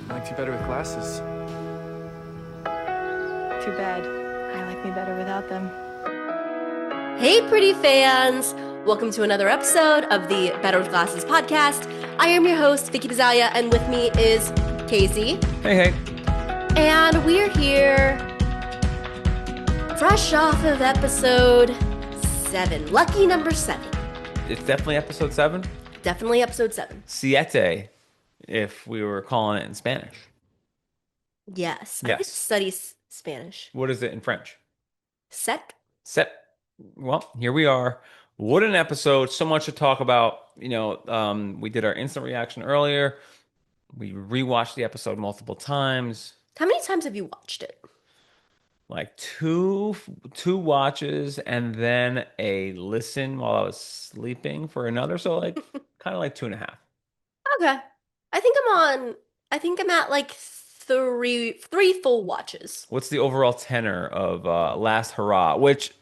I liked you better with glasses. Too bad. I like me better without them. Hey, pretty fans! Welcome to another episode of the Better with Glasses podcast. I am your host, Vicky Bazalia, and with me is Casey. Hey. And we're here fresh off of episode 7. Lucky number 7. It's definitely episode 7. Definitely episode 7. Siete, if we were calling it in Spanish. Yes. I Yes. did study Spanish. What is it in French? Set. Well, here we are. What an episode. So much to talk about. We did our instant reaction earlier. We rewatched the episode multiple times. How many times have you watched it? Like two watches and then a listen while I was sleeping for another. So like kind of like 2.5. Okay. I think I'm at like three full watches. What's the overall tenor of Last Hurrah? Which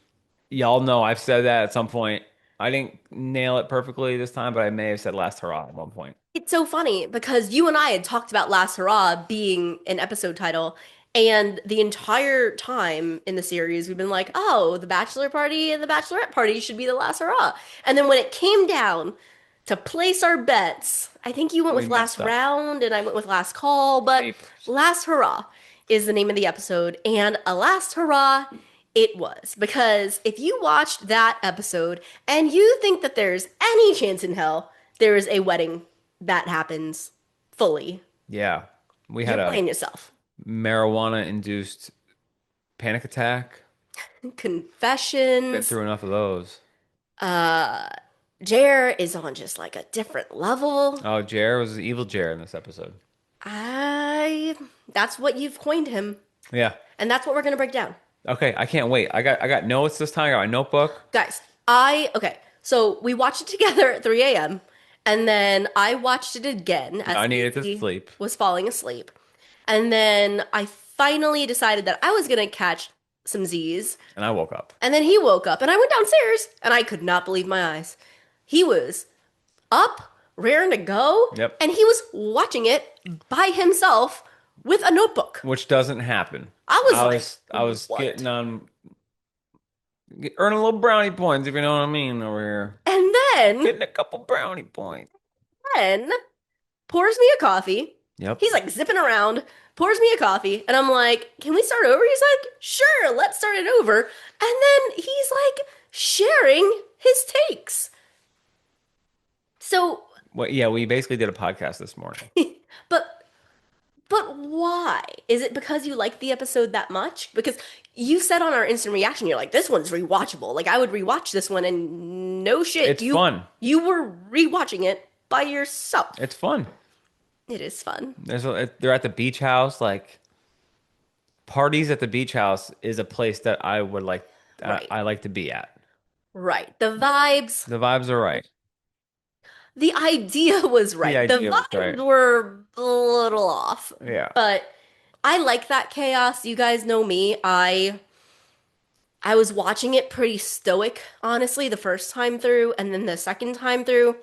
y'all know I've said that at some point. I didn't nail it perfectly this time, but I may have said Last Hurrah at one point. It's so funny because you and I had talked about Last Hurrah being an episode title, and the entire time in the series, we've been like, oh, the bachelor party and the bachelorette party should be the Last Hurrah. And then when it came down to place our bets, I think you went We with Last messed up. Round and I went with Last Call, but Papers. Last Hurrah is the name of the episode, and a Last Hurrah it was. Because if you watched that episode and you think that there's any chance in hell there is a wedding that happens fully, Yeah. We had you're a playing yourself. marijuana-induced panic attack. Been Confessions. through enough of those. Jer is on just like a different level. Oh, Jer was the evil Jer in this episode. That's what you've coined him, Yeah. and that's what we're gonna break down. Okay, I can't wait. I got notes this time. I got my notebook. Guys, okay, so we watched it together at 3 a.m. and then I watched it again as I needed to Casey sleep. was falling asleep. And then I finally decided that I was gonna catch some Z's. And I woke up. And then he woke up and I went downstairs and I could not believe my eyes. He was up, raring to go. Yep. And he was watching it by himself with a notebook. Which doesn't happen. I was what? getting on earning a little brownie points, if you know what I mean, over here. And then Getting a couple brownie points. pours me a coffee. Yep. He's like zipping around, pours me a coffee, and I'm like, can we start over? He's like, sure, let's start it over. And then he's like sharing his takes. So, Well, yeah, we basically did a podcast this morning. but why? Is it because you like the episode that much? Because you said on our instant reaction, you're like, this one's rewatchable. Like I would rewatch this one and no shit. It's fun. You were rewatching it by yourself. It's fun. It is fun. They're at the beach house. Like parties at the beach house is a place that I would like. Right. I like to be at. Right. The vibes. The vibes are right. The idea was right. The The idea was vibes right. were a little off. Yeah. But I like that chaos. You guys know me. I was watching it pretty stoic, honestly, the first time through, and then the second time through, I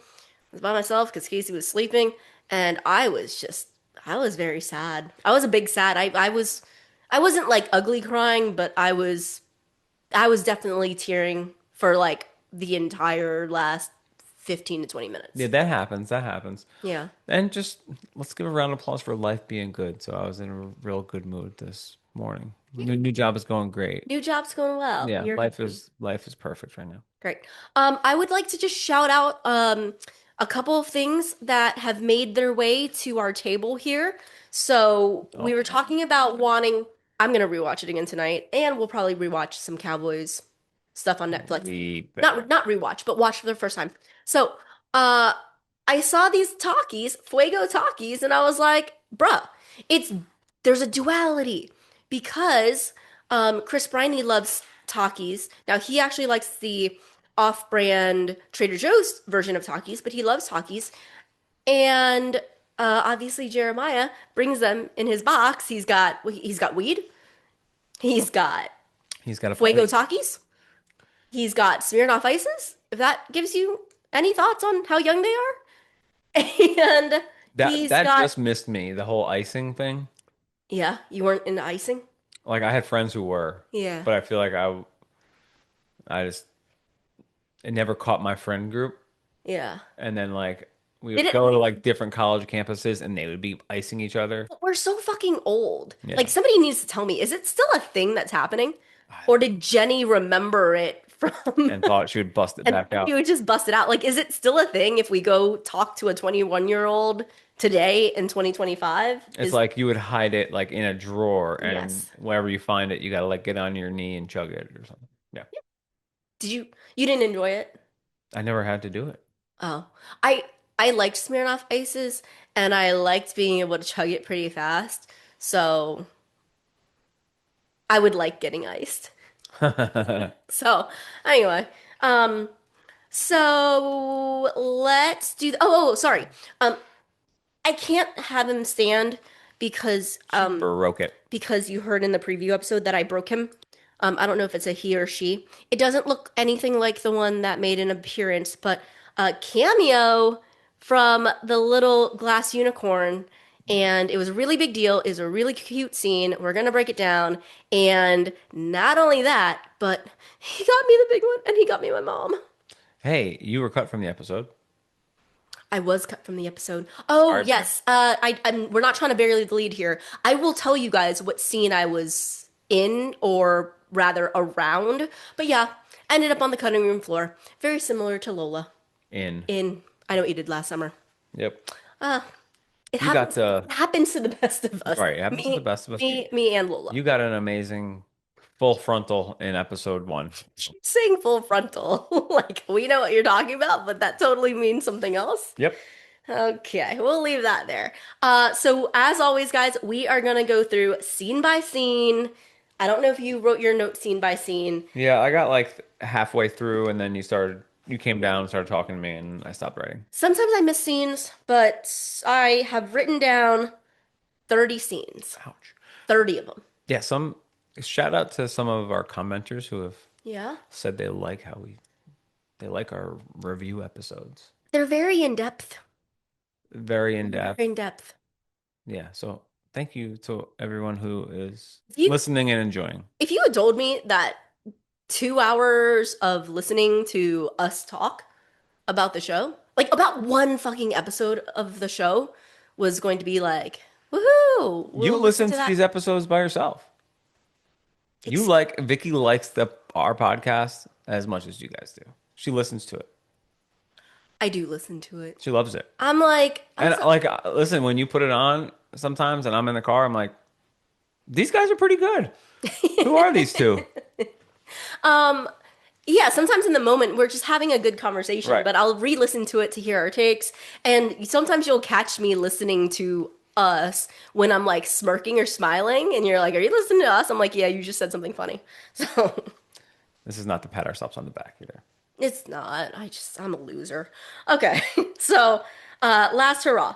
was by myself because Casey was sleeping, and I was very sad. I was a big sad. I wasn't like ugly crying, but I was definitely tearing for like the entire last 15 to 20 minutes. Yeah, that happens. That happens. Yeah. And just let's give a round of applause for life being good. So I was in a real good mood this morning. New job is going great. New job's going well. Yeah, You're life is perfect right now. great. I would like to just shout out a couple of things that have made their way to our table here. So we were talking about wanting. I'm gonna rewatch it again tonight, and we'll probably rewatch some Cowboys stuff on Netflix. Not rewatch, but watch for the first time. So I saw these Takis, Fuego Takis, and I was like, bruh, there's a duality because Chris Briney loves Takis. Now he actually likes the off-brand Trader Joe's version of Takis, but he loves Takis. And obviously Jeremiah brings them in his box. He's got weed. He's got a Fuego plate. Takis. He's got Smirnoff Ices. If that gives you any thoughts on how young they are. And That He's that got, just missed me, the whole icing thing. yeah, you weren't into icing? Like I had friends who were, Yeah. but I feel like I just it never caught my friend group. Yeah. And then like we Did would it? go to like different college campuses and they would be icing each other. We're so fucking old. Yeah. Like, somebody needs to tell me, is it still a thing that's happening? Or did Jenny remember it from And thought she would bust it and back you out. would just bust it out? Like, is it still a thing if we go talk to a 21-year-old today in 2025? It's like you would hide it like in a drawer and Yes. wherever you find it, you gotta like get on your knee and chug it or something. Yeah. You didn't enjoy it? I never had to do it. Oh. I I liked Smirnoff Ices and I liked being able to chug it pretty fast. So I would like getting iced. So anyway, um, so let's do. Sorry. Um, I can't have him stand because She broke it. you heard in the preview episode that I broke him. I don't know if it's a he or she. It doesn't look anything like the one that made an appearance, but a cameo from the little glass unicorn. And it was a really big deal. It was a really cute scene. We're gonna break it down. And not only that, but he got me the big one and he got me my mom. Hey, you were cut from the episode. I was cut from the episode. Oh, Heartbreak. yes. We're not trying to bury the lead here. I will tell you guys what scene I was in, or rather around. But yeah, ended up on the cutting room floor. Very similar to Lola In. in I Know What You Did Last Summer. Yep. It You got happens. to It happens to the best of us. right. It happens to the best of us. Me, and Lola. You got an amazing full frontal in episode 1. Saying full frontal, like we know what you're talking about, but that totally means something else. Yep. Okay, we'll leave that there. So as always, guys, we are gonna go through scene by scene. I don't know if you wrote your note scene by scene. Yeah, I got like halfway through and then you came down and started talking to me and I stopped writing. Sometimes I miss scenes, but I have written down 30 scenes. Ouch. 30 of them. Yeah, some shout out to some of our commenters who have Yeah. said they like our review episodes. They're very in depth. Very in Very depth. in depth. Yeah, so thank you to everyone who is You- listening and enjoying. If you had told me that 2 hours of listening to us talk about the show, like about one fucking episode of the show, was going to be like, woohoo! You We'll listen to that. these episodes by yourself. You It's- like Vicky likes our podcast as much as you guys do. She listens to it. I do listen to it. She loves it. I'm like, And like, listen, when you put it on sometimes and I'm in the car, I'm like, these guys are pretty good. Who are these two? yeah, sometimes in the moment we're just having a good conversation, Right. but I'll re-listen to it to hear our takes. And sometimes you'll catch me listening to us when I'm like smirking or smiling, and you're like, "Are you listening to us?" I'm like, "Yeah, you just said something funny." So This is not to pat ourselves on the back either. it's not. I'm a loser. Okay, so last hurrah.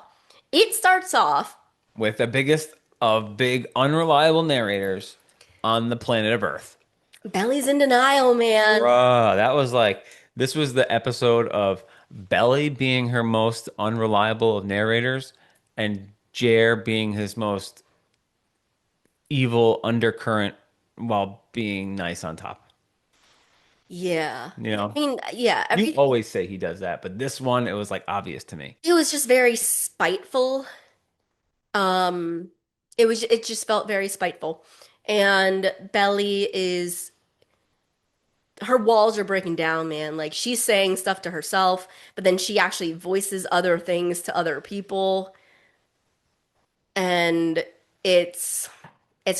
It starts off. With the biggest of big unreliable narrators on the planet of Earth. Belly's in denial, man. Bruh, that was like, this was the episode of Belly being her most unreliable of narrators and Jer being his most evil undercurrent while being nice on top. Yeah. You know? I mean, yeah. You always say he does that, but this one, it was like obvious to me. It was just very spiteful. It just felt very spiteful. And Belly is her walls are breaking down, man. Like she's saying stuff to herself, but then she actually voices other things to other people. And it's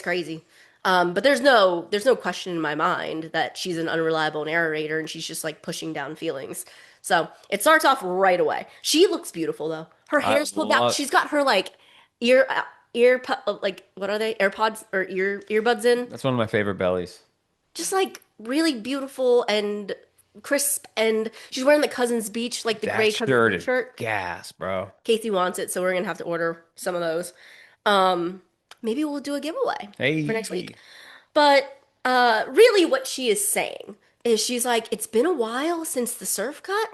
crazy. But there's no question in my mind that she's an unreliable narrator and she's just like pushing down feelings. So it starts off right away. She looks beautiful though. Her hair's pulled back. She's got her like like what are they? AirPods or earbuds in. That's one of my favorite bellies. Just like really beautiful and crisp, and she's wearing the Cousins Beach, like the gray That Cousins Beach is shirt. gas, bro. Casey wants it, so we're gonna have to order some of those. Maybe we'll do a giveaway Hey. for next week. But really what she is saying is she's like, it's been a while since the surf cut.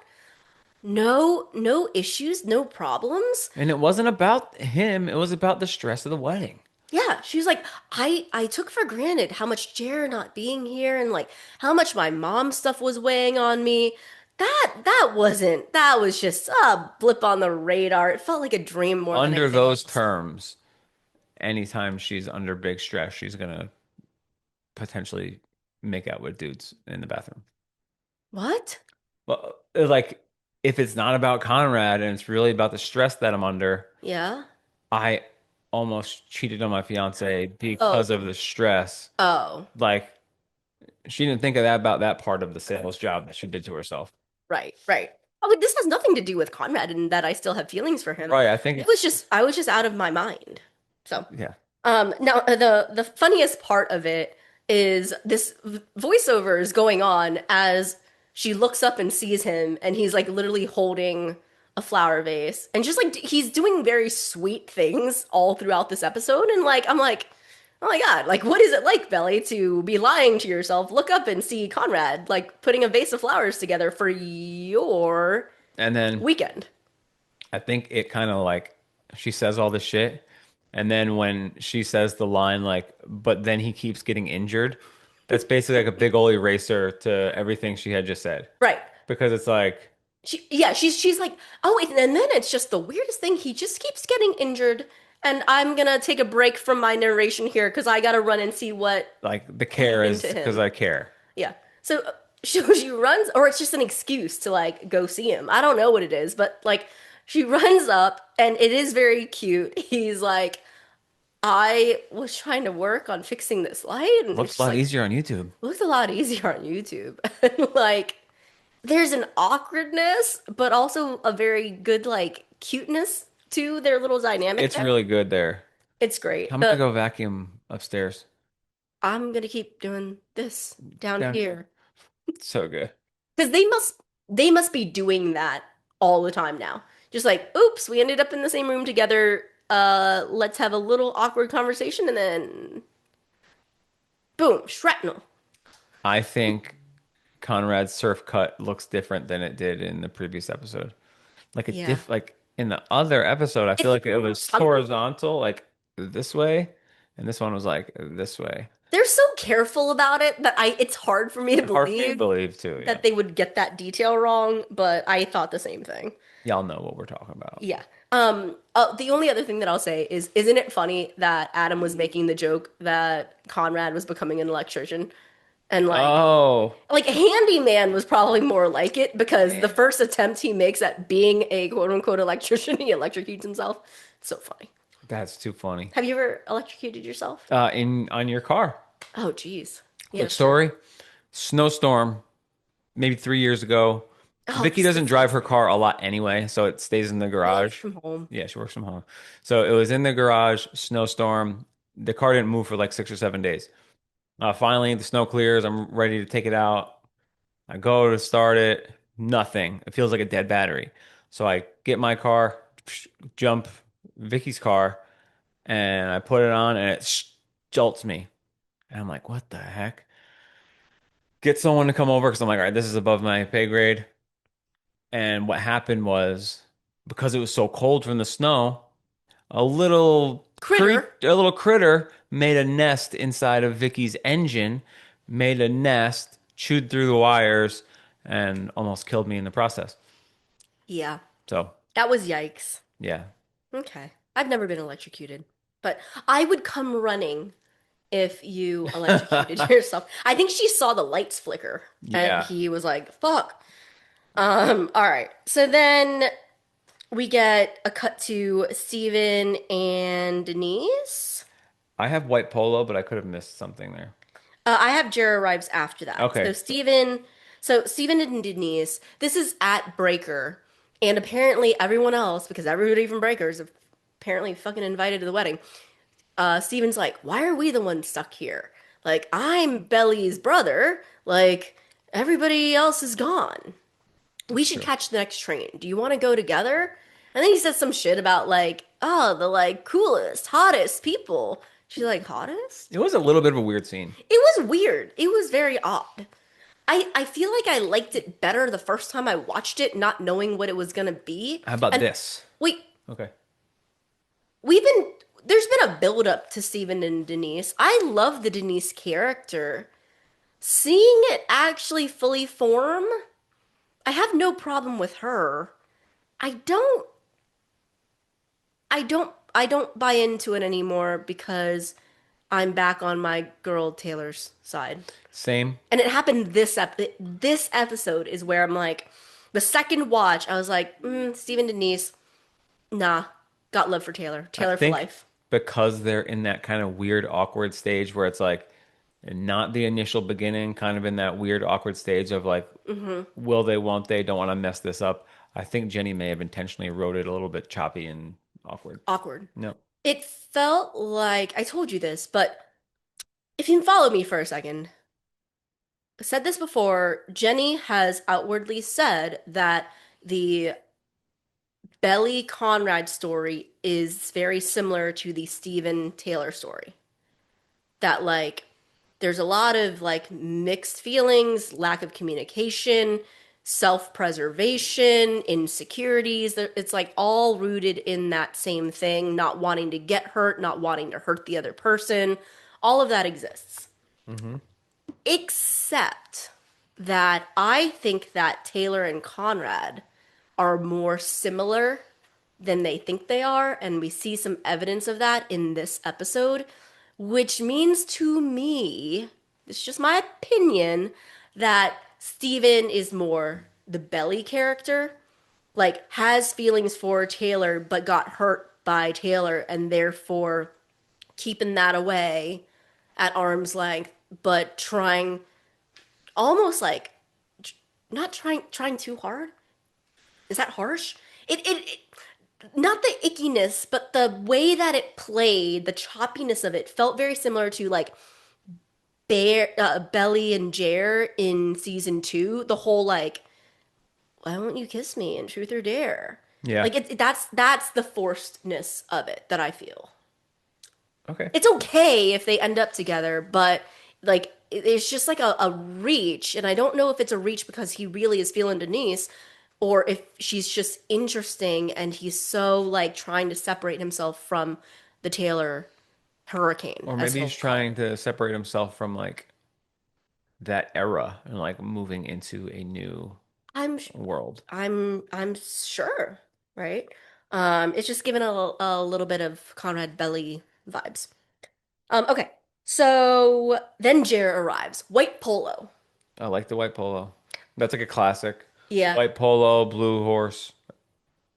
No issues, no problems. And it wasn't about him, it was about the stress of the wedding. Yeah, she was like, I took for granted how much Jared not being here and like how much my mom stuff was weighing on me. That was just a blip on the radar. It felt like a dream more than Under anything those else. terms, anytime she's under big stress, she's gonna potentially make out with dudes in the bathroom. What? Well, like if it's not about Conrad and it's really about the stress that I'm under, Yeah. I almost cheated on my fiance because Oh. of the stress. Oh. Like she didn't think of that about that part of the sales job that she did to herself. Right, right. Oh, but this has nothing to do with Conrad and that I still have feelings for him. Right, I think It was just I was just out of my mind. So, yeah. now the funniest part of it is this voiceover is going on as she looks up and sees him, and he's like literally holding a flower vase, and just like he's doing very sweet things all throughout this episode, and like I'm like, oh my God, like what is it like, Belly, to be lying to yourself? Look up and see Conrad like putting a vase of flowers together for your And then weekend. I think it kind of like she says all this shit, and then when she says the line like, but then he keeps getting injured, that's basically like a big old eraser to everything she had just said. Right. Because it's like She's like, oh, and then it's just the weirdest thing. He just keeps getting injured, and I'm gonna take a break from my narration here because I gotta run and see what the care happened is to because him. I care. Yeah. So she runs, or it's just an excuse to like go see him. I don't know what it is, but like she runs up, and it is very cute. He's like, I was trying to work on fixing this light, and it's Looks a just lot like easier on YouTube. looks a lot easier on YouTube. And like there's an awkwardness, but also a very good like cuteness to their little dynamic It's there. really good there. It's great. I'm gonna go vacuum upstairs. I'm gonna keep doing this down Down here. here So good. because they must be doing that all the time now. Just like, oops, we ended up in the same room together. Let's have a little awkward conversation, and then boom, shrapnel. I think Conrad's surf cut looks different than it did in the previous episode. Like a Yeah, like in the other episode, I feel it's like it was horizontal, like this way, and this one was like this way. they're so careful about it that it's hard for me to Hard for me to believe believe too, yeah. that they would get that detail wrong, but I thought the same thing. Y'all know what we're talking about. Yeah. The only other thing that I'll say is, isn't it funny that Adam was making the joke that Conrad was becoming an electrician? And Oh, like handyman was probably more like it because the first attempt he makes at being a quote unquote electrician, he electrocutes himself. It's so funny. that's too funny. Have you ever electrocuted yourself? In on your car. Oh, geez. Yeah, Quick sure. story. Snowstorm, maybe 3 years ago. Oh, Vicky doesn't drive her car a lot anyway, so it stays in the work garage. from home. Yeah, she works from home. So it was in the garage, snowstorm. The car didn't move for like 6 or 7 days. Finally, the snow clears. I'm ready to take it out. I go to start it. Nothing. It feels like a dead battery. So I get my car, jump Vicky's car, and I put it on, and it jolts me. And I'm like, what the heck? Get someone to come over because I'm like, all right, this is above my pay grade. And what happened was because it was so cold from the snow, Critter. a little critter made a nest inside of Vicky's engine, made a nest, chewed through the wires, and almost killed me in the process. Yeah. So, That was yikes. yeah. Okay. I've never been electrocuted, but I would come running if you electrocuted yourself. I think she saw the lights flicker and Yeah. he was like, fuck. All right. So then we get a cut to Steven and Denise. I have white polo, but I could have missed something there. I have Jer arrives after that. Okay. So Steven and Denise, this is at Breaker, and apparently everyone else, because everybody from Breakers apparently fucking invited to the wedding. Steven's like, why are we the ones stuck here? Like, I'm Belly's brother. Like, everybody else is gone. We should True. catch the next train. Do you want to go together? And then he says some shit about like, oh, the like coolest, hottest people. She's like, hottest? It was a little bit of a weird scene. It was weird. It was very odd. I feel like I liked it better the first time I watched it, not knowing what it was gonna be. How about And this? wait, Okay. we've been there's been a build up to Steven and Denise. I love the Denise character. Seeing it actually fully form, I have no problem with her. I don't I don't buy into it anymore because I'm back on my girl Taylor's side. Same. And it happened this episode is where I'm like the second watch I was like, Steven Denise, nah, got love for Taylor. I Taylor for think life. because they're in that kind of weird, awkward stage where it's like not the initial beginning, kind of in that weird, awkward stage of like, will they, won't they, don't want to mess this up. I think Jenny may have intentionally wrote it a little bit choppy and awkward. Awkward. No. It felt like I told you this, but if you can follow me for a second, I said this before, Jenny has outwardly said that the Belly Conrad story is very similar to the Stephen Taylor story. That like there's a lot of like mixed feelings, lack of communication, self-preservation, insecurities. It's like all rooted in that same thing, not wanting to get hurt, not wanting to hurt the other person. All of that exists. Mm-hmm. Except that I think that Taylor and Conrad are more similar than they think they are, and we see some evidence of that in this episode, which means to me, it's just my opinion, that Steven is more the Belly character, like has feelings for Taylor but got hurt by Taylor and therefore keeping that away at arm's length, but trying almost like not trying too hard. Is that harsh? It not the ickiness, but the way that it played, the choppiness of it felt very similar to like Belly and Jer in season 2. The whole like, why won't you kiss me in Truth or Dare? Yeah. Like that's the forcedness of it that I feel. Okay. It's okay if they end up together, but like it's just like a reach, and I don't know if it's a reach because he really is feeling Denise, or if she's just interesting and he's so like trying to separate himself from the Taylor hurricane, Or as maybe he'll he's call it. trying to separate himself from like that era and like moving into a new I'm sh- world. I'm sure, right? It's just given a little bit of Conrad Belly vibes. Okay. So then Jer arrives. White polo. I like the white polo. That's like a classic. Yeah. White polo, blue horse,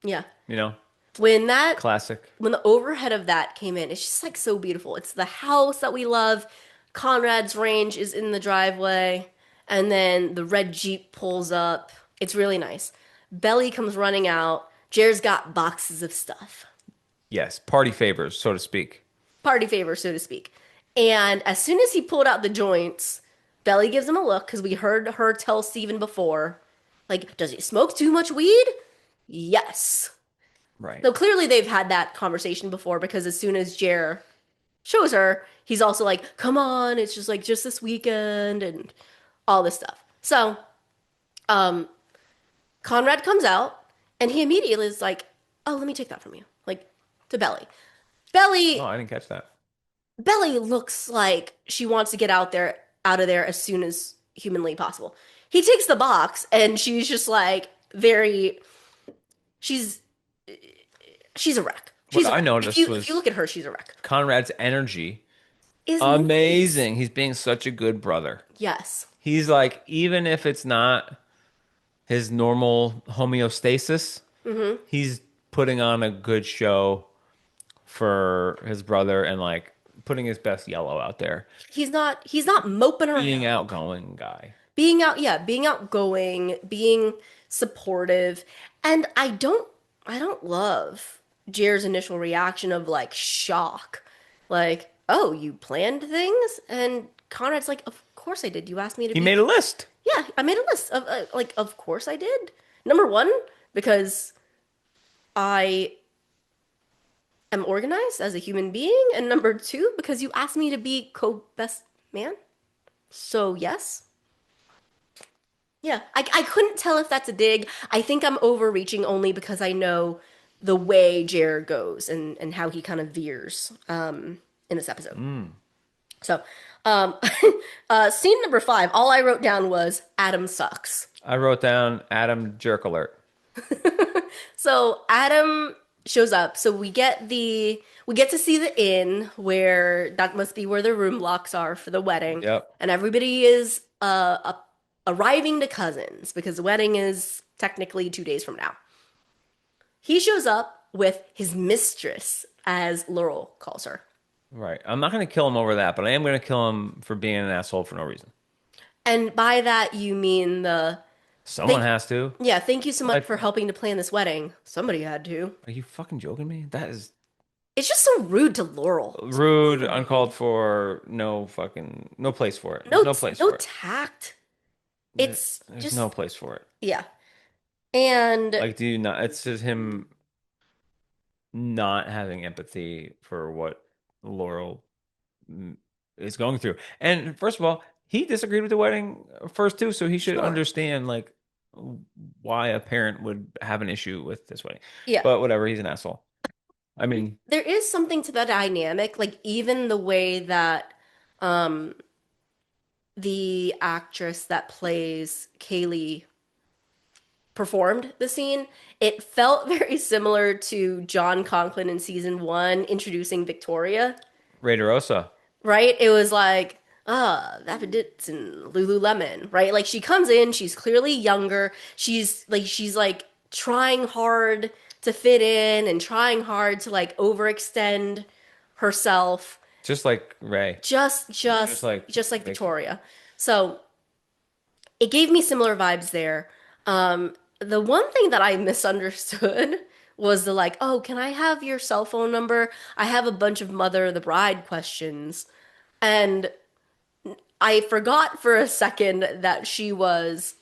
Yeah. you know, When that classic. when the overhead of that came in, it's just like so beautiful. It's the house that we love. Conrad's range is in the driveway, and then the red Jeep pulls up. It's really nice. Belly comes running out. Jer's got boxes of stuff. Yes, party favors, so to speak. Party favor, so to speak. And as soon as he pulled out the joints, Belly gives him a look because we heard her tell Steven before, like, does he smoke too much weed? Yes. Right. So clearly they've had that conversation before because as soon as Jer shows her, he's also like, come on, it's just like just this weekend and all this stuff. So, um, Conrad comes out and he immediately is like, oh, let me take that from you. Like to Belly. Oh, Belly I didn't catch that. Belly looks like she wants to get out of there as soon as humanly possible. He takes the box and she's just like very she's she's a wreck. What She's a I wreck. noticed If you was look at her, she's a wreck. Conrad's energy. Is nice. Amazing. He's being such a good brother. Yes. He's like, even if it's not his normal homeostasis, he's putting on a good show for his brother and like putting his best yellow out there. He's not moping Being around. outgoing guy. Being outgoing, being supportive. And I don't love Jer's initial reaction of like shock. Like, "Oh, you planned things?" And Conrad's like, "Of course I did. You asked me to He be." made a list. Yeah, I made a list of like of course I did. Number 1 because I am organized as a human being, and number 2 because you asked me to be co-best man. So, yes. Yeah, I couldn't tell if that's a dig. I think I'm overreaching only because I know the way Jared goes and how he kind of veers in this episode. So, um, scene number 5, all I wrote down was Adam sucks. I wrote down Adam jerk alert. So Adam shows up. So we get to see the inn where that must be where the room blocks are for the wedding, Yep. and everybody is arriving to cousins because the wedding is technically 2 days from now. He shows up with his mistress, as Laurel calls her. Right. I'm not going to kill him over that, but I am going to kill him for being an asshole for no reason. And by that you mean Someone has to. yeah, thank you so much Like, for helping to plan this wedding. Somebody had to. are you fucking joking me? That is It's just so rude to Laurel. rude, uncalled for, no place for it. No, There's no place no for it. tact. It's There's just no place for it. yeah. And Like, do you not? It's just him not having empathy for what Laurel mm, is going through. And first of all, he disagreed with the wedding first too, so he should sure. understand like why a parent would have an issue with this wedding. Yeah. But whatever, he's an asshole. I mean, There is something to the dynamic, like even the way that um the actress that plays Kaylee performed the scene, it felt very similar to John Conklin in season 1 introducing Victoria. Raiderosa. Right? It was like, Vapidits and Lululemon, right? Like she comes in, she's clearly younger. She's like trying hard to fit in and trying hard to like overextend herself. Just like Ray. Just like Victoria. So it gave me similar vibes there. The one thing that I misunderstood was the like, oh, can I have your cell phone number? I have a bunch of Mother of the Bride questions. And I forgot for a second that she was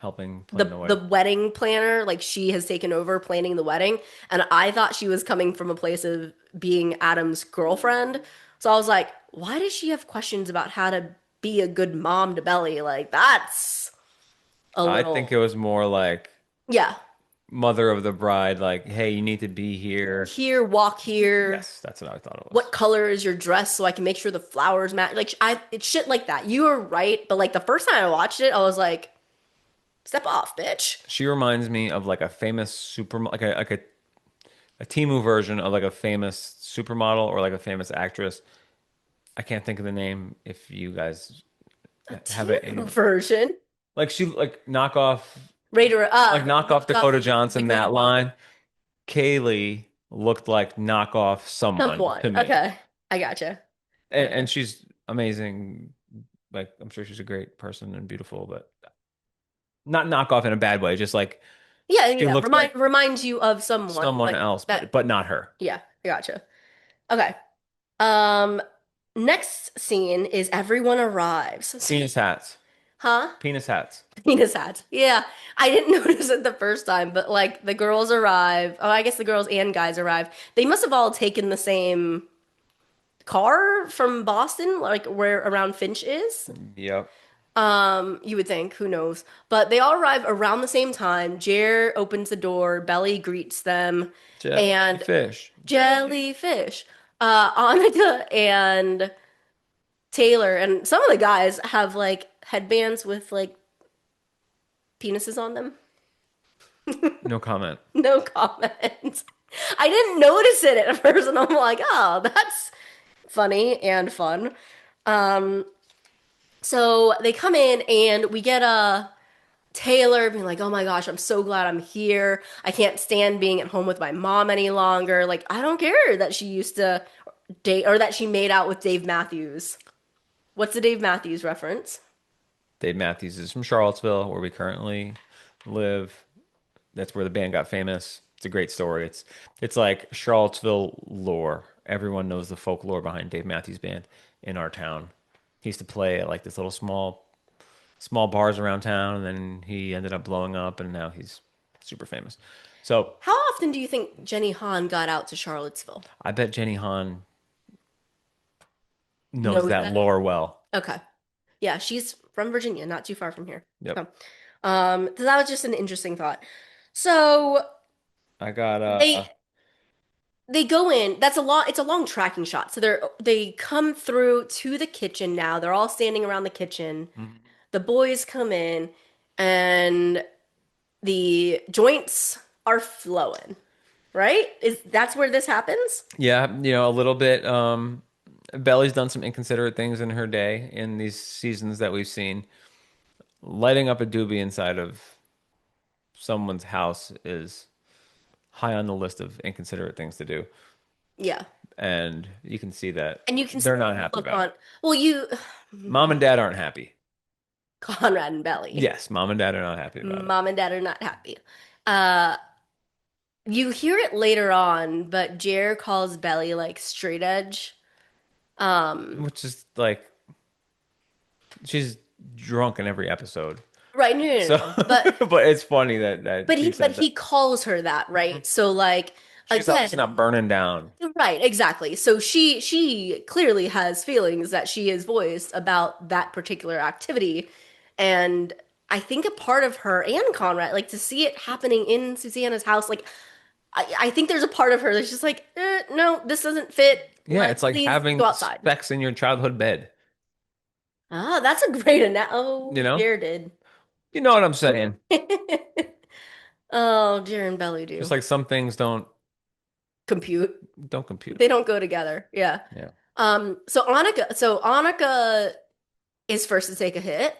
Helping the plan the the wedding. wedding planner. Like she has taken over planning the wedding, and I thought she was coming from a place of being Adam's girlfriend. So I was like, why does she have questions about how to be a good mom to Belly? Like that's a I think it little was more like yeah. mother of the bride, like, hey, you need to be here. Here, walk here. Yes, that's what I thought it was. What color is your dress so I can make sure the flowers match? Like it's shit like that. You were right, but like the first time I watched it, I was like, step off, bitch. She reminds me of like a famous a Temu version of like a famous supermodel or like a famous actress. I can't think of the name if you guys have it in Version. like she like knock off Raider, knock off Dakota Johnson Dakota that line. Kaylee looked like knock off someone to someone. me. Okay, I gotcha. And she's amazing. Like I'm sure she's a great person and beautiful, but not knock off in a bad way. Just like Yeah, she yeah. looked like Remind you of someone someone like else, that. but not her. Yeah, I gotcha. Okay. Um, next scene is everyone arrives. Penis hats. Huh? Penis hats. Penis hats. Yeah, I didn't notice it the first time, but like the girls arrive. Oh, I guess the girls and guys arrive. They must have all taken the same car from Boston, like where around Finch is. Yep. You would think, who knows? But they all arrive around the same time. Jer opens the door, Belly greets them, and Fish. jellyfish. Annika and Taylor and some of the guys have like headbands with like penises on them. No comment. No comment. I didn't notice it at first, and I'm like, oh, that's funny and fun. Um, so they come in, and we get a Taylor being like, oh my gosh, I'm so glad I'm here. I can't stand being at home with my mom any longer. Like, I don't care that she used to date or that she made out with Dave Matthews. What's the Dave Matthews reference? Dave Matthews is from Charlottesville, where we currently live. That's where the band got famous. It's a great story. It's like Charlottesville lore. Everyone knows the folklore behind Dave Matthews Band in our town. He used to play at like this little small bars around town, and then he ended up blowing up, and now he's super famous. So How often do you think Jenny Han got out to Charlottesville? I bet Jenny Han knows Know that that? lore well. Okay. Yeah, she's from Virginia, not too far from here. Yep. So, so that was just an interesting thought. So I got they go in. That's a long. It's a long tracking shot. So they come through to the kitchen now. They're all standing around the kitchen. Mhm. The boys come in, and the joints are flowing. Right? Is that's where this happens? Yeah, a little bit. Belly's done some inconsiderate things in her day in these seasons that we've seen. Lighting up a doobie inside of someone's house is high on the list of inconsiderate things to do. Yeah. And you can see that And you can see they're not the happy look about on. it. Well, you, Mom and dad aren't happy. Conrad and Belly. Yes, mom and dad are not happy about it. Mom and dad are not happy. Uh, you hear it later on, but Jer calls Belly like straight edge. Um, Which is like she's drunk in every episode. right, no, no, So, no. But but it's funny that but she says that. he calls her that, right? So like She's obviously again, not burning down. right, exactly. So she clearly has feelings that she has voiced about that particular activity. And I think a part of her and Conrad, like to see it happening in Susanna's house, like I think there's a part of her that's just like, no, this doesn't fit. Yeah, Let's it's like please go having outside. sex in your childhood bed. Ah, that's a great Oh, You know? Jared did. You know what I'm saying? Oh, Jared and Belly Just do like some things compute. don't compute. They don't go together. Yeah. Yeah. So Annika is first to take a hit,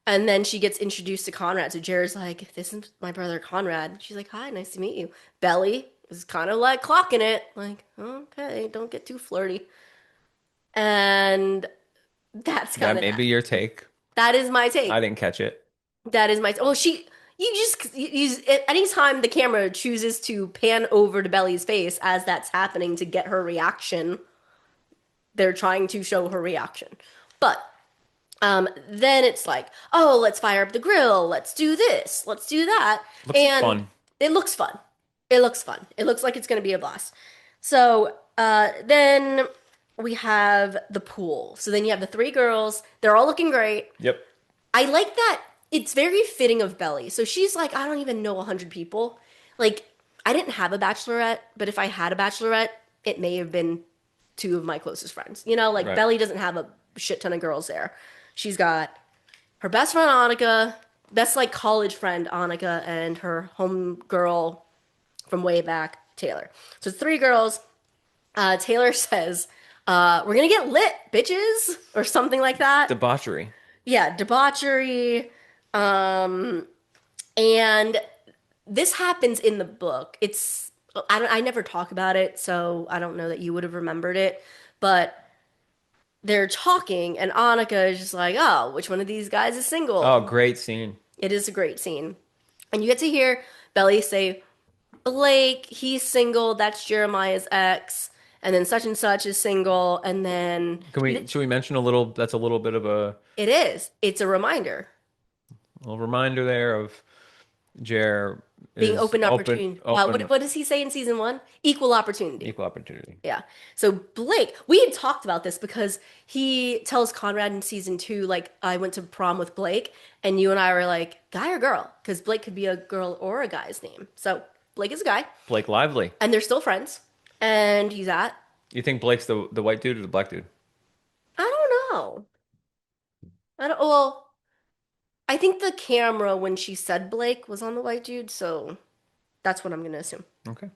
and then she gets introduced to Conrad. So Jared's like, "This is my brother Conrad." She's like, "Hi, nice to meet you." Belly is kind of like clocking it, like, "Okay, don't get too flirty." And that's kind That of may be that. your take. That is my I take. didn't catch it. That is my. Well, you just use anytime the camera chooses to pan over to Belly's face as that's happening to get her reaction, they're trying to show her reaction. But then it's like, oh, let's fire up the grill. Let's do this. Let's do that. Looks And fun. it looks fun. It looks fun. It looks like it's going to be a blast. So then we have the pool. So then you have the three girls. They're all looking great. Yep. I like that. It's very fitting of Belly. So she's like, I don't even know 100 people. Like, I didn't have a bachelorette, but if I had a bachelorette, it may have been two of my closest friends. You know, like Right. Belly doesn't have a shit ton of girls there. She's got her best friend Annika, best like college friend Annika, and her home girl from way back, Taylor. So it's three girls. Taylor says, "We're gonna get lit, bitches," or something like that. Debauchery. Yeah, debauchery. And this happens in the book. I never talk about it, so I don't know that you would have remembered it, but they're talking, and Annika is just like, oh, which one of these guys is Oh, single? great scene. It is a great scene. And you get to hear Belly say, Blake, he's single, that's Jeremiah's ex, and then such and such is single, and then Should we mention a little, that's a little bit of a it is. It's a reminder. little reminder there of Jer Being is open opportunity. open, What does he say in season one? Equal opportunity. equal opportunity. Yeah. So Blake, we had talked about this because he tells Conrad in season two, like, I went to prom with Blake, and you and I were like, guy or girl? Because Blake could be a girl or a guy's name. So Blake is a guy, Blake Lively. and they're still friends. And he's at, You think Blake's the white dude or the black dude? I don't know. Well, I think the camera when she said Blake was on the white dude, so that's what I'm gonna assume. Okay.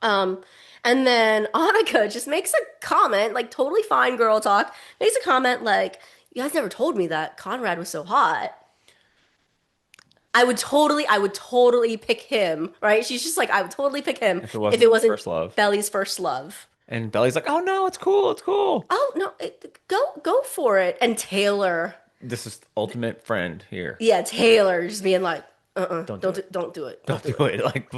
Um, and then Annika just makes a comment, like totally fine girl talk, makes a comment like, you guys never told me that Conrad was so hot. I would totally pick him, right? She's just like, I would totally pick him If it wasn't first love. Belly's first love. And Belly's like, oh no, it's cool, it's cool. Oh no, go for it. And Taylor, This is ultimate friend here. yeah, Taylor just being like, Don't don't do it. don't do it. Don't do it. Like,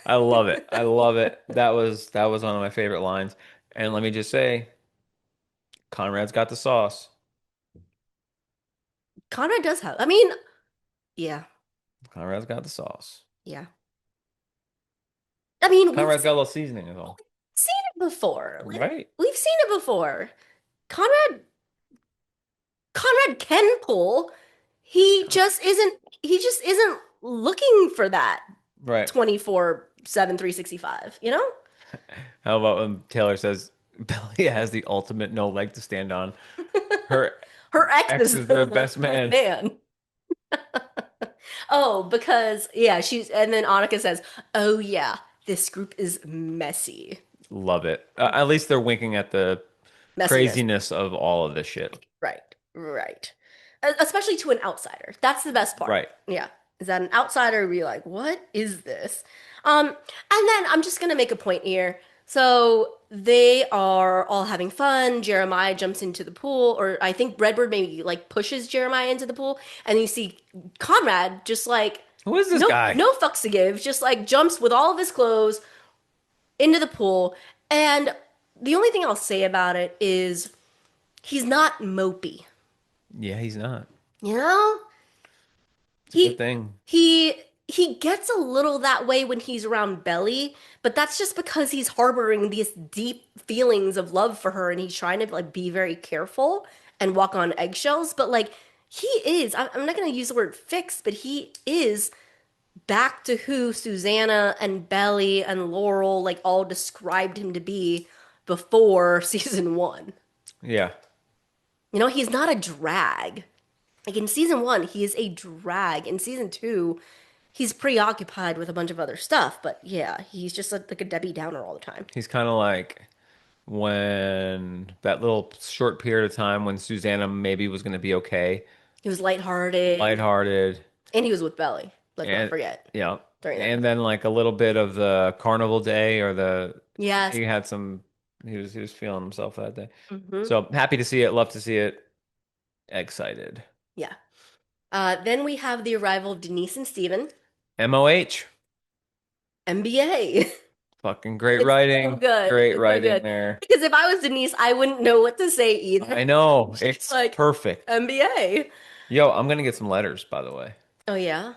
I love it. I love it. That was one of my favorite lines. And let me just say, Conrad's got the sauce. Conrad does have. I mean, yeah, Conrad's got the sauce. yeah. I mean, Conrad's got a little seasoning as well. seen it before. Right. We've seen it before. Conrad Conrad can pull. He just isn't looking for that Right. 24/7 365, you know? How about when Taylor says Belly has the ultimate no leg to stand on? Her Her ex ex is is the the best man. man. Oh, because yeah, and then Annika says, "Oh yeah, this group is messy. Love it. At least they're winking at the Messiness." craziness of all of this shit. Right, right. Especially to an outsider. That's the best part. Right. Yeah. Is that an outsider would be like, what is this? And then I'm just gonna make a point here. So they are all having fun. Jeremiah jumps into the pool, or I think Redbird maybe like pushes Jeremiah into the pool, and you see Conrad just like Who is this no guy? no fucks to give, just like jumps with all of his clothes into the pool. And the only thing I'll say about it is he's not mopey. Yeah, he's not. You know? It's a good He thing. he he gets a little that way when he's around Belly, but that's just because he's harboring these deep feelings of love for her and he's trying to like be very careful and walk on eggshells, but like he is, I'm not going to use the word fixed, but he is back to who Susanna and Belly and Laurel like all described him to be before season 1. Yeah. You know, he's not a drag. Like in season 1, he is a drag. In season 2, he's preoccupied with a bunch of other stuff. But yeah, he's just like a Debbie Downer all the time. He's kind of like when that little short period of time when Susanna maybe was going to be okay, He was lighthearted, lighthearted, and he was with Belly. Let's not and forget yeah, during that and time. then like a little bit of the carnival day or the Yes. he had some he was feeling himself that day. Hmm. So happy to see it, love to see it, excited. Yeah. Then we have the arrival of Denise and Steven. MOH, MBA. fucking great It's so writing, good. great It's so writing good. there. Because if I was Denise, I wouldn't know what to say either. I know, Just it's like perfect. MBA. Yo, I'm gonna get some letters, by the way. Oh yeah.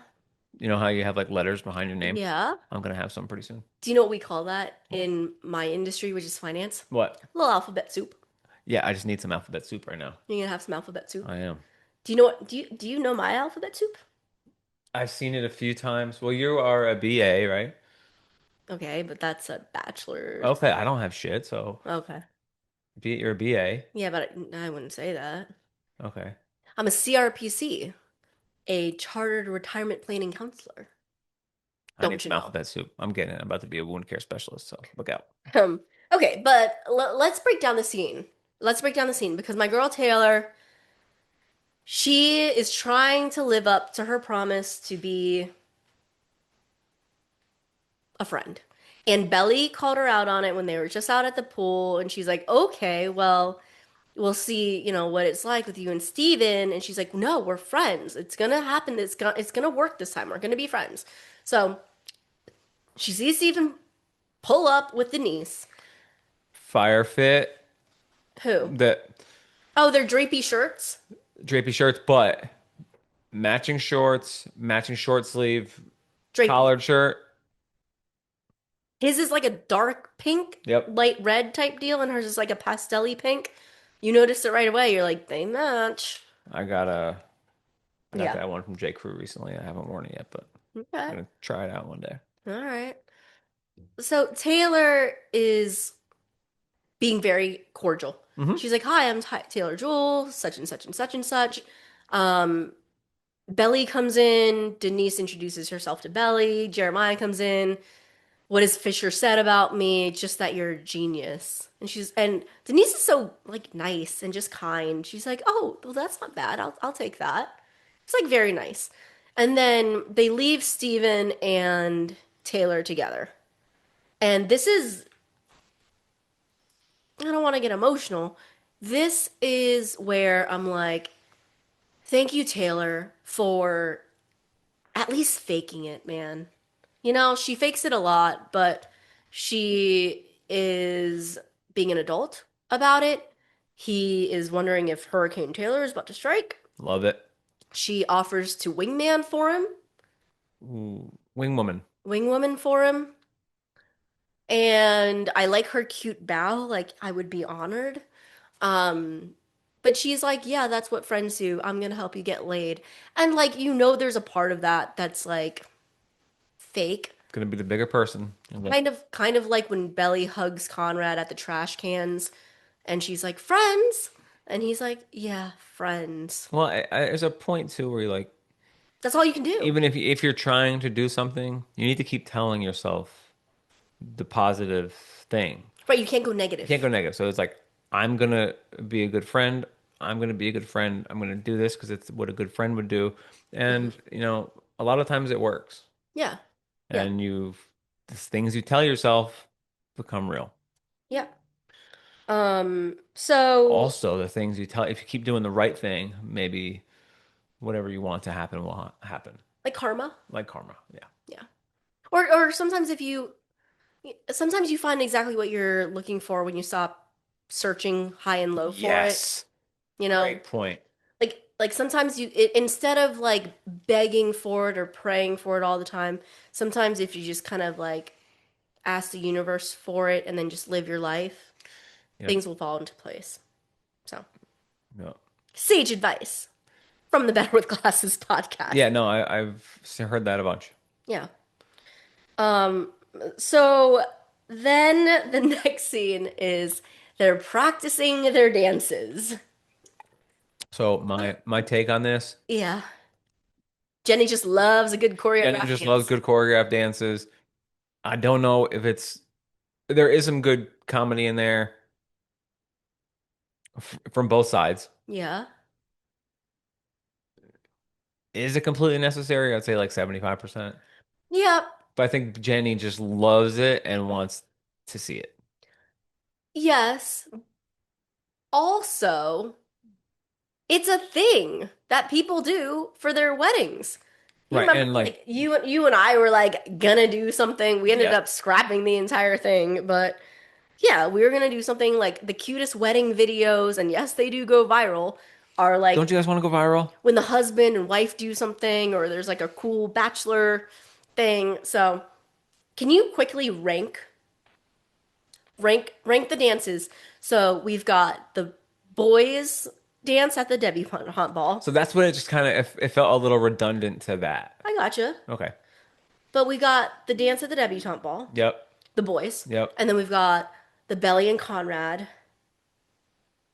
You know how you have like letters behind your name? Yeah. I'm gonna have some pretty soon. Do you know what we call that in my industry, which is finance? What? A little alphabet soup. Yeah, I just need some alphabet soup right now. You're gonna have some alphabet soup. I am. Do you know what? Do you know my alphabet soup? I've seen it a few times. Well, you are a BA, right? Okay, but that's a bachelor's. Okay, I don't have shit, so Okay. you're a BA. Yeah, but I wouldn't say that. Okay. I'm a CRPC, a chartered retirement planning counselor. I need Don't you some know? alphabet soup. I'm getting it. I'm about to be a wound care specialist, so look out. Okay, but let's break down the scene. Let's break down the scene because my girl Taylor, she is trying to live up to her promise to be a friend. And Belly called her out on it when they were just out at the pool, and she's like, "Okay, well, we'll see, what it's like with you and Steven." And she's like, "No, we're friends. It's gonna happen. It's gonna work this time. We're gonna be friends." So she sees Steven pull up with Denise. Fire fit, Who? the Oh, they're drapey shirts. drapey shirts, but matching short sleeve Drapey. collared shirt. His is like a dark pink, Yep. light red type deal, and hers is like a pastel pink. You noticed it right away. You're like, they match. I got a I got Yeah. that one from J. Crew recently. I haven't worn it yet, but I'm Okay. gonna try it out one day. All right. So Taylor is being very cordial. Hmm. She's like, "Hi, I'm Taylor Jewell, such and such and such and such." Um, Belly comes in. Denise introduces herself to Belly. Jeremiah comes in. What has Fisher said about me? Just that you're a genius. And Denise is so like nice and just kind. She's like, "Oh, well, that's not bad. I'll take that." It's like very nice. And then they leave Steven and Taylor together. And this is, I don't want to get emotional. This is where I'm like, thank you, Taylor, for at least faking it, man. She fakes it a lot, but she is being an adult about it. He is wondering if Hurricane Taylor is about to strike. Love it. She offers to wingman for him, Ooh, wing woman. wingwoman for him. And I like her cute bow, like I would be honored. Um, But she's like, yeah, that's what friends do. I'm gonna help you get laid. And like, there's a part of that that's like fake. Gonna be the bigger person. Kind of like when Belly hugs Conrad at the trash cans and she's like, friends. And he's like, yeah, friends. Well, there's a point too where you're like, That's all you can do. even if you're trying to do something, you need to keep telling yourself the positive thing. Right, you can't go You can't negative. go negative. So it's like, I'm gonna be a good friend. I'm gonna be a good friend. I'm gonna do this because it's what a good friend would do. Hmm. And a lot of times it works. Yeah. Yeah. And the things you tell yourself become real. Yeah. So Also, the things you tell, if you keep doing the right thing, maybe whatever you want to happen will happen. like karma. Like karma. Yeah. Yeah. Or sometimes you find exactly what you're looking for when you stop searching high and low for it. Yes. You know, Great point. like sometimes instead of like begging for it or praying for it all the time, sometimes if you just kind of like ask the universe for it and then just live your life, Yep. things will fall into place. So, No. sage advice from the Better with Glasses podcast. Yeah, no, I've heard that a bunch. Yeah. Um, so then the next scene is they're practicing their dances. So my take on this, Yeah. Jenny just loves a good Jenny choreographed just loves dance. good choreographed dances. I don't know if there is some good comedy in there from both sides. Yeah. Is it completely necessary? I'd say like 75%. Yep. But I think Jenny just loves it and wants to see it. Yes. Also, it's a thing that people do for their weddings. You Right. remember, And like, like you and I were like gonna do something. We ended yeah. up scrapping the entire thing, but yeah, we were gonna do something like the cutest wedding videos, and yes, they do go viral. Are like Don't you guys want to go viral? when the husband and wife do something, or there's like a cool bachelor thing. So, can you quickly rank the dances? So we've got the boys dance at the debutante ball. So that's what it just kind of it felt a little redundant to that. I gotcha. Okay. But we got the dance at the debutante ball, Yep. the boys, Yep. and then we've got the Belly and Conrad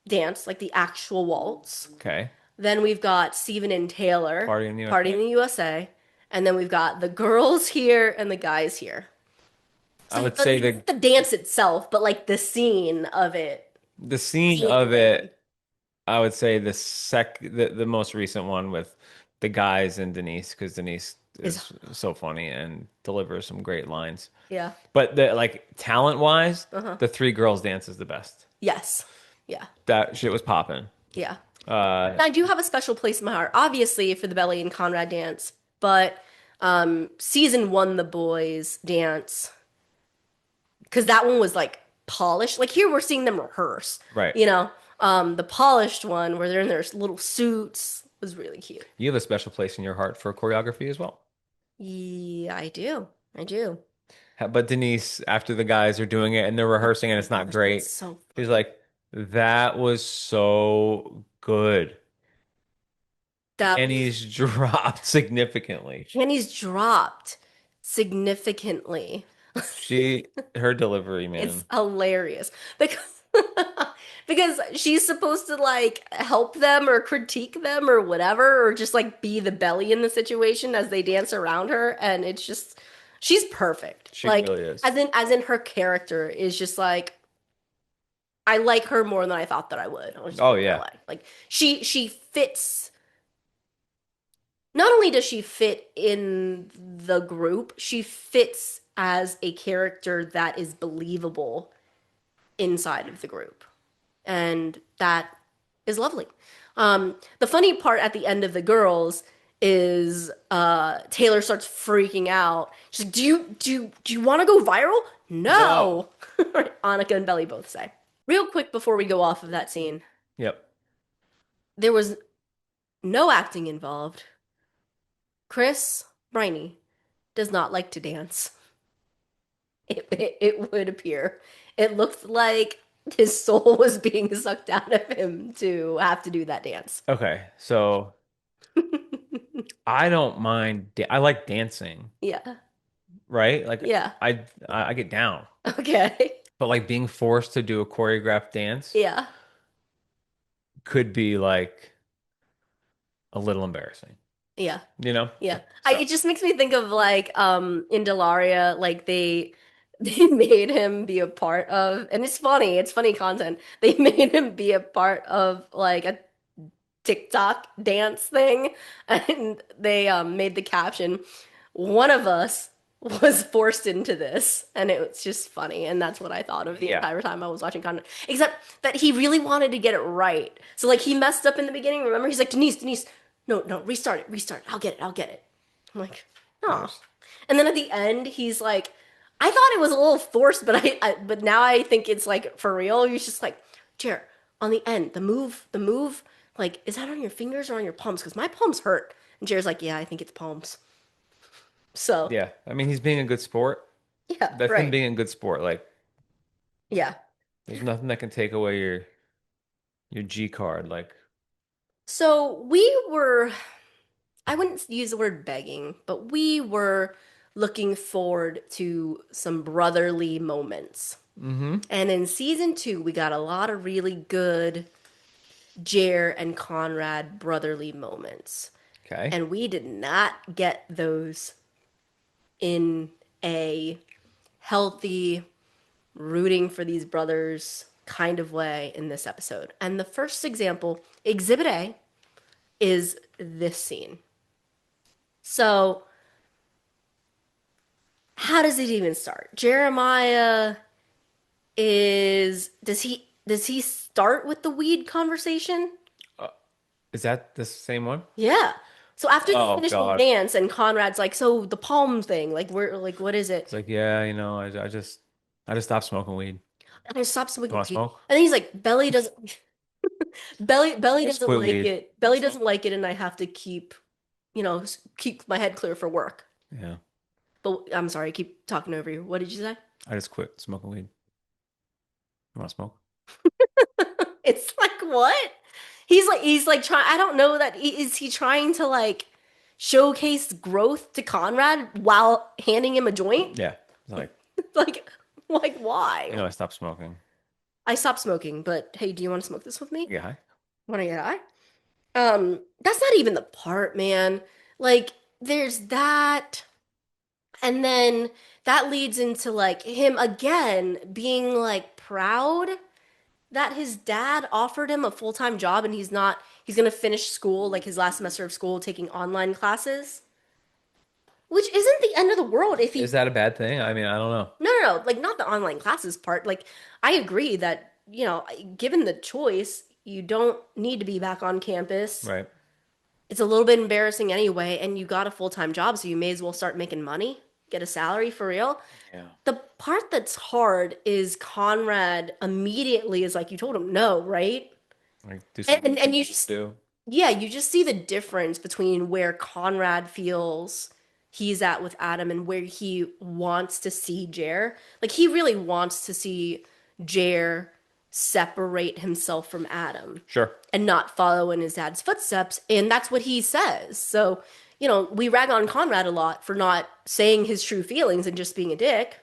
dance, like the actual waltz. Okay. Then we've got Steven and Taylor Party in the Party in USA. the USA. And then we've got the girls here and the guys here. I So would say the dance itself, but like the scene of it. the scene Seeing of them it, I would say the most recent one with the guys and Denise, because Denise is, is so funny and delivers some great lines. yeah. But the like talent wise, Uh-huh. the three girls dance is the best. Yes. Yeah. That shit was popping. Yeah. Uh, And I do have a special place in my heart, obviously, for the Belly and Conrad dance, but season one, the boys dance, because that one was like polished. Like here, we're seeing them rehearse. right. You know, the polished one where they're in their little suits was really cute. You have a special place in your heart for choreography as well. Yeah, I do. I do. But Denise, after the guys are doing it and they're rehearsing and it's not great, It's so she's like, that was so good. that And he's dropped significantly. Kenny's dropped significantly. Her delivery, It's man. hilarious because because she's supposed to like help them or critique them or whatever or just like be the belly in the situation as they dance around her and it's just she's perfect. She Like really is. as in her character is just like I like her more than I thought that I would. I'll just Oh, put it that yeah. way. Like she fits not only does she fit in the group, she fits as a character that is believable inside of the group. And that is lovely. The funny part at the end of the girls is Taylor starts freaking out. She's like, "Do you want to go viral?" No. Annika and Belly both say. Real quick before we go off of that scene, Yep. there was no acting involved. Chris Briney does not like to dance. It would appear. It looked like his soul was being sucked out of him to have to do that dance. Okay, so I don't mind. I like dancing, Yeah. right? Like Yeah. I get down, Okay. but like being forced to do a choreographed dance Yeah. could be like a little embarrassing, Yeah. you know? Yeah. So It just makes me think of like in Delaria, like they made him be a part of, and it's funny content. They made him be a part of like a TikTok dance thing, and they made the caption, "One of us was forced into this," and it was just funny, and that's what I thought of the yeah, entire time I was watching content. Except that he really wanted to get it right, so like he messed up in the beginning. Remember, he's like, Denise, no, no, restart it. I'll get it. I'm like, oh, nice. and then at the end, he's like, I thought it was a little forced, but but now I think it's like for real. He's just like, Jer, on the end, the move, like, is that on your fingers or on your palms? Because my palms hurt. And Jer's like, yeah, I think it's palms. So, Yeah, I mean he's being a good sport. yeah, That's him right. being a good sport. Like Yeah. there's nothing that can take away your G card. Like So we were, I wouldn't use the word begging, but we were looking forward to some brotherly moments. mm-hmm. And in season two, we got a lot of really good Jer and Conrad brotherly moments. Okay. And we did not get those in a healthy, rooting for these brothers kind of way in this episode. And the first example, Exhibit A, is this scene. So, how does it even start? Jeremiah is does he start with the weed conversation? Uh, is that the same one? Yeah. So after they Oh finish the God. dance and Conrad's like, so the palm thing, like we're like, what is it? It's like, yeah, I just stopped smoking weed. And I stopped You smoking want to weed. smoke? And then he's like, Belly Just doesn't quit like weed. it. Belly doesn't like it, and I have to keep, keep my head clear for work. Yeah. But I'm sorry, I keep talking over you. What did you say? I just quit smoking weed. You want to smoke? It's like what? He's like trying. I don't know that is he trying to like showcase growth to Conrad while handing him a joint? Yeah. It's like, Like why? I stopped smoking. I stopped smoking, but hey, do you want to smoke this with me? Yeah. Hi. Want to get high? That's not even the part, man. Like, there's that, and then that leads into like him again being like proud that his dad offered him a full-time job and he's gonna finish school, like his last semester of school, taking online classes. Which isn't the end of the world if Is he that a bad thing? I mean, I don't know. no, like not the online classes part. Like I agree that, given the choice, you don't need to be back on campus. Right. It's a little bit embarrassing anyway, and you got a full-time job, so you may as well start making money, get a salary for real. Yeah. The part that's hard is Conrad immediately is like, you told him no, right? Like do And something and you you just do. yeah, you just see the difference between where Conrad feels he's at with Adam and where he wants to see Jer. Like he really wants to see Jer separate himself from Adam Sure. and not follow in his dad's footsteps. And that's what he says. So, we rag on Conrad a lot for not saying his true feelings and just being a dick.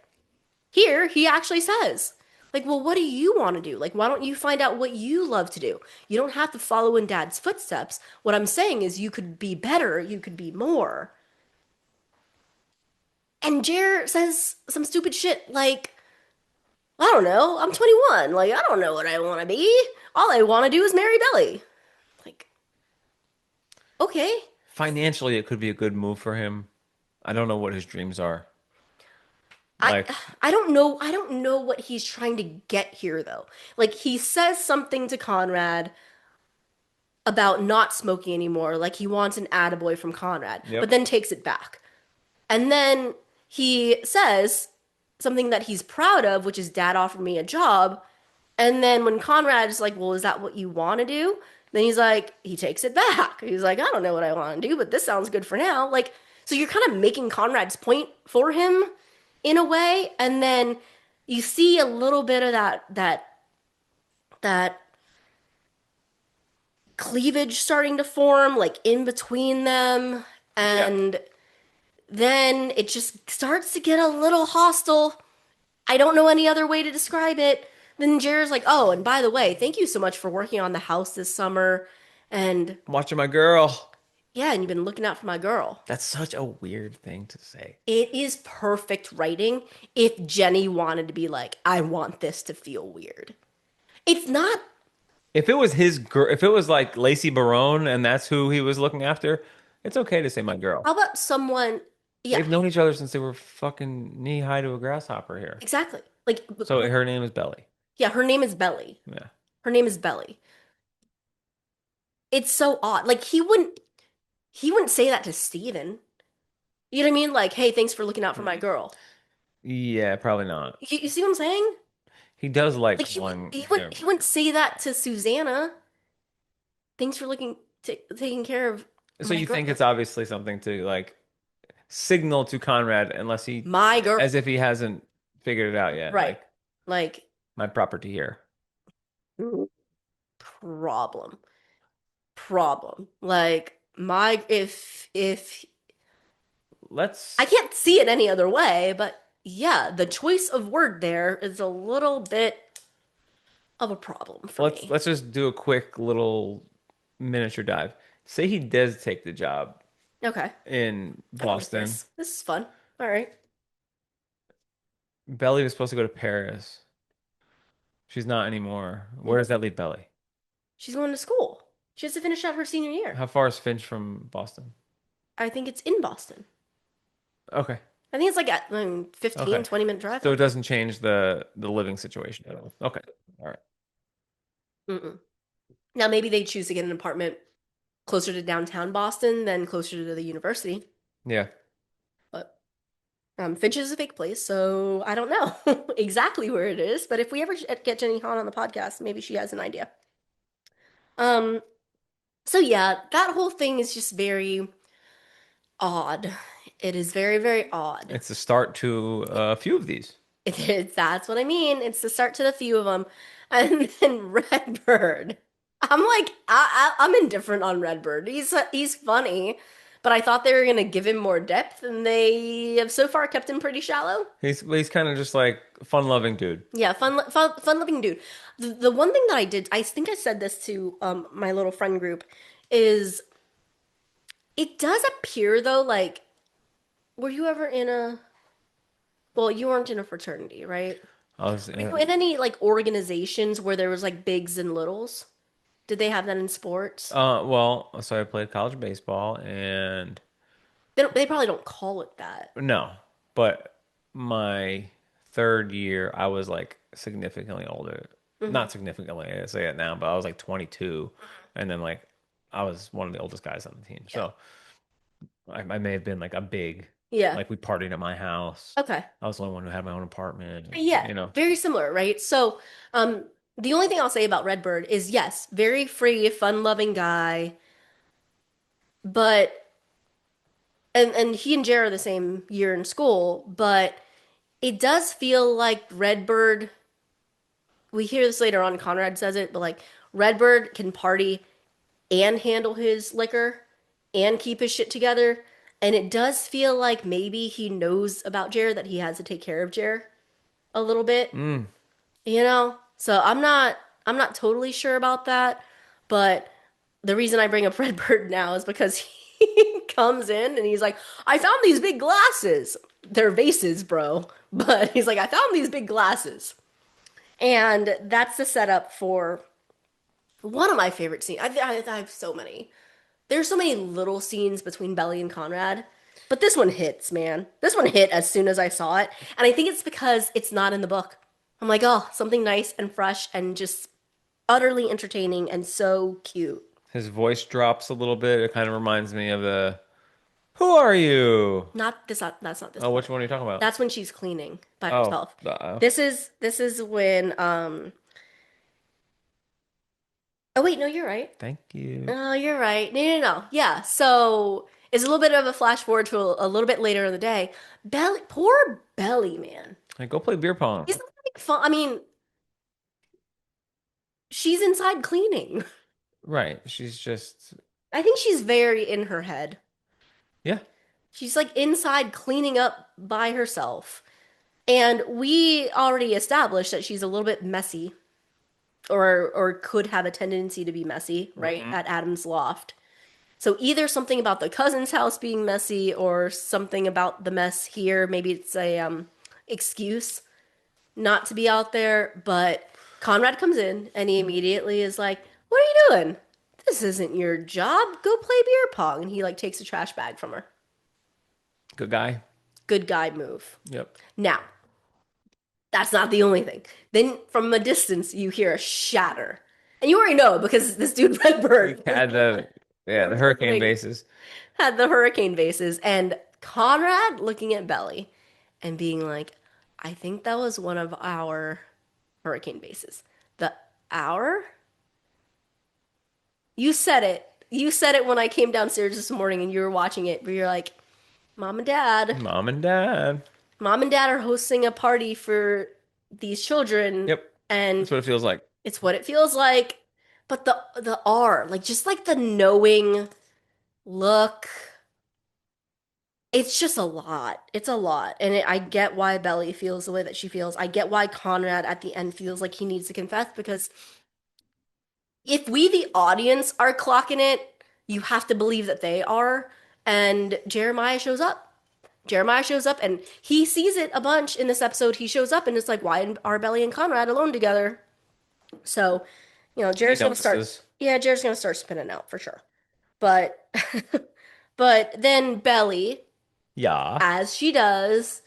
Here, he actually says, like, well, what do you want to do? Like, why don't you find out what you love to do? You don't have to follow in dad's footsteps. What I'm saying is you could be better, you could be more. And Jer says some stupid shit like, I don't know, I'm 21. Like, I don't know what I want to be. All I want to do is marry Belly. Like, okay. Financially, it could be a good move for him. I don't know what his dreams are. I Like, I don't know what he's trying to get here though. Like he says something to Conrad about not smoking anymore, like he wants an attaboy from Conrad, but yep. then takes it back. And then he says something that he's proud of, which is dad offered me a job. And then when Conrad is like, well, is that what you want to do? Then he takes it back. He's like, I don't know what I want to do, but this sounds good for now. Like, so you're kind of making Conrad's point for him in a way. And then you see a little bit of that that cleavage starting to form, like in between them. Yeah. And then it just starts to get a little hostile. I don't know any other way to describe it. Then Jared's like, oh, and by the way, thank you so much for working on the house this summer. And Watching my girl. yeah, and you've been looking out for my girl. That's such a weird thing to say. It is perfect writing if Jenny wanted to be like, I want this to feel weird. It's not. If it was his girl, if it was like Lacey Barone and that's who he was looking after, it's okay to say my girl. How about someone? Yeah, They've known each other since they were fucking knee high to a grasshopper here. exactly. Like, So her name is Belly. yeah, her name is Belly. Yeah. Her name is Belly. It's so odd. Like he wouldn't say that to Steven. You know what I mean? Like, hey, thanks for looking out for my girl. Yeah, probably not. You see what I'm saying? He does like Like he one. he wouldn't he wouldn't say that to Susanna. Thanks for taking care of So my you girl. think it's obviously something to like signal to Conrad, unless he, My girl. as if he hasn't figured it out yet. Right. Like Like my property here. problem. Problem. Like my if Let's I can't see it any other way, but yeah, the choice of word there is a little bit of a problem for let's me. let's just do a quick little miniature dive. Say he does take the job Okay. in I like Boston. this. This is fun. All right. Belly was supposed to go to Paris. She's not anymore. Where does that leave Belly? She's going to school. She has to finish out her senior year. How far is Finch from Boston? I think it's in Boston. Okay. I think it's like a 15, Okay. 20-minute drive. So it doesn't change the living situation at all. Okay. All right. Mm-mm. Now, maybe they choose to get an apartment closer to downtown Boston than closer to the university. Yeah. But Finch is a fake place, so I don't know exactly where it is. But if we ever get Jenny Han on the podcast, maybe she has an idea. Um, so yeah, that whole thing is just very odd. It is very, very odd. It's the start to a few of these. It is, that's what I mean. It's the start to the few of them. And then Redbird. I'm like, I'm indifferent on Redbird. He's funny, but I thought they were gonna give him more depth, and they have so far kept him pretty shallow. He's kind of just like fun-loving dude. Yeah, fun loving dude. The one thing that I did, I think I said this to my little friend group, is it does appear though, like, were you ever in a, well, you weren't in a fraternity, right? I was Were you in any like organizations where there was like bigs and littles? Did they have that in sports? well, so I played college baseball and They probably don't call it that. no, but my third year I was like significantly older. Not significantly, I say it now, but I was like 22 and then like I was one of the oldest guys on the team. Yeah. So I may have been like a big, Yeah. like we partied at my house. Okay. I was the only one who had my own apartment. Yeah. You know. Very similar, right? So, the only thing I'll say about Redbird is yes, very free, fun-loving guy, but and he and Jer are the same year in school, but it does feel like Redbird, we hear this later on, Conrad says it, but like Redbird can party and handle his liquor and keep his shit together. And it does feel like maybe he knows about Jer, that he has to take care of Jer a little bit, Mm. you know? So I'm not totally sure about that, but the reason I bring up Redbird now is because he comes in and he's like, I found these big glasses. They're vases, bro. But he's like, I found these big glasses. And that's the setup for one of my favorite scenes. I have so many. There's so many little scenes between Belly and Conrad, but this one hits, man. This one hit as soon as I saw it. And I think it's because it's not in the book. I'm like, oh, something nice and fresh and just utterly entertaining and so cute. His voice drops a little bit. It kind of reminds me of the "Who are you?" That's not this Oh, one. which one are you talking about? That's when she's cleaning by Oh, herself. uh, This is when oh wait, no, you're right. thank you. Oh, you're right. No. Yeah. So it's a little bit of a flash forward to a little bit later in the day. Belly, poor Belly, man. Hey, go play beer pong. He's not having fun. I mean, She's inside cleaning. Right. She's just I think she's very in her head. yeah. She's like inside cleaning up by herself. And we already established that she's a little bit messy or could have a tendency to be messy, right? Mhm. At Adam's loft. So either something about the cousin's house being messy or something about the mess here. Maybe it's a excuse not to be out there, but Conrad comes in and he immediately is like, "What are you doing? This isn't your job. Go play beer pong." And he like takes a trash bag from her. Good guy. Good guy move. Yep. Now, that's not the only thing. Then from a distance, you hear a shatter. And you already know because this dude We Redbird had the hurricane bases. had the hurricane bases and Conrad looking at Belly and being like, "I think that was one of our hurricane bases." The our? You said it. You said it when I came downstairs this morning and you were watching it, but you're like, "Mom and Dad, Mom and dad. Mom and Dad are hosting a party for these children Yep. and That's what it feels like. it's what it feels like." But the R, like just like the knowing look, it's just a lot. It's a lot. And I get why Belly feels the way that she feels. I get why Conrad at the end feels like he needs to confess because if we, the audience, are clocking it, you have to believe that they are. And Jeremiah shows up. Jeremiah shows up and he sees it a bunch in this episode. He shows up and it's like, why are Belly and Conrad alone together? So, He Jared's gonna start. notices. Yeah, Jared's gonna start spinning out for sure. But, but then Belly, Yeah. as she does,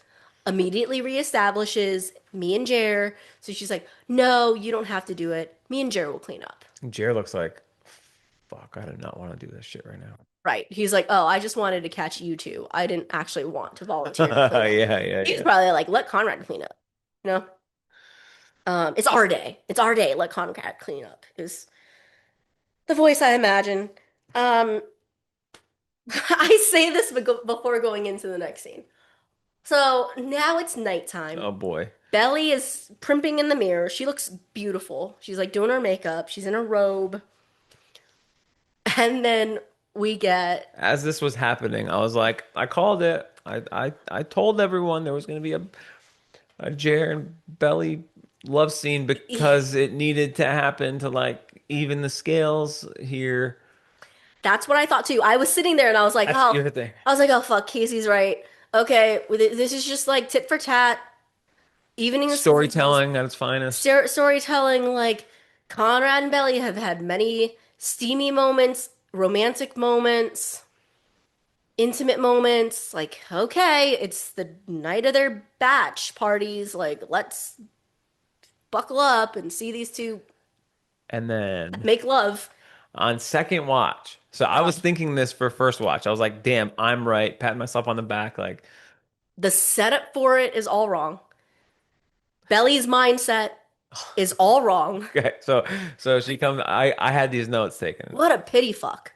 immediately reestablishes me and Jer. So she's like, "No, you don't have to do it. Me and Jer will clean up." Jared looks like, fuck, I do not want to do this shit right now. Right. He's like, "Oh, I just wanted to catch you two. I didn't actually want to volunteer to clean Yeah, up." yeah, He's yeah. probably like, "Let Conrad clean up." You know? It's our day. It's our day. Let Conrad clean up is the voice I imagine. Um, I say this before going into the next scene. So now it's nighttime. Oh boy. Belly is primping in the mirror. She looks beautiful. She's like doing her makeup. She's in a robe. And then we get As this was happening, I was like, I called it. I told everyone there was going to be a Jer and Belly love scene because it needed to happen to like even the scales here. that's what I thought too. I was sitting there and I was like, That's "Oh, your thing. I was like, oh fuck, Casey's right. Okay, this is just like tit for tat, evening of sixes, Storytelling at its finest. storytelling. Like Conrad and Belly have had many steamy moments, romantic moments, intimate moments. Like, okay, it's the night of their batch parties. Like, let's buckle up and see these two And then make love. on second watch, so I was thinking this for first watch. I was like, damn, I'm right. Patting myself on the back, like, The setup for it is all wrong. Belly's mindset is all wrong. okay. So she comes. I had these notes taken. What a pity fuck.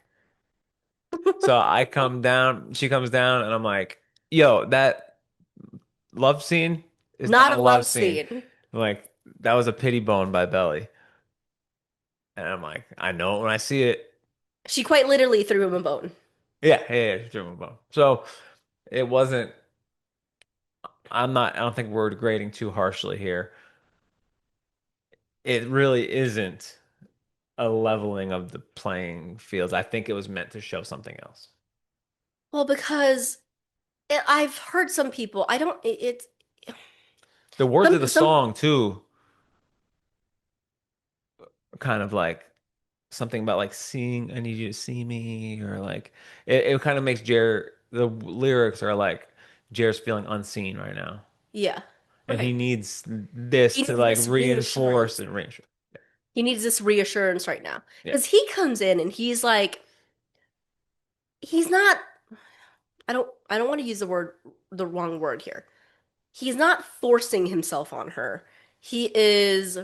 So I come down. She comes down, and I'm like, yo, that love scene is Not not a a love love scene. scene. I'm like, that was a pity bone by Belly. And I'm like, I know it when I see it. She quite literally threw him a bone. Yeah, yeah, yeah, she threw him a bone. So it wasn't. I don't think we're grading too harshly here. It really isn't a leveling of the playing fields. I think it was meant to show something else. Well, because I've heard some people, I don't, The words of the some, song too, kind of like something about like seeing, I need you to see me, or like it kind of makes Jer, the lyrics are like Jer's feeling unseen right now. yeah, And he right. needs this He to needs like this reinforce reassurance. and reassure. He needs this reassurance right now. Yeah. Because he comes in and he's like, he's not, I don't want to use the wrong word here. He's not forcing himself on her. He is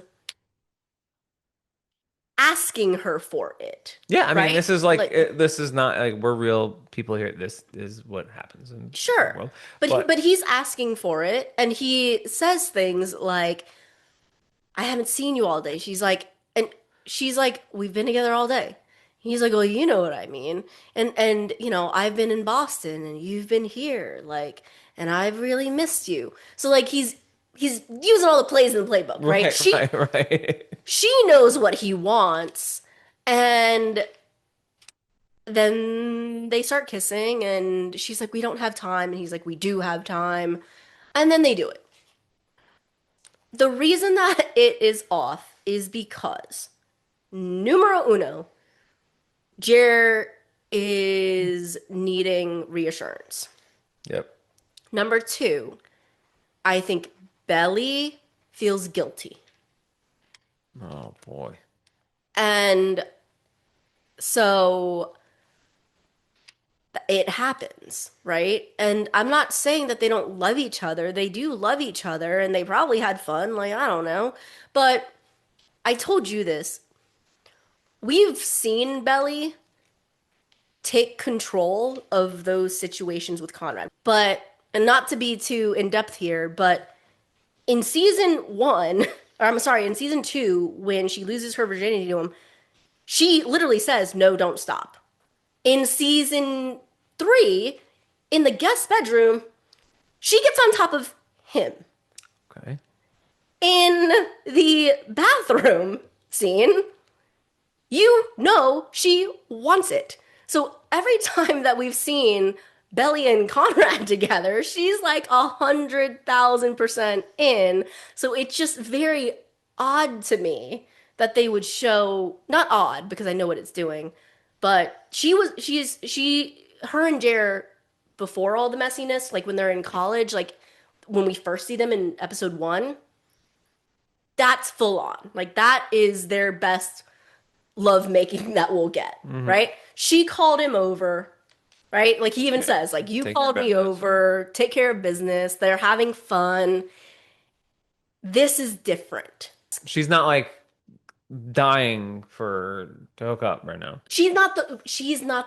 asking her for it, Yeah, I mean, right? this is like Like, this is not like we're real people here. This is what happens in the sure. world. But But he's asking for it and he says things like, "I haven't seen you all day." She's like, and she's like, we've been together all day. He's like, well, you know what I mean. And you know, I've been in Boston and you've been here, like, and I've really missed you. So like he's using all the plays in the playbook, right? Right, right, right. She knows what he wants, and then they start kissing and she's like, we don't have time, and he's like, we do have time. And then they do it. The reason that it is off is because numero uno, Jer is needing reassurance. Yep. Number two, I think Belly feels guilty. Oh boy. And so it happens, right? And I'm not saying that they don't love each other. They do love each other and they probably had fun. Like, I don't know. But I told you this. We've seen Belly take control of those situations with Conrad. But, and not to be too in depth here, but in season one, or I'm sorry, in season two, when she loses her virginity to him, she literally says, no, don't stop. In season three, in the guest bedroom, she gets on top of him. Okay. In the bathroom scene, you know she wants it. So every time that we've seen Belly and Conrad together, she's like 100,000% in. So it's just very odd to me that they would show, not odd because I know what it's doing, but her and Jer, before all the messiness, like when they're in college, like when we first see them in episode one, that's full on. Like that is their best love making that we'll get, right? She called him over, right? Like he even says, like, you Take called care of me business. over, take care of business. They're having fun. This is different. She's not like dying to hook up right now. She's not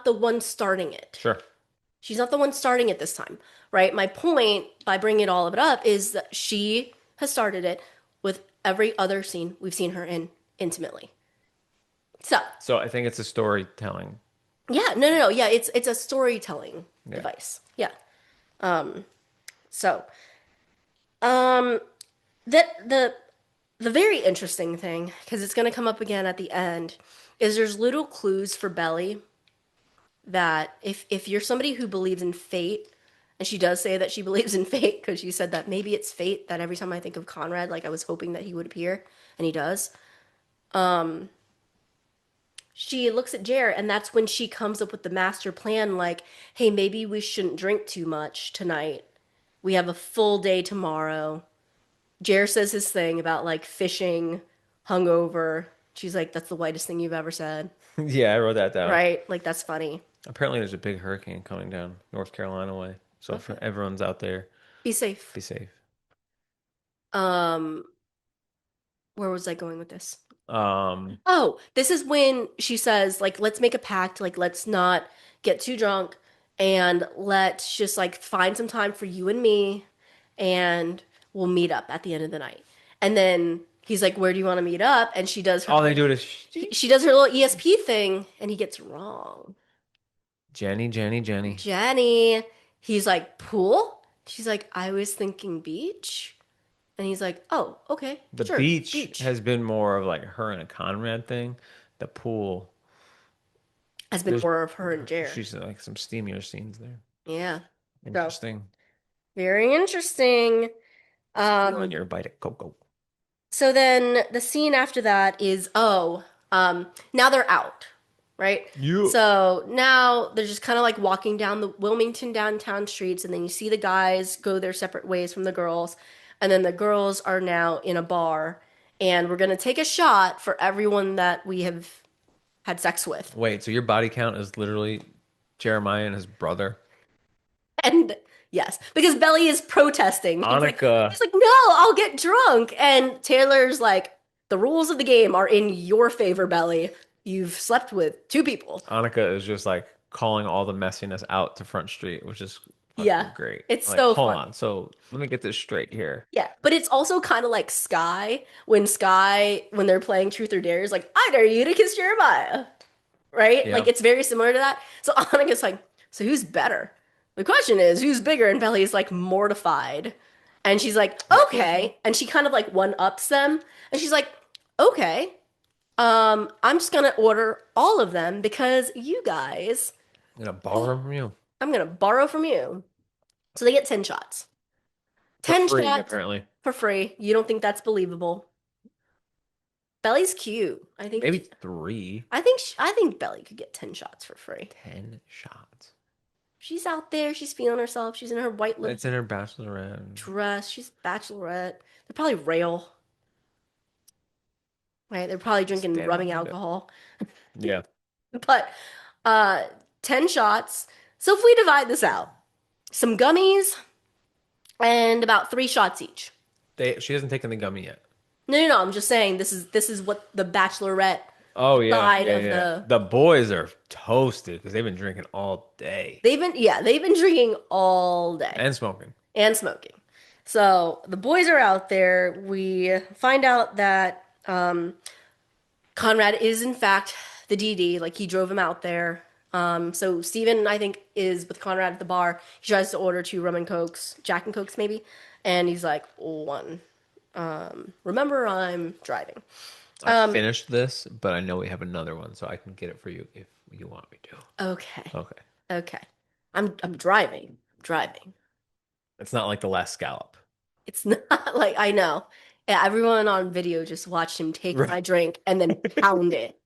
the one starting it. Sure. She's not the one starting it this time, right? My point by bringing all of it up is that she has started it with every other scene we've seen her in intimately. So, I think it's a storytelling. yeah, no. Yeah, it's a storytelling Yeah. device. Yeah. So, um, that the very interesting thing, because it's going to come up again at the end, is there's little clues for Belly that if you're somebody who believes in fate, and she does say that she believes in fate because she said that maybe it's fate that every time I think of Conrad, like I was hoping that he would appear, and he does. She looks at Jer, and that's when she comes up with the master plan, like, hey, maybe we shouldn't drink too much tonight. We have a full day tomorrow. Jer says his thing about like fishing, hungover. She's like, that's the whitest thing you've ever said. Yeah, I wrote that down. Right? Like, that's funny. Apparently, there's a big hurricane coming down North Carolina way. So if everyone's out there, Be safe. be safe. Um, where was I going with this? Um, Oh, this is when she says, like, let's make a pact. Like, let's not get too drunk and let's just like find some time for you and me and we'll meet up at the end of the night. And then he's like, where do you want to meet up? And she does her all they do is she does her little ESP thing and he gets it wrong. Jenny. Jenny, he's like, pool? She's like, I was thinking beach. And he's like, oh, okay. The Sure, beach has been more of like her and a Conrad thing. The pool, has been there's more of her and Jer. she's like some steamier scenes there. Yeah. Interesting. Very interesting. Feeling your bite of cocoa. So then the scene after that is, now they're out, right? Yeah. So now they're just kind of like walking down the Wilmington downtown streets, and then you see the guys go their separate ways from the girls, and then the girls are now in a bar, and we're gonna take a shot for everyone that we have had sex with. Wait, so your body count is literally Jeremiah and his brother? And yes, because Belly is protesting. Annika. He's like, no, I'll get drunk. And Taylor's like, the rules of the game are in your favor, Belly. You've slept with two people. Annika is just like calling all the messiness out to Front Street, which is fucking Yeah. great. It's Like, so hold funny. on. So let me get this straight here. Yeah, but it's also kind of like Sky, when they're playing Truth or Dare, is like, I dare you to kiss Jeremiah, right? Like Yeah. it's very similar to that. So Annika's like, so who's better? The question is, who's bigger? And Belly's like mortified. And she's like, okay. And she kind of like one-ups them. And she's like, okay, I'm just gonna order all of them because you guys, I'm gonna borrow from you I'm gonna borrow from you. So they get 10 shots. for 10 free, shots apparently. for free. You don't think that's believable? Belly's cute. Maybe three. I think Belly could get 10 shots for free. 10 shots. She's out there, she's feeling herself. She's in her white little It's in her bachelorette. dress. She's bachelorette. They're probably rail, right? They're probably drinking Stand rubbing behind it. alcohol. Yeah. But uh 10 shots. So if we divide this out, some gummies and about 3 shots each. She hasn't taken the gummy yet. No. I'm just saying this is what the bachelorette Oh yeah, side yeah, of yeah. the The boys are toasted because they've been drinking all day they've been drinking all day and smoking. and smoking. So the boys are out there. We find out that Conrad is in fact the DD, like he drove him out there. So Steven, I think, is with Conrad at the bar. He tries to order 2 rum and cokes, Jack and Cokes maybe, and he's like, 1. Remember, I'm driving. I finished this, but I know we have another one, so I can get it for you if you want me to. Okay, Okay. okay. I'm driving. Driving. It's not like the last scallop. It's not like I know. Yeah, everyone on video just watched him take Right. my drink and then pound it.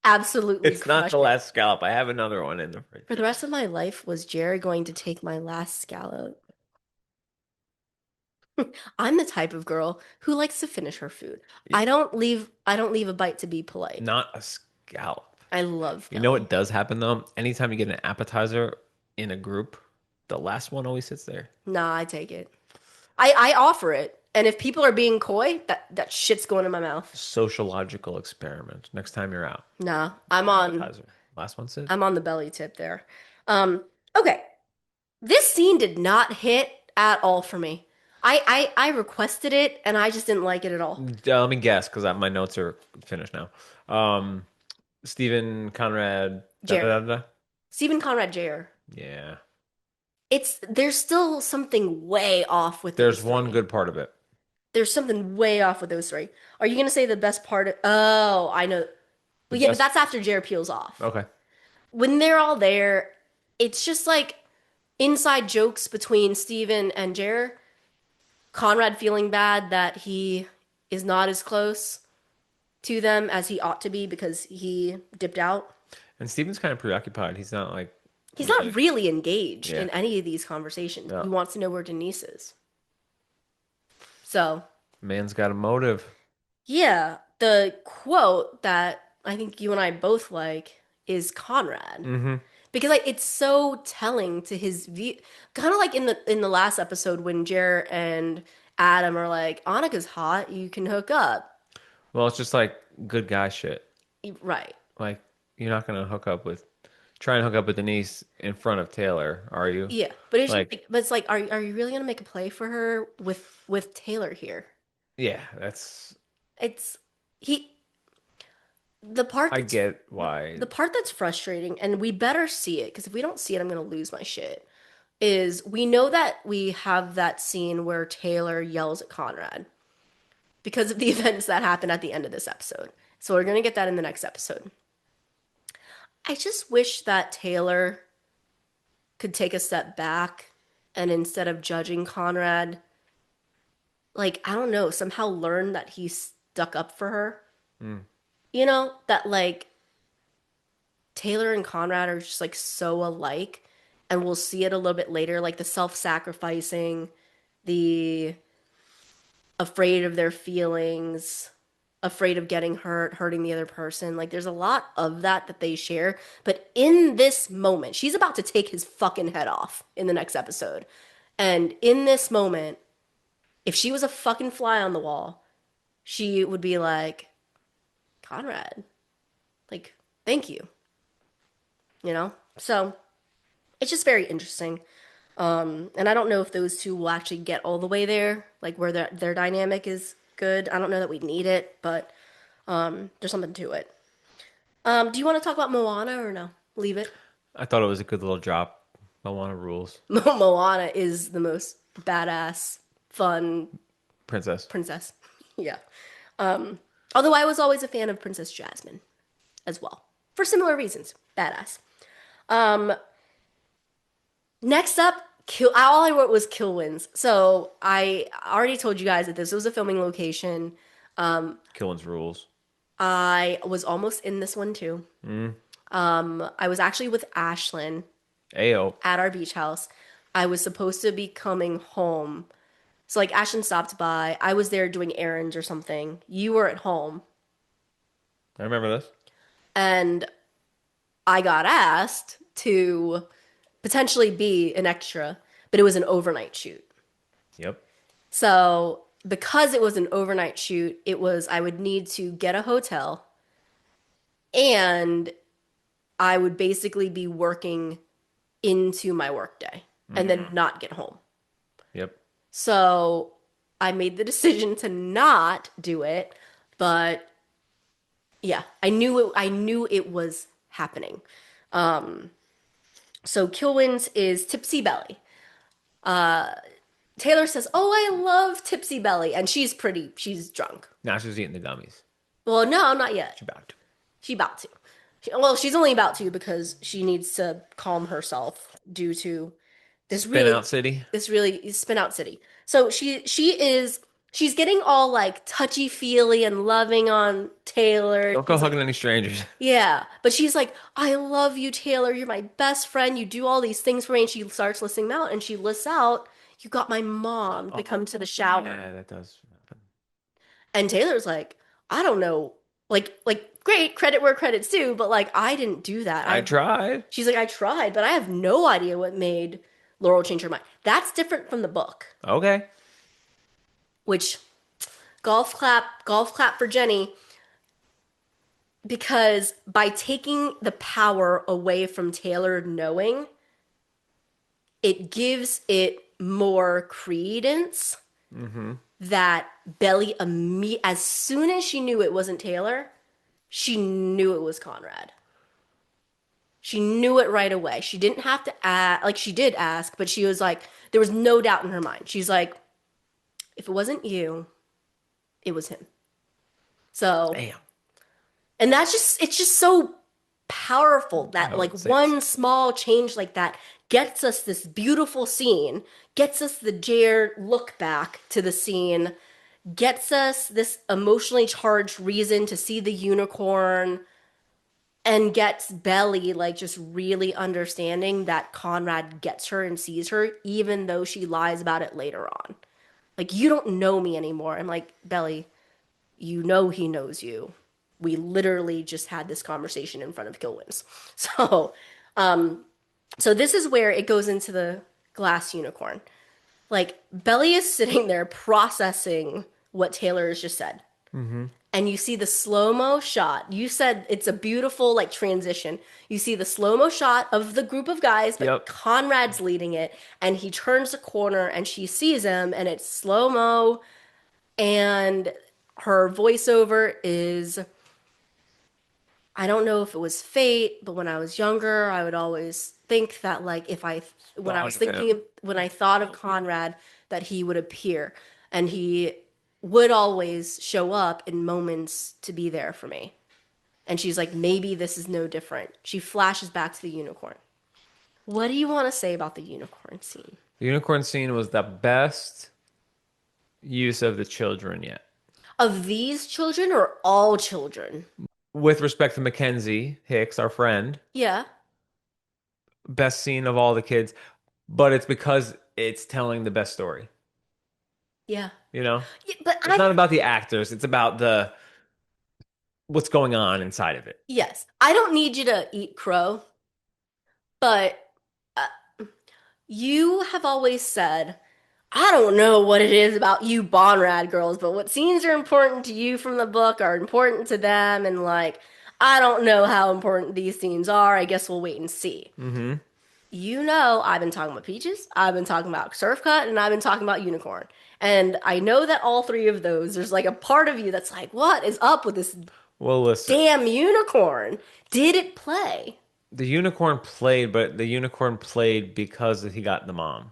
Absolutely It's not crush the it. last scallop. I have another one in the fridge. For the rest of my life, was Jerry going to take my last scallop? I'm the type of girl who likes to finish her food. I don't leave a bite to be polite. Not a scallop. I love You know belly. what does happen though? Anytime you get an appetizer in a group, the last one always sits there. Nah, I take it. I offer it. And if people are being coy, that shit's going in my mouth. Sociological experiment. Next time you're out, Nah, I'm on appetizer. Last one sits. I'm on the belly tip there. Okay. This scene did not hit at all for me. I requested it and I just didn't like it at all. Let me guess, because my notes are finished now. Stephen Conrad. Da, da, Jer. da, da. Stephen Conrad Jr. Yeah. There's still something way off with There's those one 3. good part of it. There's something way off with those 3. Are you gonna say the best part oh, I know. The Well, yeah, but best- that's after Jared peels off. Okay. When they're all there, it's just like inside jokes between Steven and Jer. Conrad feeling bad that he is not as close to them as he ought to be because he dipped out. And Steven's kind of preoccupied. He's not like. He's not really engaged Yeah. in any of these conversations. No. He wants to know where Denise is. So, Man's got a motive. yeah, the quote that I think you and I both like is Conrad. Mm-hmm. Because like it's so telling to his view, kind of like in the last episode when Jer and Adam are like, Annika's hot, you can hook up. Well, it's just like good guy shit. Right. Like you're not gonna try and hook up with Denise in front of Taylor, are you? Yeah. But it's Like- like, but it's like, are you really gonna make a play for her with Taylor here? Yeah, that's. It's he the part I that's get why. the part that's frustrating, and we better see it, because if we don't see it, I'm gonna lose my shit. Is we know that we have that scene where Taylor yells at Conrad because of the events that happened at the end of this episode. So we're gonna get that in the next episode. I just wish that Taylor could take a step back and instead of judging Conrad, like, I don't know, somehow learn that he stuck up for her. You know, that like Taylor and Conrad are just like so alike, and we'll see it a little bit later, like the self-sacrificing, the afraid of their feelings, afraid of getting hurt, hurting the other person. Like there's a lot of that they share, but in this moment, she's about to take his fucking head off in the next episode. And in this moment, if she was a fucking fly on the wall, she would be like, Conrad, like, thank you. You know? So it's just very interesting. And I don't know if those two will actually get all the way there, like where their dynamic is good. I don't know that we need it, but there's something to it. Do you want to talk about Moana or no? Leave it. I thought it was a good little drop. Moana rules. Moana is the most badass, fun Princess. princess. Yeah. Although I was always a fan of Princess Jasmine as well, for similar reasons. Badass. Next up, kill. All I wrote was kill wins. So I already told you guys that this was a filming location. Killen's rules. I was almost in this one too. I was actually with Ashlyn Ayo. at our beach house. I was supposed to be coming home. So like Ashlyn stopped by. I was there doing errands or something. You were at home. I remember this. And I got asked to potentially be an extra, but it was an overnight shoot. Yep. So because it was an overnight shoot, it was I would need to get a hotel and I would basically be working into my workday and then not get home. Yep. So I made the decision to not do it, but yeah, I knew it was happening. So Kilwins is Tipsy Belly. Taylor says, "Oh, I love Tipsy Belly," and she's drunk. Now she's eating the gummies. Well, no, not yet. She's about to. She about to. Well, she's only about to because she needs to calm herself due to this Spin really out city. this really spin out city. So she's getting all like touchy feely and loving on Taylor. Don't go She's like, hugging any strangers. yeah, but she's like, I love you, Taylor. You're my best friend. You do all these things for me. And she starts listing them out, and she lists out, you got my mom to come to the shower. Yeah, that does happen. And Taylor's like, I don't know. Great, credit where credit's due, but like, I didn't do that. I tried. She's like, I tried, but I have no idea what made Laurel change her mind. That's different from the book, Okay. which golf clap for Jenny, because by taking the power away from Taylor knowing, it gives it more credence that Belly, as soon as she knew it wasn't Taylor, she knew it was Conrad. She knew it right away. She didn't have to ask, like she did ask, but she was like, there was no doubt in her mind. She's like, if it wasn't you, it was him. So, Damn. and it's just so powerful that like one small change like that gets us this beautiful scene, gets us the Jared look back to the scene, gets us this emotionally charged reason to see the unicorn, and gets Belly like just really understanding that Conrad gets her and sees her, even though she lies about it later on. Like, you don't know me anymore. I'm like, Belly, you know he knows you. We literally just had this conversation in front of Kilwins. So this is where it goes into the glass unicorn. Like, Belly is sitting there processing what Taylor has just said. And you see the slow-mo shot. You said it's a beautiful like transition. You see the slow-mo shot of the group of guys, but Conrad's leading it, and he turns the corner and she sees him, and it's slow-mo, and her voiceover is, I don't know if it was fate, but when I was younger, I would always think that like when I thought of Conrad, that he would appear, and he would always show up in moments to be there for me. And she's like, maybe this is no different. She flashes back to the unicorn. What do you want to say about the unicorn scene? The unicorn scene was the best use of the children yet. Of these children or all children? With respect to Mackenzie Hicks, our friend, Yeah. best scene of all the kids, but it's because it's telling the best story. Yeah. You know? Yeah, but It's not about the actors, it's about what's going on inside of it. Yes. I don't need you to eat crow, but you have always said, I don't know what it is about you Bonrad girls, but what scenes are important to you from the book are important to them, and like, I don't know how important these scenes are. I guess we'll wait and see. you know, I've been talking about peaches, I've been talking about surf cut, and I've been talking about unicorn. And I know that all three of those, there's like a part of you that's like, what is up with this Well, listen, damn unicorn? Did it play? the unicorn played, but the unicorn played because he got the mom,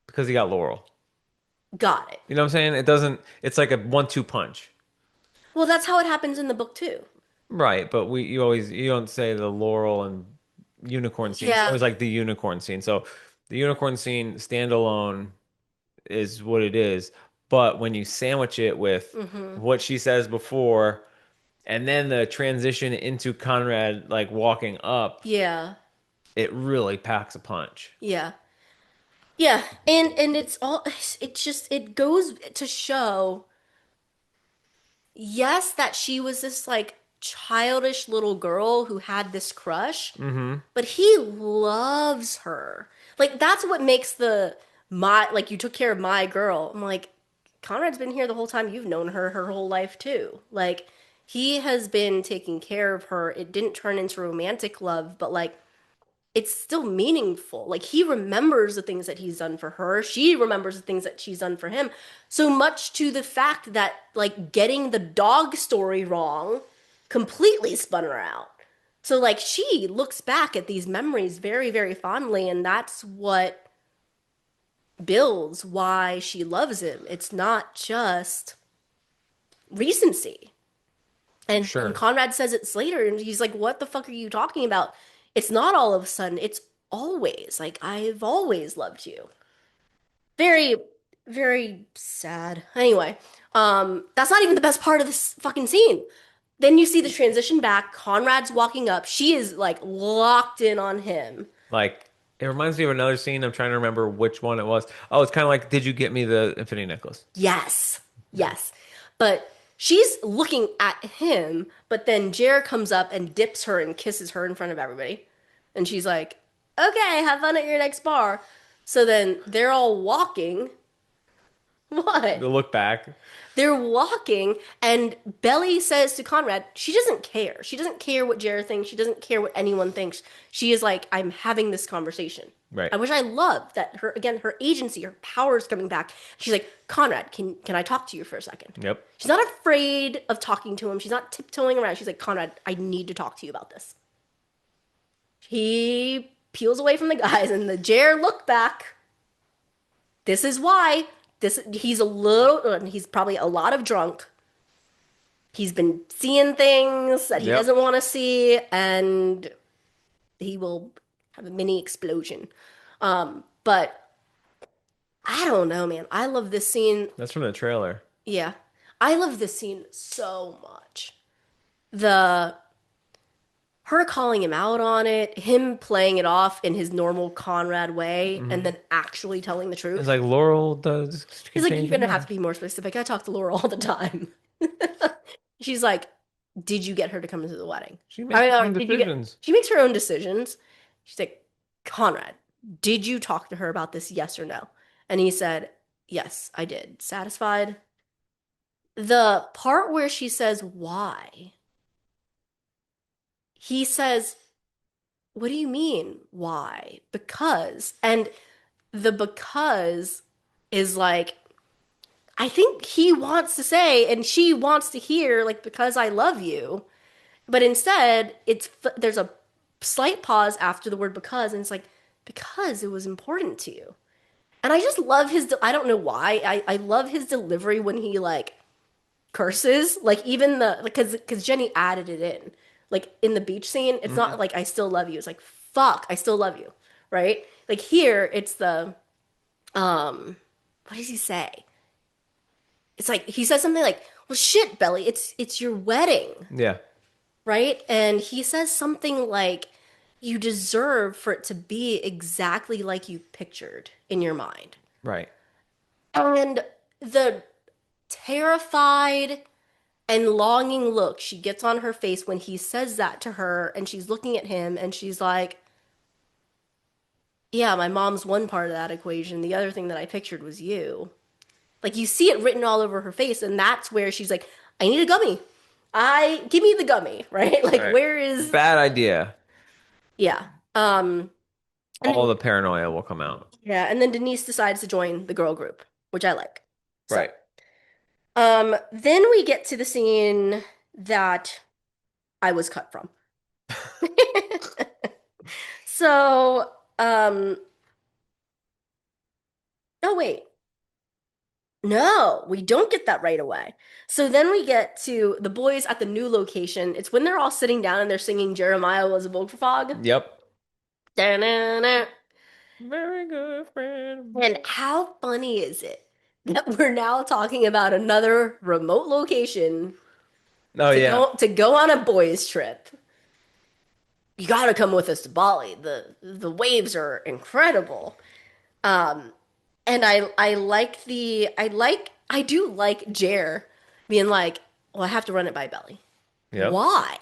because he got Laurel. Got it. You know what I'm saying? It doesn't, it's like a 1-2 punch. Well, that's how it happens in the book too. Right, but you don't say the Laurel and unicorn scene. It's Yeah. always like the unicorn scene. So the unicorn scene standalone is what it is. But when you sandwich it with Mm-hmm. what she says before, and then the transition into Conrad like walking up, Yeah. it really packs a punch. Yeah. Yeah. And it's all it's just it goes to show, yes, that she was this like childish little girl who had this crush, Mm-hmm. but he loves her. Like that's what makes the my like you took care of my girl. I'm like, Conrad's been here the whole time. You've known her whole life too. Like he has been taking care of her. It didn't turn into romantic love, but like it's still meaningful. Like he remembers the things that he's done for her. She remembers the things that she's done for him. So much to the fact that like getting the dog story wrong completely spun her out. So like she looks back at these memories very, very fondly, and that's what builds why she loves him. It's not just recency. And Sure. Conrad says it's later, and he's like, "What the fuck are you talking about? It's not all of a sudden. It's always like I've always loved you." Very, very sad. Anyway, that's not even the best part of this fucking scene. Then you see the transition back. Conrad's walking up. She is like locked in on him. Like it reminds me of another scene. I'm trying to remember which one it was. Oh, it's kind of like, did you get me the infinity necklace? Yes, yes. But she's looking at him, but then Jer comes up and dips her and kisses her in front of everybody. And she's like, okay, have fun at your next bar. So then they're all walking. The What? look back. They're walking, and Belly says to Conrad, she doesn't care. She doesn't care what Jared thinks. She doesn't care what anyone thinks. She is like, I'm having this conversation. Right. I wish I loved that her again, her agency, her power is coming back. She's like, Conrad, can I talk to you for a second? Yep. She's not afraid of talking to him. She's not tiptoeing around. She's like, Conrad, I need to talk to you about this. He peels away from the guys, and the Jer look back. This is why. He's probably a lot of drunk. He's been seeing things that he Yep. doesn't want to see, and he will have a mini explosion. But I don't know, man. I love this scene. That's from the trailer. Yeah. I love this scene so much. The her calling him out on it, him playing it off in his normal Conrad way, and then actually telling the truth. It's like Laurel does. He's like, you're gonna have to be more specific. I talk to Laura all the time. She's like, did you get her to come to the wedding? She makes her own did you get? decisions. She makes her own decisions. She's like, Conrad, did you talk to her about this? Yes or no? And he said, yes, I did. Satisfied. The part where she says why, he says, what do you mean why? Because, and the because is like, I think he wants to say, and she wants to hear, like, because I love you. But instead, there's a slight pause after the word because, and it's like, because it was important to you. And I just love I don't know why. I love his delivery when he, like, curses. Like, even because Jenny added it in. Like, in the beach scene, it's not like, I still love you. It's like, fuck, I still love you. Right? Like, here, it's what does he say? It's like he says something like, "Well, shit, Belly, it's your wedding, Yeah. right?" And he says something like, "You deserve for it to be exactly like you pictured in your mind." Right. And the terrified and longing look she gets on her face when he says that to her, and she's looking at him, and she's like, "Yeah, my mom's one part of that equation. The other thing that I pictured was you." Like you see it written all over her face, and that's where she's like, I need a gummy. Give me the gummy, right? Like Right. where is Bad idea. yeah. And All then the paranoia will come out. yeah, and then Denise decides to join the girl group, which I like. So, Right. then we get to the scene that I was cut from. So, oh wait. No, we don't get that right away. So then we get to the boys at the new location. It's when they're all sitting down and they're singing Jeremiah was a Bullfrog. Yep. Da-na-na. Very good friend. And how funny is it that we're now talking about another remote location Oh yeah. to go on a boys trip? You gotta come with us to Bali. The waves are incredible. Um, and I do like Jer being like, well, I have to run it by Belly. Yep. Why?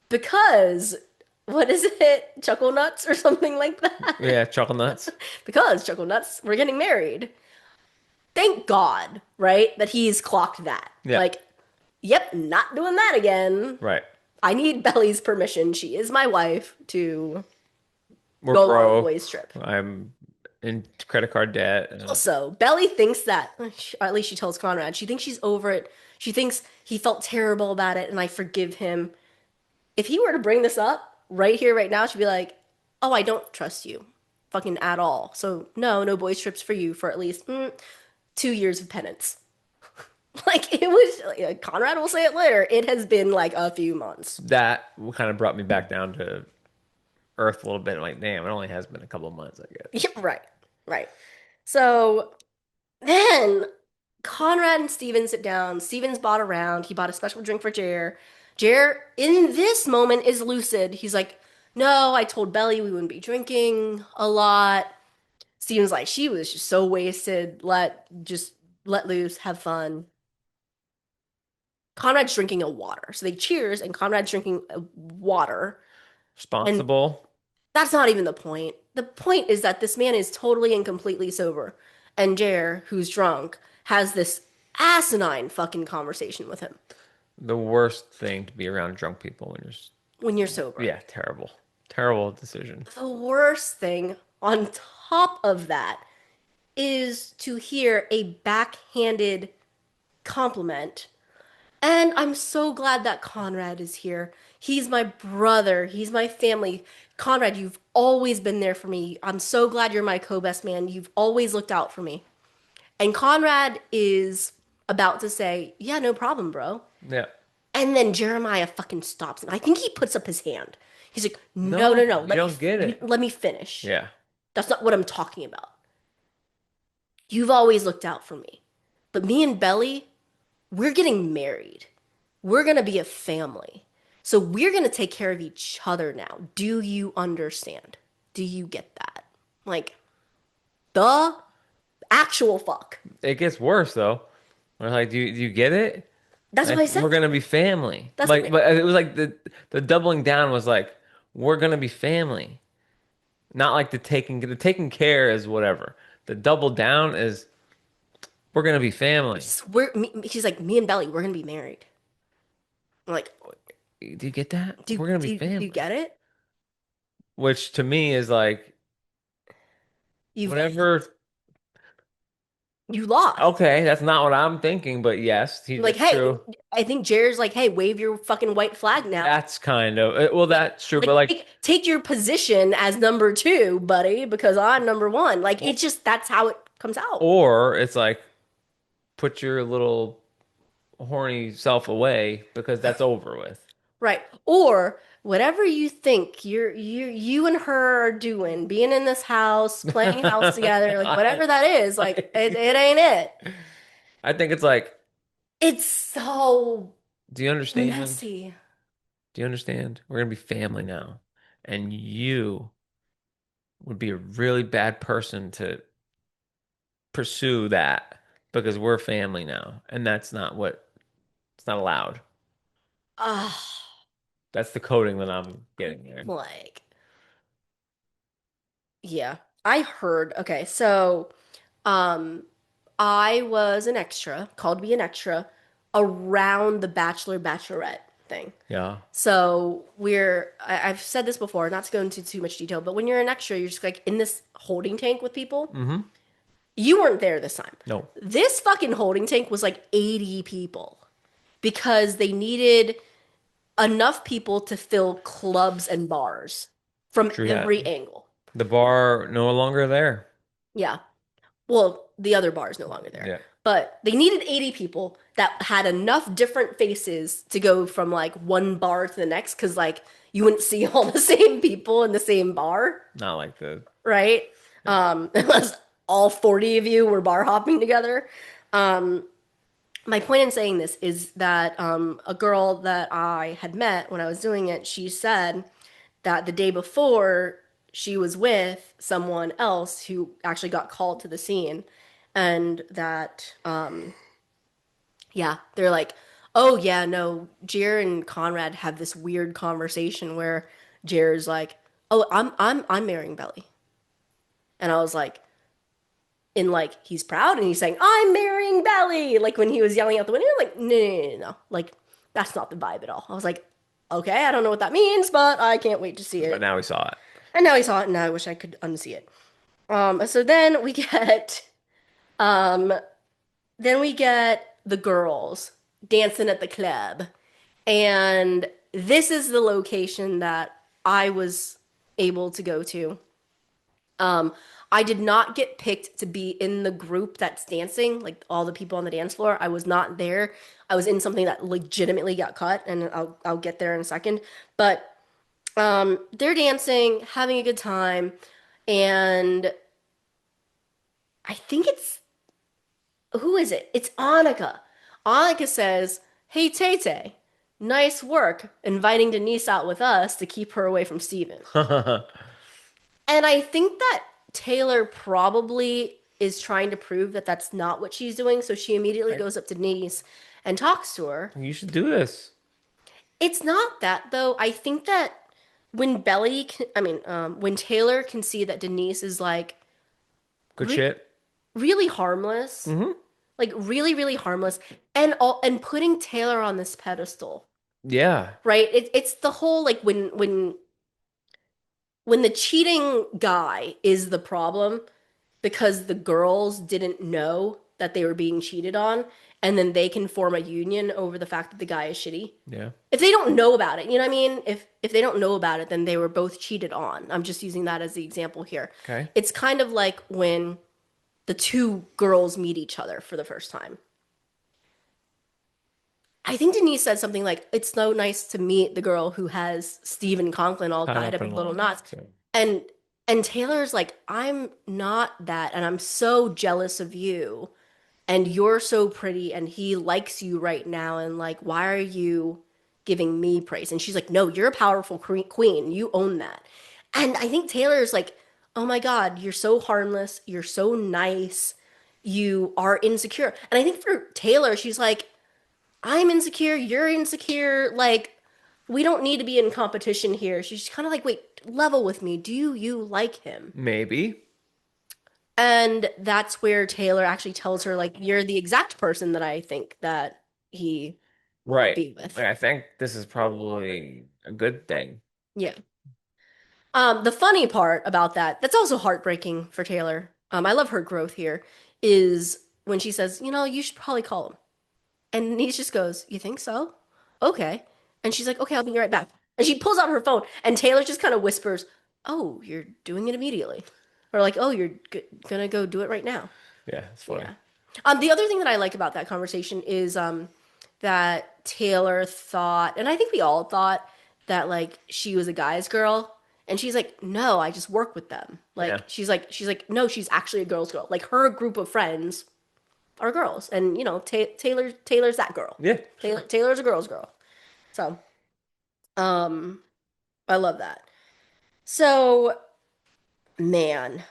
Because what is it? Chuckle nuts or something like that? Yeah, chocolate nuts. Because chuckle nuts, we're getting married. Thank God, right? That he's clocked that. Yeah. Like, yep, not doing that again. Right. I need Belly's permission. She is my wife to We're go on a pro. boys trip. I'm in credit card debt. Also, Belly thinks that, or at least she tells Conrad, she thinks she's over it. She thinks he felt terrible about it, and I forgive him. If he were to bring this up right here, right now, she'd be like, oh, I don't trust you fucking at all. So, no, no boys' trips for you for at least 2 years of penance. Like, it was, like, Conrad will say it later. It has been like a few months. That kind of brought me back down to earth a little bit. Like, damn, it only has been a couple of months, I guess. Yeah, right, right. So then Conrad and Steven sit down. Steven's bought around. He bought a special drink for Jer. Jer, in this moment, is lucid. He's like, no, I told Belly we wouldn't be drinking a lot. Steven's like, she was just so wasted. Just let loose, have fun. Conrad's drinking a water. So they cheers, and Conrad's drinking a water. And Responsible. that's not even the point. The point is that this man is totally and completely sober. And Jer, who's drunk, has this asinine fucking conversation with him The worst thing to be around drunk people when when you're sober. yeah, terrible. Terrible decision. The worst thing on top of that is to hear a backhanded compliment. And I'm so glad that Conrad is here. He's my brother. He's my family. Conrad, you've always been there for me. I'm so glad you're my co-best man. You've always looked out for me. And Conrad is about to say, yeah, no problem, bro. Yeah. And then Jeremiah fucking stops him. I think he puts up his hand. He's like, no, No, no, no. you don't get it. Let me finish. Yeah. That's not what I'm talking about. You've always looked out for me. But me and Belly, we're getting married. We're going to be a family. So we're going to take care of each other now. Do you understand? Do you get that? Like, the actual fuck. It gets worse though. We're like, do you get it? That's Like, what I said. we're gonna be family. That's Like, what but it was like the doubling down was like, we're gonna be family. Not like the taking care is whatever. The double down is we're gonna be family. she's like, me and Belly, we're going to be married. I'm like, Do you get that? do, We're gonna do, be do you family. get it? Which to me is like You've whatever. you lost. Okay, that's not what I'm thinking, but yes, Like, that's hey, true. I think Jared's like, hey, wave your fucking white flag now. That's kind of well, that's true, but Like, like, take your position as number two, buddy, because I'm number one. Like, or, it's just that's how it comes out. or it's like put your little horny self away because that's over with. Right. Or whatever you think you and her are doing, being in this house, playing house together, like whatever that is, like it ain't it. I think it's like, It's so do you understand? messy. Do you understand? We're gonna be family now, and you would be a really bad person to pursue that because we're family now, and that's not what it's not allowed. Ah, That's the coding that I'm getting there. like yeah. I heard, okay, so um I was an extra, called to be an extra around the Bachelor Bachelorette thing. Yeah. So I've said this before, not to go into too much detail, but when you're an extra, you're just like in this holding tank with people. Mm-hmm. You weren't there this time. No. This fucking holding tank was like 80 people because they needed enough people to fill clubs and bars from True that. every angle. The bar no longer there. Yeah. Well, the other bar is no longer there. Yeah. But they needed 80 people that had enough different faces to go from like one bar to the next because like you wouldn't see all the same people in the same bar, Not like the. right? Unless all 40 of you were bar hopping together. My point in saying this is that a girl that I had met when I was doing it, she said that the day before she was with someone else who actually got called to the scene, and that yeah, they're like, oh yeah, no, Jer and Conrad have this weird conversation where Jer's like, oh, I'm marrying Belly, and I was like, in like he's proud and he's saying I'm marrying Belly, like when he was yelling out the window, like no, like that's not the vibe at all. I was like, okay, I don't know what that means, but I can't wait to see But it. now we saw it. And now he saw it, and now I wish I could unsee it. So then we get, um, the girls dancing at the club, and this is the location that I was able to go to. Um, I did not get picked to be in the group that's dancing, like all the people on the dance floor. I was not there. I was in something that legitimately got cut, and I'll get there in a second. But they're dancing, having a good time, and I think it's who is it? It's Annika. Annika says, "Hey Tay Tay, nice work inviting Denise out with us to keep her away from Steven." And I think that Taylor probably is trying to prove that that's not what she's doing, so she immediately goes up to Denise and talks to her. You should do this. It's not that though. I think that when Taylor can see that Denise is like Good re shit. really harmless, Mm-hmm. like really, really harmless, and putting Taylor on this pedestal, Yeah. right? It's the whole like when the cheating guy is the problem because the girls didn't know that they were being cheated on, and then they can form a union over the fact that the guy is shitty. Yeah. If they don't know about it, you know what I mean? If they don't know about it, then they were both cheated on. I'm just using that as the example here. Okay. It's kind of like when the two girls meet each other for the first time. I think Denise said something like, "It's so nice to meet the girl who has Stephen Conklin all tied up in little knots." So, And and Taylor's like, "I'm not that, and I'm so jealous of you, and you're so pretty, and he likes you right now, and like, why are you giving me praise?" And she's like, "No, you're a powerful queen. You own that." And I think Taylor's like, "Oh my God, you're so harmless. You're so nice. You are insecure." And I think for Taylor, she's like, I'm insecure, you're insecure. Like, we don't need to be in competition here. She's kind of like, wait, level with me. Do you like him? maybe. And that's where Taylor actually tells her, like, you're the exact person that I think that he would Right. be with. I think this is probably a good thing. Yeah. The funny part about that's also heartbreaking for Taylor. I love her growth here, is when she says, you should probably call him. And Denise just goes, "You think so? Okay." And she's like, "Okay, I'll be right back." And she pulls out her phone, and Taylor just kind of whispers, "Oh, you're doing it immediately," or like, "Oh, you're gonna go do it right now." Yeah, it's funny. Yeah. The other thing that I like about that conversation is that Taylor thought, and I think we all thought that like she was a guy's girl, and she's like, "No, I just work with them." Like Yeah. she's like, "No, she's actually a girl's girl." Like her group of friends are girls, and Taylor's that girl. Yeah. Taylor's a girl's girl. So, um, I love that. So, man,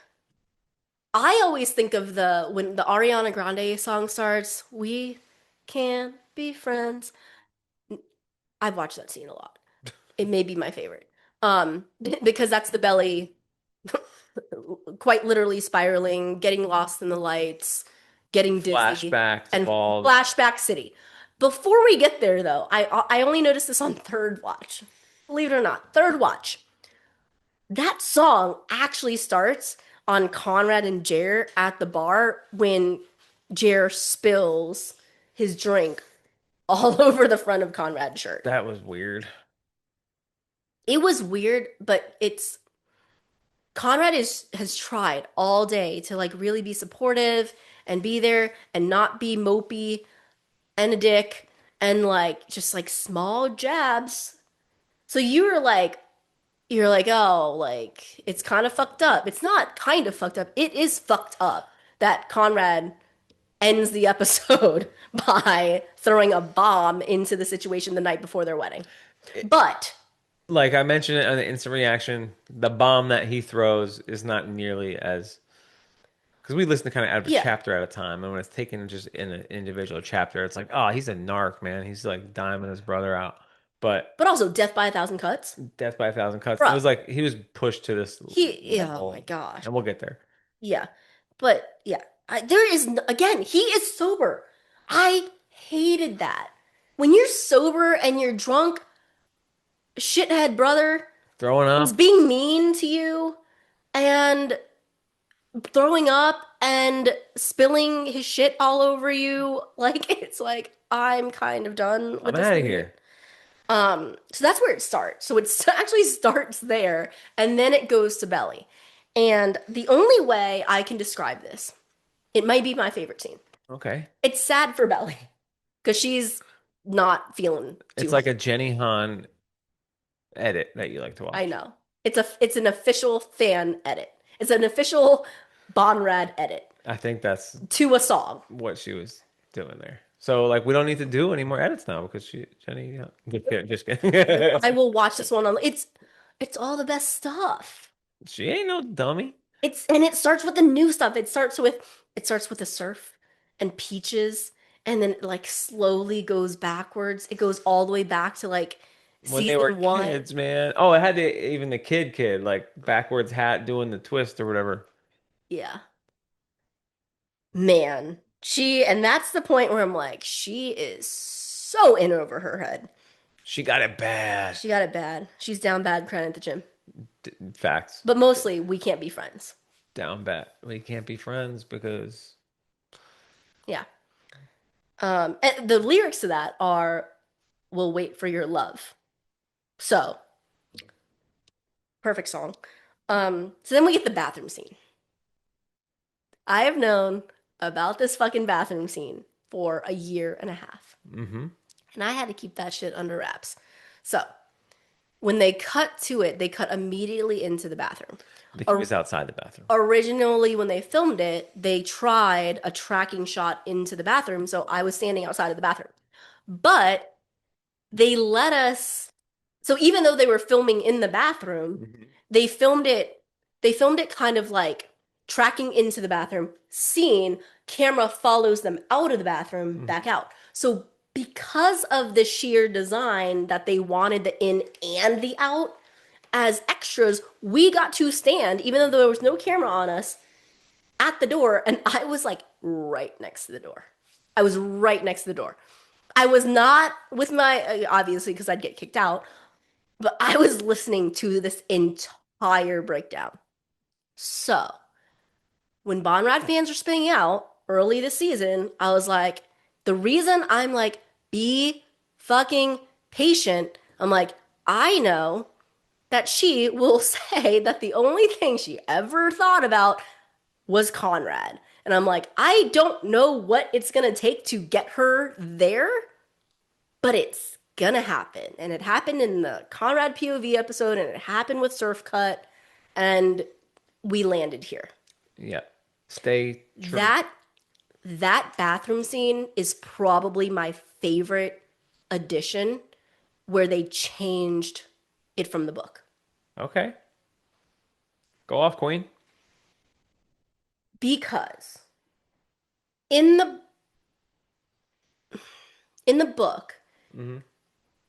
I always think of when the Ariana Grande song starts, "We can be friends." I've watched that scene a lot. It may be my favorite. Because that's the belly quite literally spiraling, getting lost in the lights, getting dizzy, Flashbacks, and balls. flashback city. Before we get there, though, I only noticed this on third watch. Believe it or not, third watch. That song actually starts on Conrad and Jer at the bar when Jer spills his drink all over the front of Conrad's shirt. That was weird. It was weird, but it's Conrad has tried all day to like really be supportive and be there and not be mopey and a dick and like just like small jabs. So you're like, oh, like it's kind of fucked up. It's not kind of fucked up. It is fucked up that Conrad ends the episode by throwing a bomb into the situation the night before their wedding. But Like I mentioned it on the instant reaction, the bomb that he throws is not nearly as because we listen to kind of out of a yeah, chapter at a time, and when it's taken just in an individual chapter, it's like, oh, he's a narc, man. He's like diming his brother out. But but also death by a thousand cuts. death by a thousand cuts. It Bruh, was like he was pushed to this yeah, oh my level, gosh. and we'll get there. Yeah. But yeah, there is, again, he is sober. I hated that. When you're sober and you're drunk, shithead brother Throwing is up. being mean to you and throwing up and spilling his shit all over you. Like, it's like, I'm kind of done I'm with this out of movie. here. So that's where it starts. So it actually starts there and then it goes to Belly. And the only way I can describe this, it might be my favorite scene. Okay. It's sad for Belly because she's not feeling too It's like hot. a Jenny Han edit that you like to I watch. know. It's an official fan edit. It's an official Bonrad edit I think that's to a song. what she was doing there. So like we don't need to do any more edits now because Jenny just kidding, just kidding. I will watch this one on it's all the best stuff. She ain't no dummy. It starts with the new stuff. It starts with the surf and peaches and then it like slowly goes backwards. It goes all the way back to like When they were season one. kids, man. Oh, it had even the kid like backwards hat doing the twist or whatever. Yeah. Man. And that's the point where I'm like, she is so in over her head. She got it bad. She got it bad. She's down bad crying at the gym. Facts. But mostly, we can't be friends. Down bad. We can't be friends because Yeah. And the lyrics to that are, "We'll wait for your love." So, perfect song. So then we get the bathroom scene. I have known about this fucking bathroom scene for a year and a half. mm-hmm. And I had to keep that shit under wraps. So, when they cut to it, they cut immediately into the bathroom. The kid was outside the bathroom. Originally, when they filmed it, they tried a tracking shot into the bathroom, so I was standing outside of the bathroom. But they let us, so even though they were filming in the bathroom, Mhm. they filmed it kind of like tracking into the bathroom, scene, camera follows them out of the bathroom, back out. So because of the sheer design that they wanted the in and the out, as extras, we got to stand, even though there was no camera on us, at the door, and I was like right next to the door. I was right next to the door. I was not with my, obviously, because I'd get kicked out, but I was listening to this entire breakdown. So, when Bonrad fans are spinning out early this season, I was like, the reason I'm like, be fucking patient, I'm like, I know that she will say that the only thing she ever thought about was Conrad. And I'm like, I don't know what it's going to take to get her there, but it's going to happen. And it happened in the Conrad POV episode, and it happened with Surf Cut, and we landed here. Yeah. Stay true. That bathroom scene is probably my favorite addition where they changed it from the book. Okay. Go off, Queen. Because in the book, Mhm.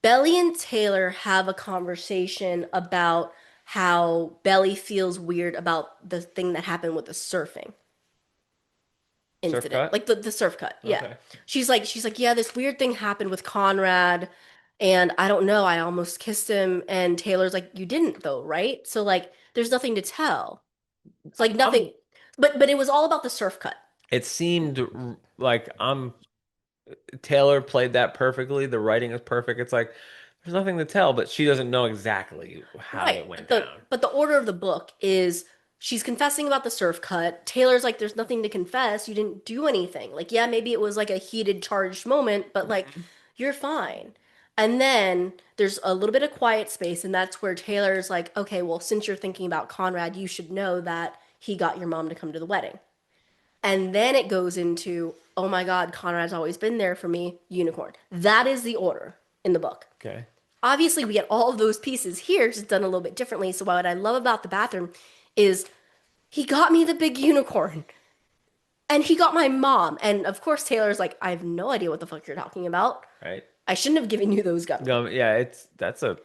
Belly and Taylor have a conversation about how Belly feels weird about the thing that happened with the surfing. incident, cut? like the surf cut. Yeah. Okay. She's like, yeah, this weird thing happened with Conrad, and I don't know, I almost kissed him, and Taylor's like, you didn't though, right? So like, there's nothing to tell. It's like nothing, but it was all about the surf cut. It seemed like Taylor played that perfectly. The writing is perfect. It's like there's nothing to tell, but she doesn't know exactly how Right. it went But the down. but the order of the book is she's confessing about the surf cut. Taylor's like, there's nothing to confess. You didn't do anything. Like, yeah, maybe it was like a heated, charged moment, but like, you're fine. And then there's a little bit of quiet space, and that's where Taylor's like, okay, well, since you're thinking about Conrad, you should know that he got your mom to come to the wedding. And then it goes into, oh my God, Conrad's always been there for me, unicorn. That is the order in the book. Okay. Obviously, we get all of those pieces here, just done a little bit differently. So what I love about the bathroom is he got me the big unicorn, and he got my mom. And of course, Taylor's like, I have no idea what the fuck you're talking about. Right. I shouldn't have given you those gummies. Yeah, that's a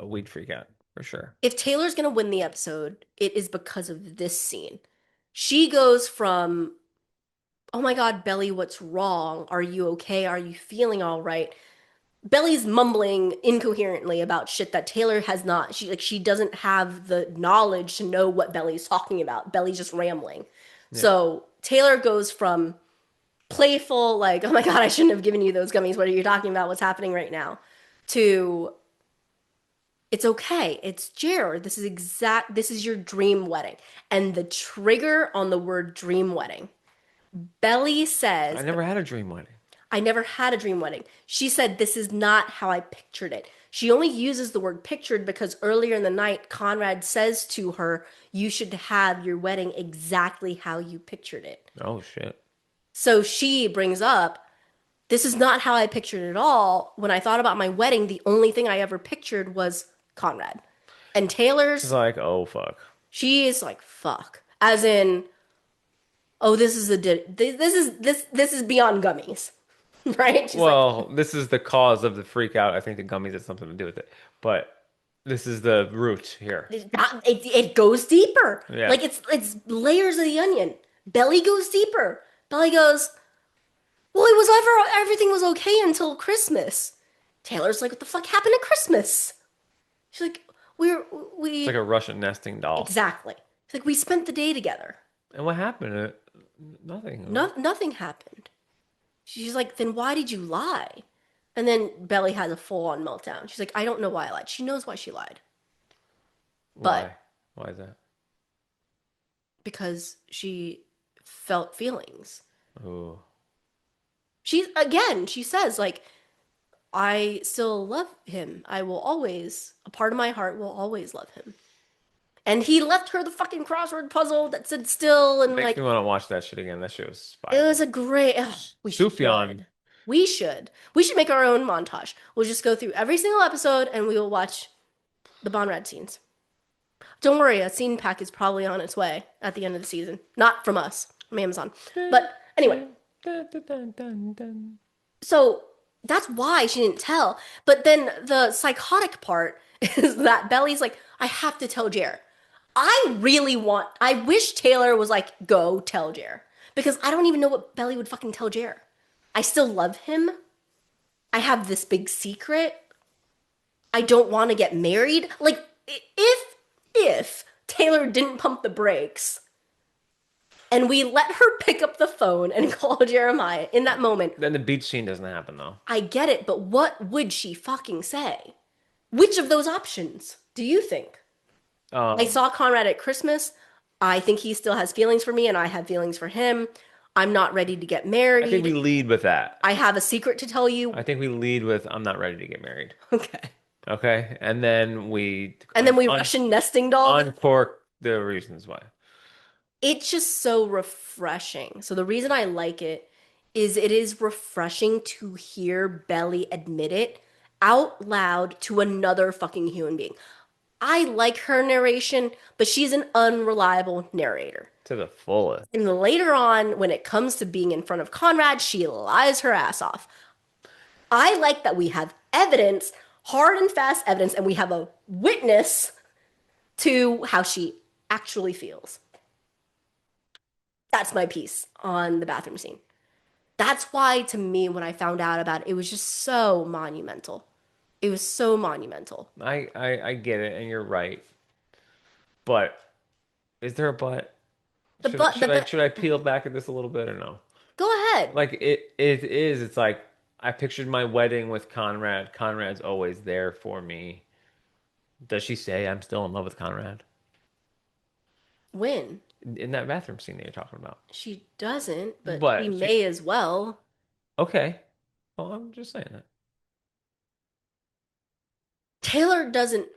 weed freak out for sure. If Taylor's gonna win the episode, it is because of this scene. She goes from, oh my God, Belly, what's wrong? Are you okay? Are you feeling all right? Belly's mumbling incoherently about shit that Taylor has not. She doesn't have the knowledge to know what Belly's talking about. Belly's just rambling. Yeah. So Taylor goes from playful, like, oh my God, I shouldn't have given you those gummies. What are you talking about? What's happening right now? To, it's okay. It's Jared. This is your dream wedding. And the trigger on the word dream wedding. Belly says, I never had a dream wedding. I never had a dream wedding. She said, this is not how I pictured it. She only uses the word pictured because earlier in the night, Conrad says to her, you should have your wedding exactly how you pictured it. Oh shit. So she brings up, this is not how I pictured it at all. When I thought about my wedding, the only thing I ever pictured was Conrad. And Taylor's, It's like, oh fuck. she is like, fuck. As in, oh, this is beyond gummies. Right? She's Well, this is the cause of the freak out. I think the gummies had something to do with it, but this is the root here. it goes deeper. Yeah. Like it's layers of the onion. Belly goes deeper. Belly goes, well, everything was okay until Christmas. Taylor's like, what the fuck happened at Christmas? She's like, we It's like a Russian nesting doll. exactly. She's like, we spent the day together. And what happened? Nothing. Nothing happened. She's like, then why did you lie? And then Belly has a full-on meltdown. She's like, I don't know why I lied. She knows why she lied. But Why is that? because she felt feelings. Oh. She says, like, I still love him. I will always, a part of my heart will always love him. And he left her the fucking crossword puzzle that said still, and Makes like, me want to watch that shit again. That shit was it fire. was a great. Ugh, Sufjan. We should make our own montage. We'll just go through every single episode, and we will watch the Bonrad scenes. Don't worry, a scene pack is probably on its way at the end of the season. Not from us, from Amazon. But anyway, so that's why she didn't tell. But then the psychotic part is that Belly's like, I have to tell Jer. I wish Taylor was like, go tell Jer. Because I don't even know what Belly would fucking tell Jer. I still love him. I have this big secret. I don't want to get married. Like, if Taylor didn't pump the brakes and we let her pick up the phone and call Jeremiah in that moment. Then the beach scene doesn't happen though. I get it, but what would she fucking say? Which of those options do you think? I saw Conrad at Christmas. I think he still has feelings for me, and I have feelings for him. I'm not ready to get married. I think we lead with that. I have a secret to tell you. I think we lead with I'm not ready to get married. Okay. Okay, and then we Russian nesting doll. uncork the reasons why. It's just so refreshing. So the reason I like it is refreshing to hear Belly admit it out loud to another fucking human being. I like her narration, but she's an unreliable narrator. To the fullest. And later on, when it comes to being in front of Conrad, she lies her ass off. I like that we have evidence, hard and fast evidence, and we have a witness to how she actually feels. That's my piece on the bathroom scene. That's why, to me, when I found out about it, it was just so monumental. It was so monumental. I get it, and you're right. But is there a but? The but the Should I peel back at this a little bit or no? go ahead. Like it is. It's like I pictured my wedding with Conrad. Conrad's always there for me. Does she say I'm still in love with Conrad Win. in that bathroom scene that you're talking about? She doesn't, but he But she may as well. okay. Well, I'm just saying that. Taylor doesn't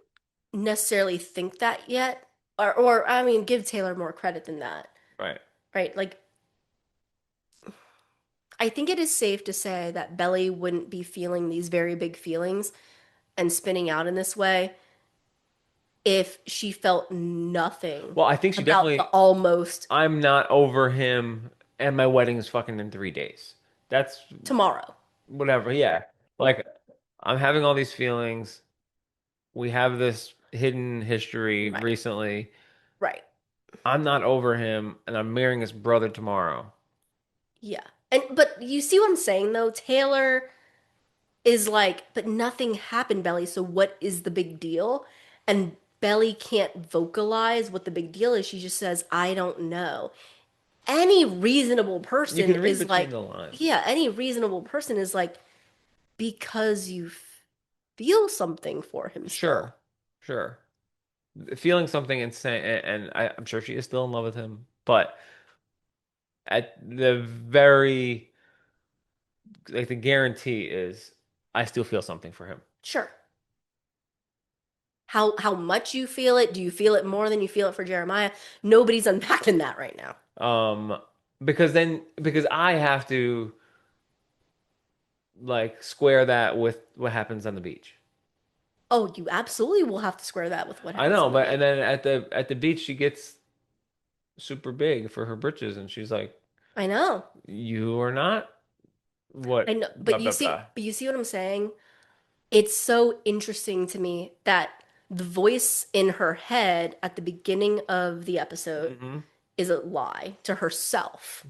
necessarily think that yet. Or I mean, give Taylor more credit than that. Right. Right? Like, I think it is safe to say that Belly wouldn't be feeling these very big feelings and spinning out in this way if she felt nothing Well, I think she about the definitely. almost I'm not over him, and my wedding is fucking in 3 days. That's tomorrow. whatever. Yeah. Like I'm having all these feelings. We have this hidden history Right. recently. Right. I'm not over him, and I'm marrying his brother tomorrow. Yeah. And but you see what I'm saying though? Taylor is like, but nothing happened, Belly, so what is the big deal? And Belly can't vocalize what the big deal is. She just says, I don't know. Any reasonable You person can read is between like, the lines. yeah, any reasonable person is like, because you feel something for him still. Sure, sure. Feeling something insane, and I'm sure she is still in love with him, but at the very, like, the guarantee is I still feel something for him. Sure. How much you feel it? Do you feel it more than you feel it for Jeremiah? Nobody's unpacking that right now. Um, because I have to like square that with what happens on the beach. Oh, you absolutely will have to square that with what I happens know, on the but and beach. then at the beach she gets super big for her britches, and she's like, I know. "You are not I what?" know, Blah blah blah. but you see what I'm saying? It's so interesting to me that the voice in her head at the beginning of the episode Hmm. is a lie to herself.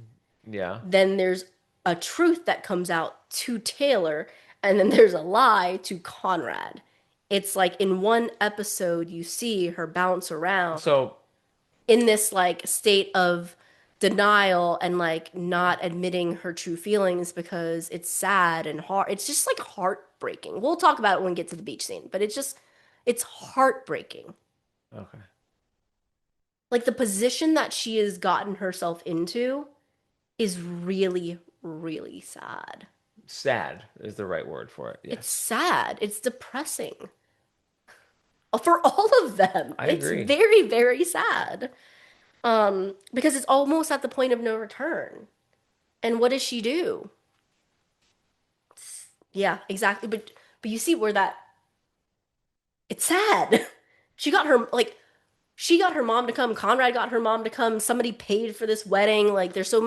Yeah. Then there's a truth that comes out to Taylor, and then there's a lie to Conrad. It's like in one episode, you see her bounce around So in this like state of denial and like not admitting her true feelings because it's sad and hard. It's just like heartbreaking. We'll talk about it when we get to the beach scene, but it's heartbreaking. okay, Like the position that she has gotten herself into is really, really sad. sad is the right word for it. It's Yes, sad. It's depressing. For all of them. I It's agree. very, very sad. Because it's almost at the point of no return. And what does she do? Yeah, exactly. But you see where that it's sad. She got her like she got her mom to come. Conrad got her mom to come. Somebody paid for this wedding. Like there's so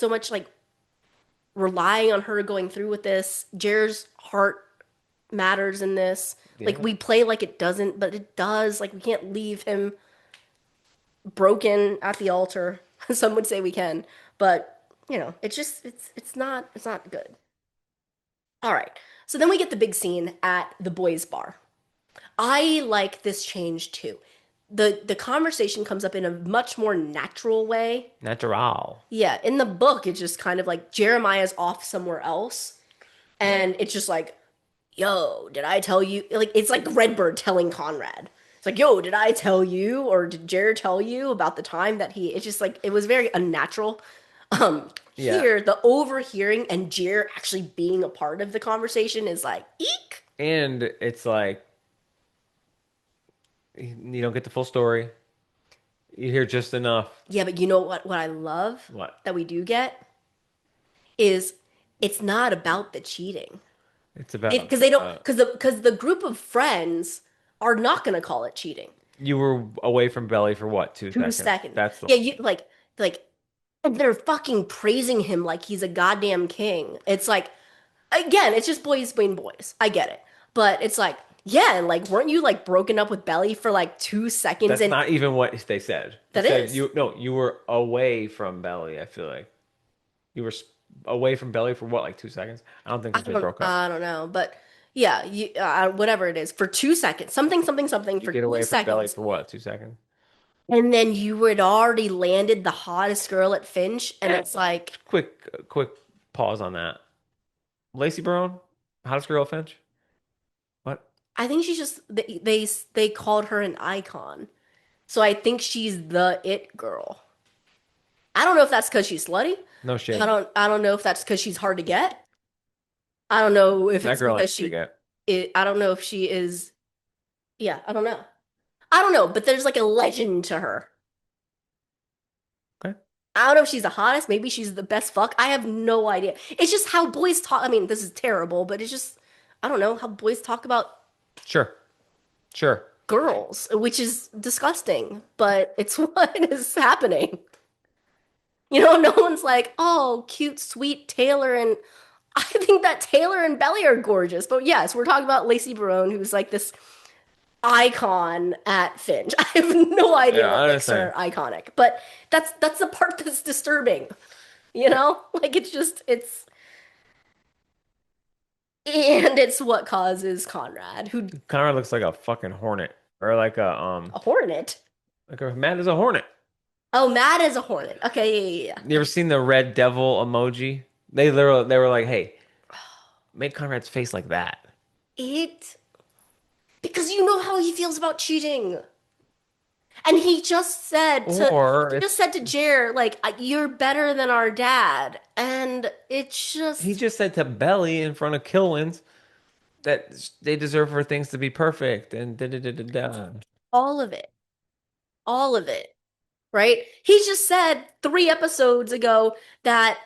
much like relying on her going through with this. Jer's heart matters in this. Like Yeah. we play like it doesn't, but it does. Like we can't leave him broken at the altar. Some would say we can, but it's just it's not good. All right. So then we get the big scene at the boys' bar. I like this change too. The conversation comes up in a much more natural way. Natural. Yeah, in the book, it's just kind of like Jeremiah's off somewhere else, and it's just like, "Yo, did I tell you?" Like it's like Redbird telling Conrad. It's like, "Yo, did I tell you, or did Jer tell you about the time that he?" It's just like it was very unnatural. Yeah. Here, the overhearing and Jer actually being a part of the conversation is like, eek. And it's like you don't get the full story. You hear just enough. Yeah, but you know what I love What? that we do get is it's not about the cheating. It's about Because they don't because the group of friends are not going to call it cheating. you were away from Belly for what, 2 seconds? 2 seconds. That's the Yeah, you like and they're fucking praising him like he's a goddamn king. It's like again, it's just boys being boys. I get it. But it's like, Yeah, and like, weren't you like broken up with Belly for like 2 seconds? That's And not even what they said. They that said is. you no, you were away from Belly. I feel like you were away from Belly for what, like 2 seconds? I don't think I that they broke up. don't know, but yeah, whatever it is, for 2 seconds, something, something, something, You for get two away from Belly seconds, for what, 2 seconds? and then you had already landed the hottest girl at Finch, and it's like, Quick pause on that. Lacey Brown, hottest girl at Finch. What? I think she's just they called her an icon, so I think she's the it girl. I don't know if that's because she's slutty. No shade. I don't know if that's because she's hard to get. I don't know if That it's girl ain't because to get. I don't know if she is. Yeah, I don't know. I don't know, but there's like a legend to her. Okay. I don't know if she's the hottest. Maybe she's the best fuck. I have no idea. It's just how boys talk. I mean, this is terrible, but it's just, I don't know how boys talk about Sure. Sure. girls, which is disgusting, but it's what is happening. No one's like, oh, cute, sweet Taylor. And I think that Taylor and Belly are gorgeous. But yes, we're talking about Lacey Barone, who's like this icon at Finch. I have no idea Yeah, what I makes understand. her iconic, but that's the part that's disturbing. You know? Like and it's what causes Conrad, who Conrad looks like a fucking hornet. Or a hornet. like a man is a hornet. Oh, Matt is a hornet. Okay, yeah. You ever seen the red devil emoji? They were like, hey, make Conrad's face like that. It because you know how he feels about cheating. And Or he just said to Jer, like, you're better than our dad. And it's he just just said to Belly in front of Killwins that they deserve for things to be perfect and da da da da da. all of it. All of it. Right? He just said 3 episodes ago that,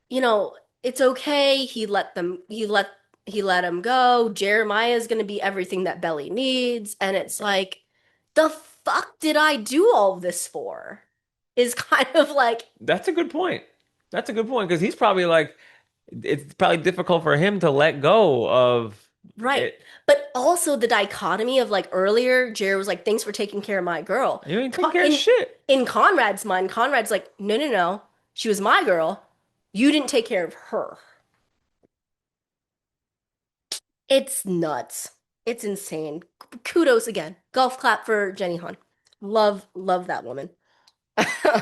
you know, it's okay. He let him go. Jeremiah is gonna be everything that Belly needs. And it's like, the fuck did I do all this for? Is kind of like, That's a good point. That's a good point because he's probably like, it's probably difficult for him to let go of right. it. But also the dichotomy of like earlier, Jared was like, thanks for taking care of my girl. You ain't taking care of shit. In Conrad's mind, Conrad's like, no, no, no. She was my girl. You didn't take care of her. It's nuts. It's insane. Kudos again. Golf clap for Jenny Han. Love that woman.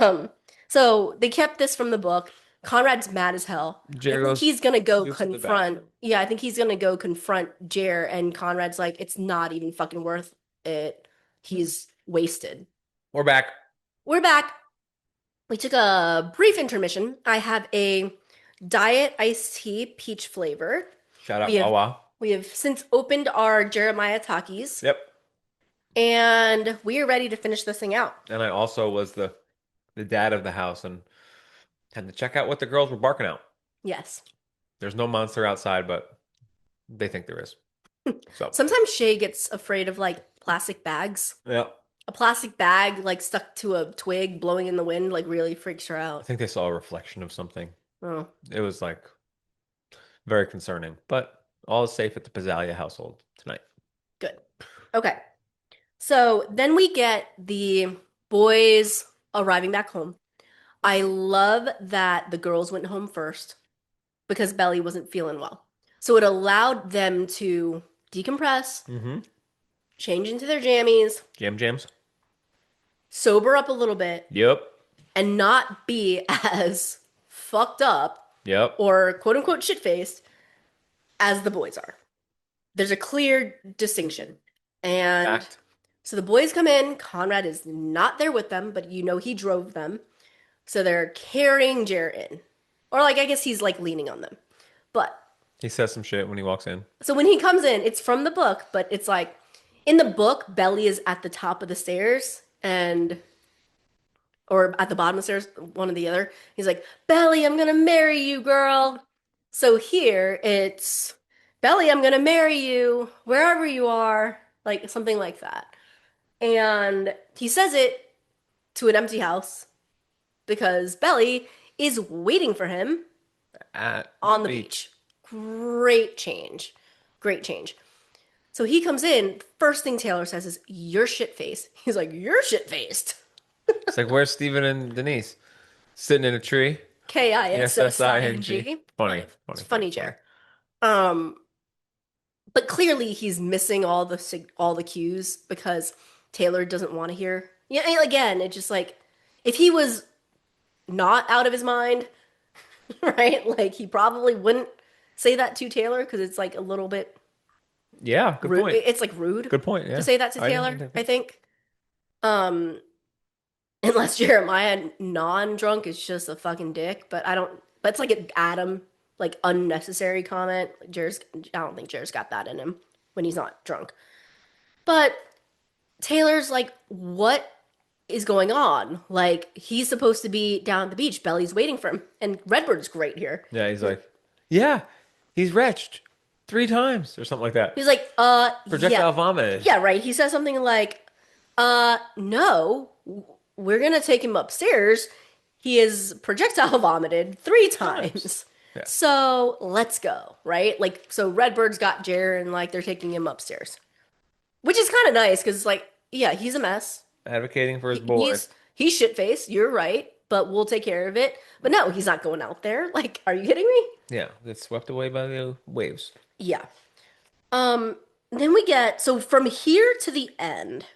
Um, so they kept this from the book. Conrad's mad as hell. I Jerry think goes, he's gonna go use the confront. bathroom. Yeah, I think he's gonna go confront Jer, and Conrad's like, it's not even fucking worth it. He's wasted. We're back. We're back. We took a brief intermission. I have a diet iced tea peach flavor. Shout out We have Wawa. we have since opened our Jeremiah Takis, Yep. and we are ready to finish this thing out. And I also was the dad of the house and had to check out what the girls were barking out. Yes. There's no monster outside, but they think there is. So Sometimes Shay gets afraid of like plastic bags. yeah, A plastic bag like stuck to a twig blowing in the wind like really freaks her I out. think they saw a reflection of something. Oh, It was like very concerning, but all is safe at the Pizzalia household tonight. good. Okay. So then we get the boys arriving back home. I love that the girls went home first because Belly wasn't feeling well. So it allowed them to decompress, Mm-hmm. change into their jammies, Jams. sober up a little bit, Yep. and not be as fucked up Yep. or quote unquote shit faced as the boys are. There's a clear distinction. And Fact. so the boys come in. Conrad is not there with them, but you know he drove them. So they're carrying Jer in. Or like I guess he's like leaning on them. But He says some shit when he walks in. so when he comes in, it's from the book, but it's like in the book, Belly is at the top of the stairs or at the bottom of the stairs, one or the other. He's like, Belly, I'm gonna marry you, girl. So here it's Belly, I'm gonna marry you wherever you are, like something like that. And he says it to an empty house because Belly is waiting for him At on the beach. Great change. Great change. So he comes in. First thing Taylor says is, "You're shit faced." He's like, "You're shit faced." It's like, where's Steven and Denise? Sitting in a tree. KISSING. ESSING. Funny, It's funny, funny, funny, funny. Jer. Um, but clearly he's missing all the cues because Taylor doesn't want to hear. Yeah, and again, it just like if he was not out of his mind, right? Like he probably wouldn't say that to Taylor because it's like a little bit Yeah, good rude. point. It's like rude Good point. to Yeah. say that to I didn't Taylor, think I think. Um, unless Jeremiah non-drunk is just a fucking dick, but I don't. But it's like an Adam like unnecessary comment. Like I don't think Jer's got that in him when he's not drunk. But Taylor's like, what is going on? Like he's supposed to be down at the beach. Belly's waiting for him, and Redbird's great here. Yeah, he's like, yeah, he's retched 3 times or something like that. He's like, yeah, Projectile vomited. yeah, right. He says something like, no, we're gonna take him upstairs. He is projectile vomited 3 times. Yeah. So let's go, right? Like, so Redbird's got Jer and like they're taking him upstairs, which is kind of nice because it's like, yeah, he's a mess. Advocating for his boy. He's shit faced. You're right, but we'll take care of it. But no, he's not going out there. Like, are you kidding me? Yeah, gets swept away by the waves. Yeah. Then we get so from here to the end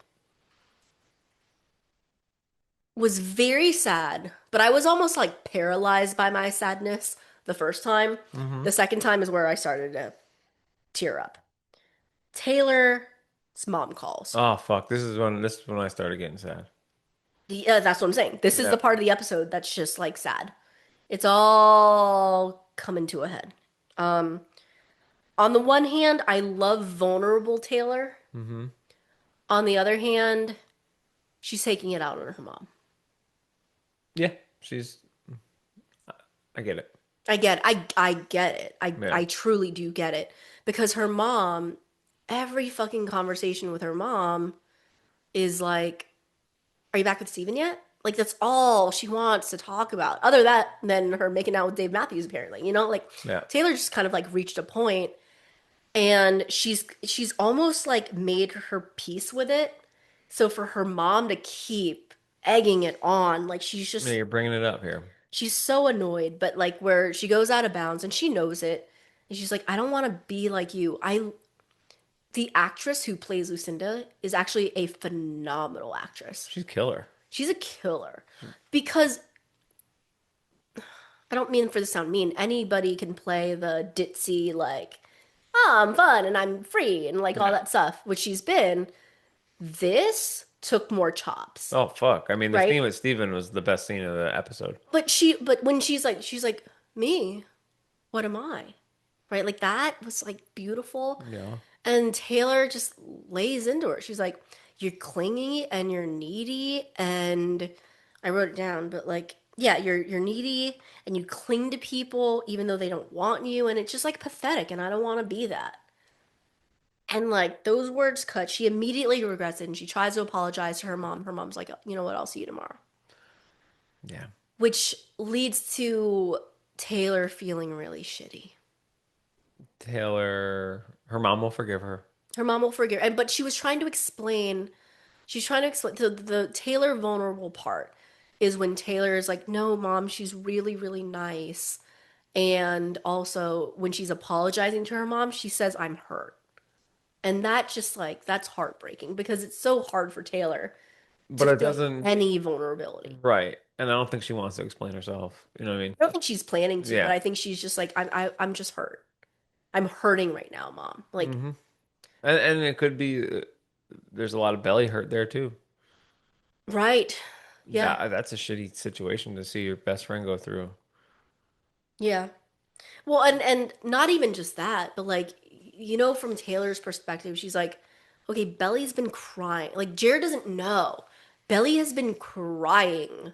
was very sad, but I was almost like paralyzed by my sadness the first time. The second time is where I started to tear up. Taylor's mom calls. Oh fuck! This is when I started getting sad. Yeah, that's what I'm saying. This is Yeah. the part of the episode that's just like sad. It's all coming to a head. Um, on the one hand, I love vulnerable Taylor. On the other hand, she's taking it out on her mom. Yeah, I get it. I get it. Yeah. I truly do get it. Because her mom, every fucking conversation with her mom is like, are you back with Steven yet? Like that's all she wants to talk about. Other than her making out with Dave Matthews, apparently. You know, like Yeah. Taylor just kind of like reached a point and she's almost like made her peace with it. So for her mom to keep egging it on, like she's just Yeah, you're bringing it up here. she's so annoyed, but like where she goes out of bounds and she knows it. And she's like, I don't want to be like you. The actress who plays Lucinda is actually a phenomenal actress. She's killer. She's a killer. Because I don't mean for this to sound mean. Anybody can play the ditzy, like, oh, I'm fun and I'm free and like all that stuff, which she's been. This took more chops. Oh fuck! I mean, the Right? scene with Steven was the best scene of the episode. But when she's like, me, what am I? Right? Like that was like beautiful. Yeah. And Taylor just lays into her. She's like, you're clingy and you're needy. And I wrote it down, but like, yeah, you're needy and you cling to people even though they don't want you. And it's just like pathetic. And I don't want to be that. And like those words cut, she immediately regrets it and she tries to apologize to her mom. Her mom's like, you know what, I'll see you tomorrow. Yeah. Which leads to Taylor feeling really shitty. Taylor, her mom will forgive her. Her mom will forgive, and but she's trying to explain the Taylor vulnerable part is when Taylor is like, no, mom, she's really, really nice. And also when she's apologizing to her mom, she says, I'm hurt. And that just like, that's heartbreaking because it's so hard for Taylor But to it feel doesn't. any vulnerability. Right. And I don't think she wants to explain herself. You know what I mean? I don't think she's planning to, Yeah. but I think she's just like, I'm just hurt. I'm hurting right now, mom. Like, And it could be there's a lot of belly hurt there too. right. Yeah. That's a shitty situation to see your best friend go through. Yeah. Well, and not even just that, but like, you know, from Taylor's perspective, she's like, okay, Belly's been crying. Like, Jared doesn't know. Belly has been crying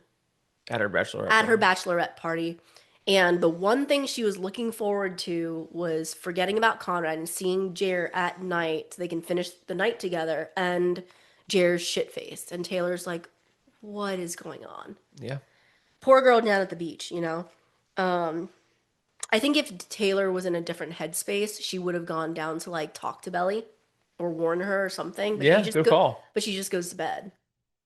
At her bachelorette at her party. bachelorette party. And the one thing she was looking forward to was forgetting about Conrad and seeing Jer at night so they can finish the night together. And Jer's shit faced. And Taylor's like, what is going on? Yeah. Poor girl down at the beach, you know? I think if Taylor was in a different headspace, she would have gone down to like talk to Belly or warn her or something, but Yeah, good call. she just goes to bed.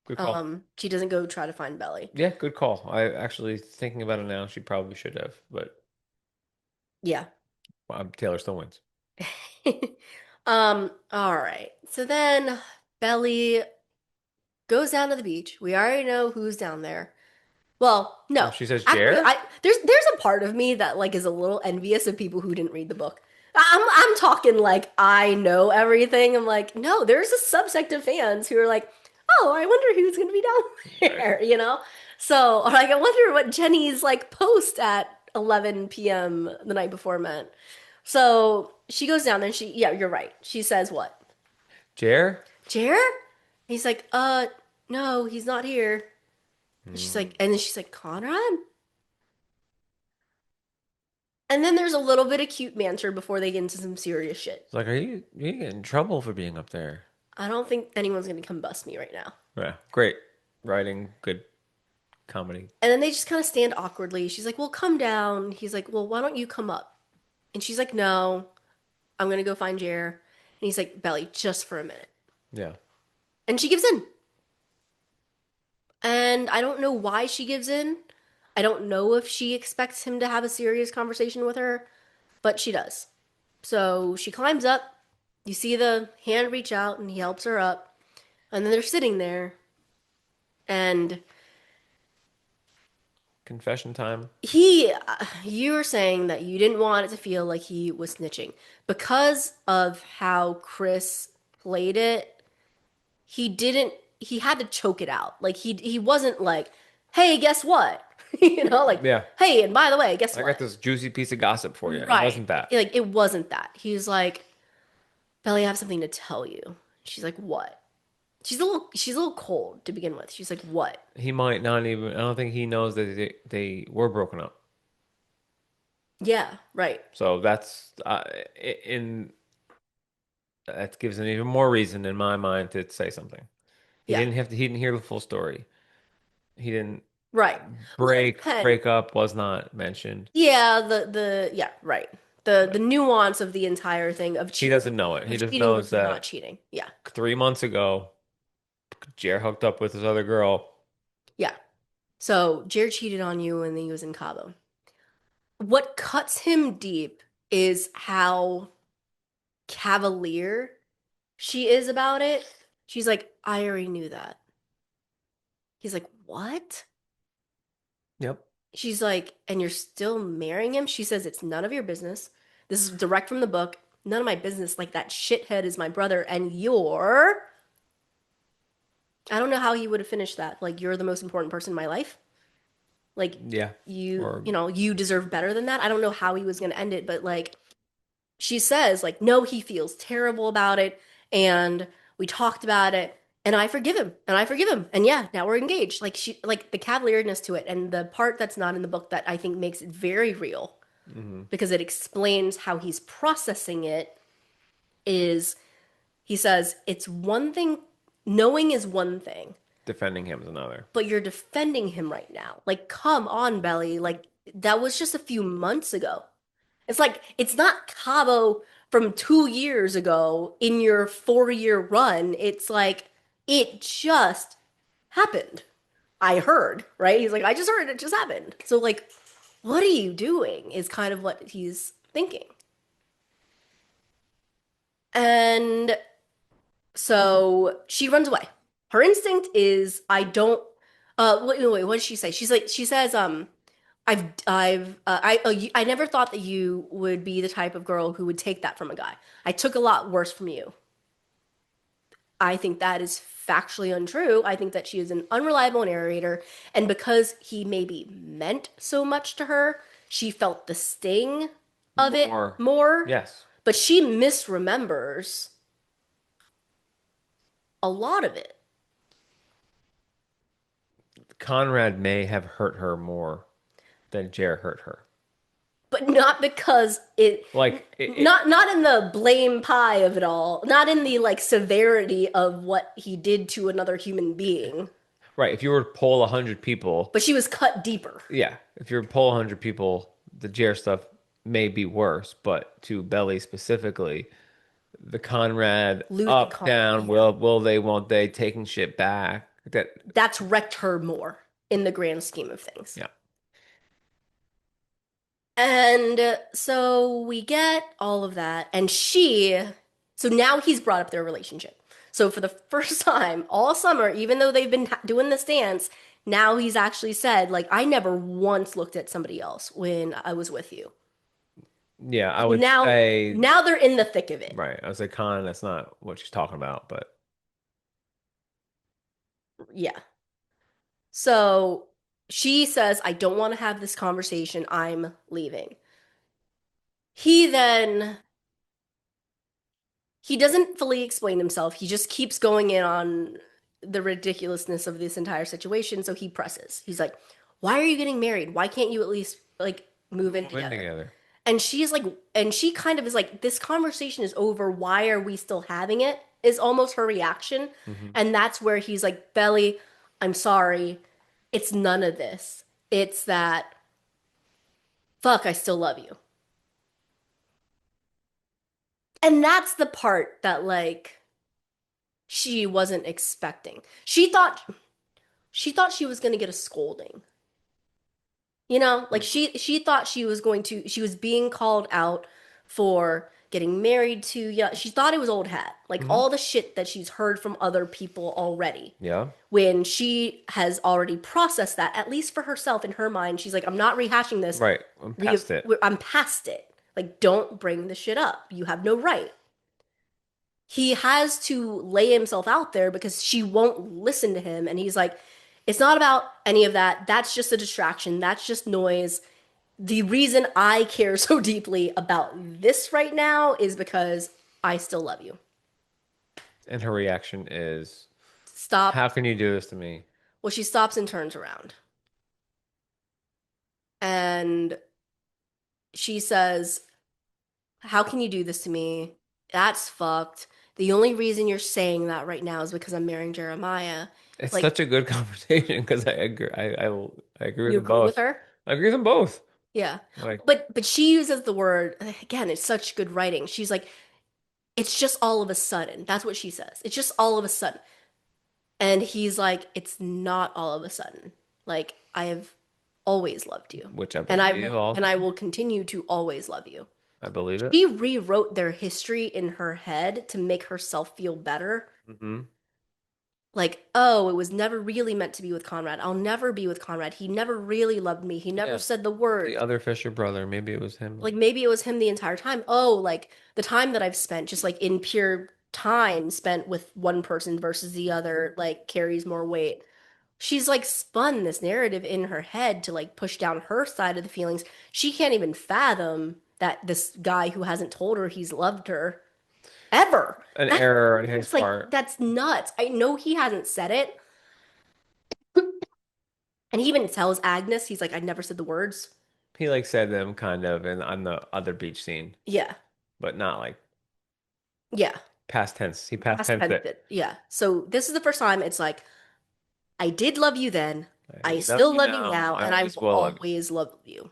Good call. She doesn't go try to find Belly. Yeah, good call. I actually thinking about it now, she probably should have, but Yeah. Taylor still wins. All right. So then Belly goes down to the beach. We already know who's down there. Well, Oh, no. she says Actually, Jer? there's a part of me that like is a little envious of people who didn't read the book. I'm talking like I know everything. I'm like, no, there's a subsect of fans who are like, oh, I wonder who's gonna be down Right. there, you know? So, or like I wonder what Jenny's like post at 11 p.m. the night before meant. So she goes down there and yeah, you're right. She says what? Jer? Jer? He's like, no, he's not here. And she's like, Hmm. and then she's like, Conrad? And then there's a little bit of cute banter before they get into some serious shit. It's like, you get in trouble for being up there? I don't think anyone's gonna come bust me right now. Yeah, great writing, good comedy. And then they just kind of stand awkwardly. She's like, well, come down. He's like, well, why don't you come up? And she's like, no, I'm gonna go find Jer. And he's like, Belly, just for a minute. Yeah. And she gives in. And I don't know why she gives in. I don't know if she expects him to have a serious conversation with her, but she does. So she climbs up. You see the hand reach out and he helps her up. And then they're sitting there. And Confession time. you were saying that you didn't want it to feel like he was snitching. Because of how Chris played it, he had to choke it out. Like he wasn't like, hey, guess what? Like, Yeah. hey, and by the way, guess I what? got this juicy piece of gossip for you. It Right. wasn't that. Like it wasn't that. He's like, Belly, I have something to tell you. She's like, what? She's a little cold to begin with. She's like, what? He might not even, I don't think he knows that they were broken up. Yeah, right. So that's, in, that gives him even more reason in my mind to say something. Yeah, He didn't hear the full story. He didn't right. Well, it depends. break up was not mentioned. Yeah, the yeah, right. The Right. nuance of the entire thing of He cheating, doesn't know it. He just cheating knows versus not that cheating. Yeah, 3 months ago, Jer hooked up with this other girl. yeah. So Jared cheated on you when he was in Cabo. What cuts him deep is how cavalier she is about it. She's like, I already knew that. He's like, what? Yep. She's like, and you're still marrying him? She says, it's none of your business. This is direct from the book. None of my business. Like, that shithead is my brother, and you're. I don't know how he would have finished that. Like, you're the most important person in my life. Like, Yeah. Or you deserve better than that. I don't know how he was going to end it, but like, she says, like, no, he feels terrible about it, and we talked about it, and I forgive him, and I forgive him, and yeah, now we're engaged. Like like the cavalierness to it, and the part that's not in the book that I think makes it very real, mhm, because it explains how he's processing it. Is he says it's one thing, knowing is one thing, defending him is another. but you're defending him right now. Like, come on, Belly. Like that was just a few months ago. It's like it's not Cabo from 2 years ago in your 4 year run. It's like it just happened. I heard, right? He's like, I just heard it just happened. So like, what are you doing? Is kind of what he's thinking. And so she runs away. Her instinct is, I don't. Wait, what did she say? She says, I never thought that you would be the type of girl who would take that from a guy. I took a lot worse from you. I think that is factually untrue. I think that she is an unreliable narrator, and because he maybe meant so much to her, she felt the sting of it More. more. Yes. But she misremembers a lot of it. Conrad may have hurt her more than Jer hurt her. But not because Like not in the blame pie of it all, not in the like severity of what he did to another human being, right. If you were to poll 100 people, but she was cut deeper. yeah. If you were to poll 100 people, the Jer stuff may be worse, but to Belly specifically, the Conrad losing up, Conrad. down, will they, won't they, taking shit back. That's wrecked her more in the grand scheme of things. Yeah. And so we get all of that. So now he's brought up their relationship. So for the first time all summer, even though they've been doing this dance, now he's actually said, like, I never once looked at somebody else when I was with you. Yeah, I So would say, now they're in the thick of it. right. I would say, Con, that's not what she's talking about, but Yeah. So she says, I don't want to have this conversation. I'm leaving. He then he doesn't fully explain himself. He just keeps going in on the ridiculousness of this entire situation. So he presses. He's like, why are you getting married? Why can't you at least like move in move in together? together. And she's like, and she kind of is like, this conversation is over. Why are we still having it? Is almost her reaction. Hmm. And that's where he's like, Belly, I'm sorry. It's none of this. It's that, fuck, I still love you. And that's the part that, like, she wasn't expecting. She thought she was going to get a scolding. You know, like she thought she was being called out for getting married to, yeah, she thought it was old hat. Like Hmm. all the shit that she's heard from other people already. Yeah. When she has already processed that, at least for herself in her mind, she's like, I'm not rehashing this. Right. I'm past it. I'm past it. Like, don't bring the shit up. You have no right. He has to lay himself out there because she won't listen to him. And he's like, it's not about any of that. That's just a distraction. That's just noise. The reason I care so deeply about this right now is because I still love you. And her reaction is, Stop. how can you do this to me? Well, she stops and turns around. And she says, how can you do this to me? That's fucked. The only reason you're saying that right now is because I'm marrying Jeremiah. It's Like, such a good conversation because I agree. I agree with you them agree with both. her? I agree with them both. Yeah. Like, But she uses the word again, it's such good writing. She's like, it's just all of a sudden. That's what she says. It's just all of a sudden. And he's like, it's not all of a sudden. Like, I have always loved you. which I And I believe will and also. I will continue to always love you. I believe it. She rewrote their history in her head to make herself feel better. Hmm. Like, oh, it was never really meant to be with Conrad. I'll never be with Conrad. He never really loved me. He never Yeah. said the The word. other Fisher brother, maybe it was him. Like maybe it was him the entire time. Oh, like the time that I've spent just like in pure time spent with one person versus the other like carries more weight. She's like spun this narrative in her head to like push down her side of the feelings. She can't even fathom that this guy who hasn't told her he's loved her ever. An That error on his it's like part. that's nuts. I know he hasn't said it. And he even tells Agnes, he's like, I never said the words. He like said them kind of in on the other beach scene, Yeah. but not like Yeah. past tense. He past Past tense tense it. it. Yeah. So this is the first time it's like, I did love you then. I I love still you love you now. now, I and I always will will love you. always love you.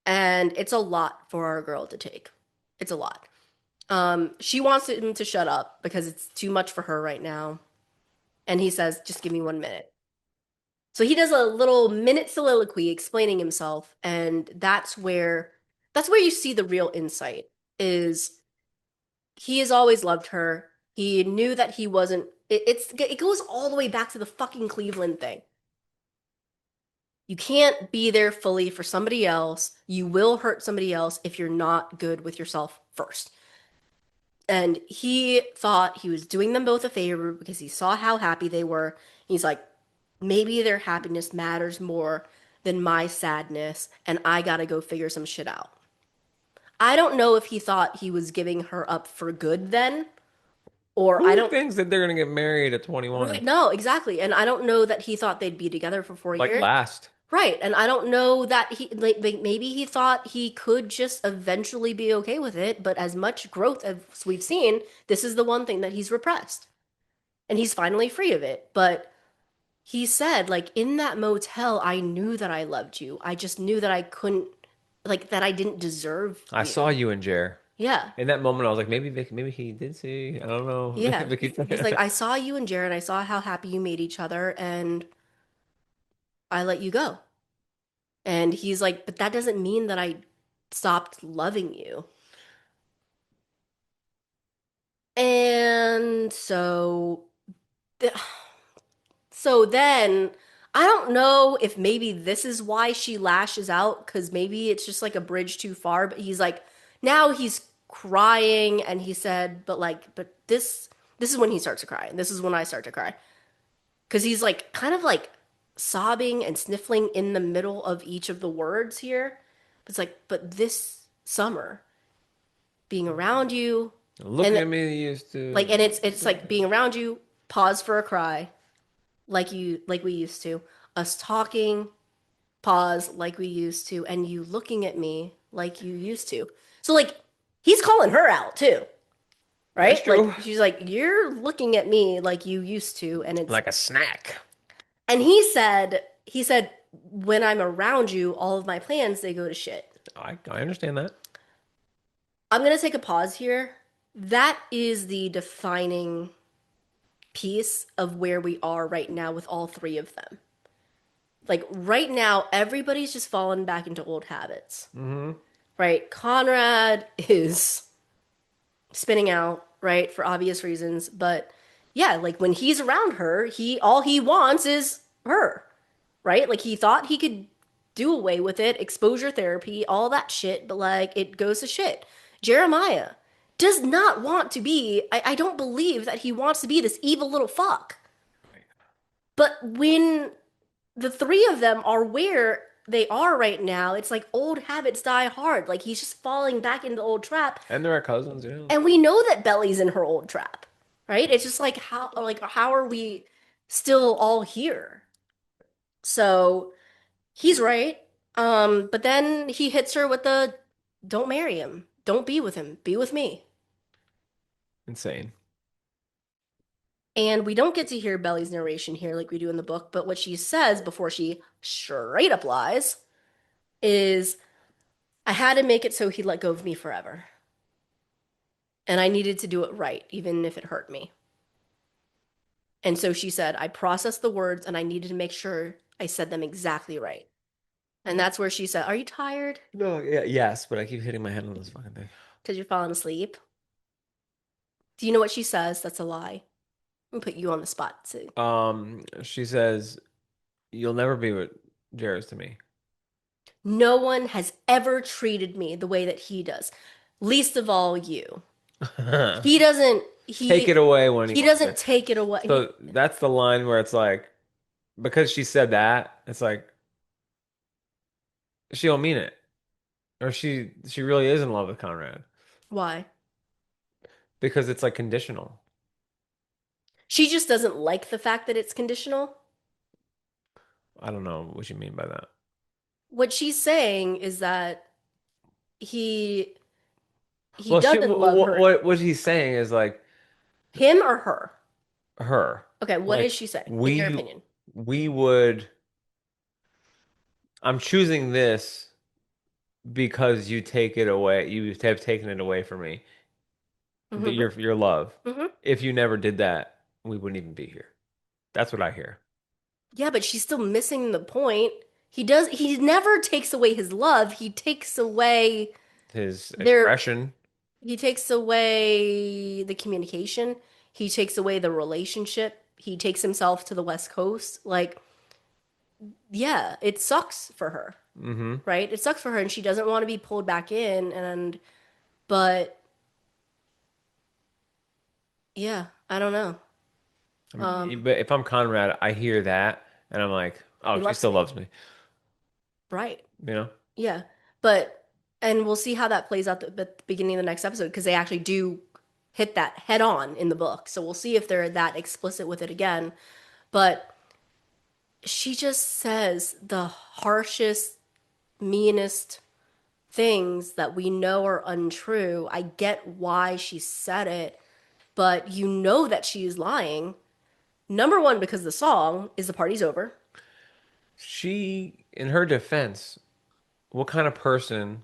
And it's a lot for our girl to take. It's a lot. She wants him to shut up because it's too much for her right now. And he says, just give me 1 minute. So he does a little minute soliloquy explaining himself, and that's where you see the real insight is he has always loved her. He knew that he wasn't it goes all the way back to the fucking Cleveland thing. You can't be there fully for somebody else. You will hurt somebody else if you're not good with yourself first. And he thought he was doing them both a favor because he saw how happy they were. He's like, maybe their happiness matters more than my sadness, and I gotta go figure some shit out. I don't know if he thought he was giving her up for good then, or I Who don't. thinks that they're gonna get married at 21? Right, no, exactly. And I don't know that he thought they'd be together for four Like years. last. Right. And I don't know that he like maybe he thought he could just eventually be okay with it, but as much growth as we've seen, this is the one thing that he's repressed. And he's finally free of it. But he said, like, in that motel, I knew that I loved you. I just knew that I couldn't, like, that I didn't deserve I you. saw you in Jer. Yeah. In that moment, I was like, maybe he did see. I don't know. Yeah. Vicky, He's like, I saw you and Jared. I saw how happy you made each other, and I let you go. And he's like, but that doesn't mean that I stopped loving you. And th- so then I don't know if maybe this is why she lashes out, because maybe it's just like a bridge too far, but he's like, now he's crying, and he said, but this is when he starts to cry, and this is when I start to cry. Because he's like kind of like sobbing and sniffling in the middle of each of the words here. It's like, but this summer, being around you, look and at me, you used like, to. and it's like being around you, pause for a cry, like we used to, us talking, pause like we used to, and you looking at me like you used to. So like he's calling her out too, That's right? Like true. she's like, you're looking at me like you used to, and it's Like a snack. and he said when I'm around you, all of my plans they go to shit. I understand that. I'm gonna take a pause here. That is the defining piece of where we are right now with all three of them. Like right now, everybody's just fallen back into old habits. Hmm. Right? Conrad is spinning out, right, for obvious reasons, but yeah, like when he's around her, he all he wants is her, right? Like he thought he could do away with it, exposure therapy, all that shit, but like it goes to shit. Jeremiah does not want to be, I don't believe that he wants to be this evil little fuck. But when the three of them are where they are right now, it's like old habits die hard. Like he's just falling back into the old trap. And they're our cousins, yeah. And we know that Belly's in her old trap, right? It's just like how are we still all here? So he's right. But then he hits her with the don't marry him. Don't be with him. Be with me. Insane. And we don't get to hear Belly's narration here like we do in the book, but what she says before she straight up lies is I had to make it so he'd let go of me forever. And I needed to do it right, even if it hurt me. And so she said, I processed the words and I needed to make sure I said them exactly right. And that's where she said, are you tired? No, yeah, yes, but I keep hitting my head on this fucking thing. Because you're falling asleep. Do you know what she says? That's a lie. I'm gonna put you on the spot too. She says, "You'll never be what Jared's to me." No one has ever treated me the way that he does. Least of all you. He doesn't Take it away when he he wants doesn't it. take it away. So that's the line where it's like, because she said that, it's like she don't mean it, or she really is in love with Conrad Why? because it's like conditional. She just doesn't like the fact that it's conditional. I don't know what you mean by that. What she's saying is that he he Well, doesn't love her. what he's saying is like Him or her? her, Okay, what is like she saying, in your we opinion? we would. I'm choosing this because you take it away. You have taken it away from me. Hmm. Your love. Hmm. If you never did that, we wouldn't even be here. That's what I hear. Yeah, but she's still missing the point. He never takes away his love. He takes away His their, expression. he takes away the communication. He takes away the relationship. He takes himself to the West Coast. Like, yeah, it sucks for her, Hmm. right? It sucks for her, and she doesn't want to be pulled back in. But yeah, I don't know. But if I'm Conrad, I hear that and I'm like, He oh, she loves still me, loves me. right? You know? Yeah, but and we'll see how that plays out at the beginning of the next episode because they actually do hit that head on in the book. So we'll see if they're that explicit with it again. But she just says the harshest, meanest things that we know are untrue. I get why she said it, but you know that she is lying. Number one, because the song is the party's over. She, in her defense, what kind of person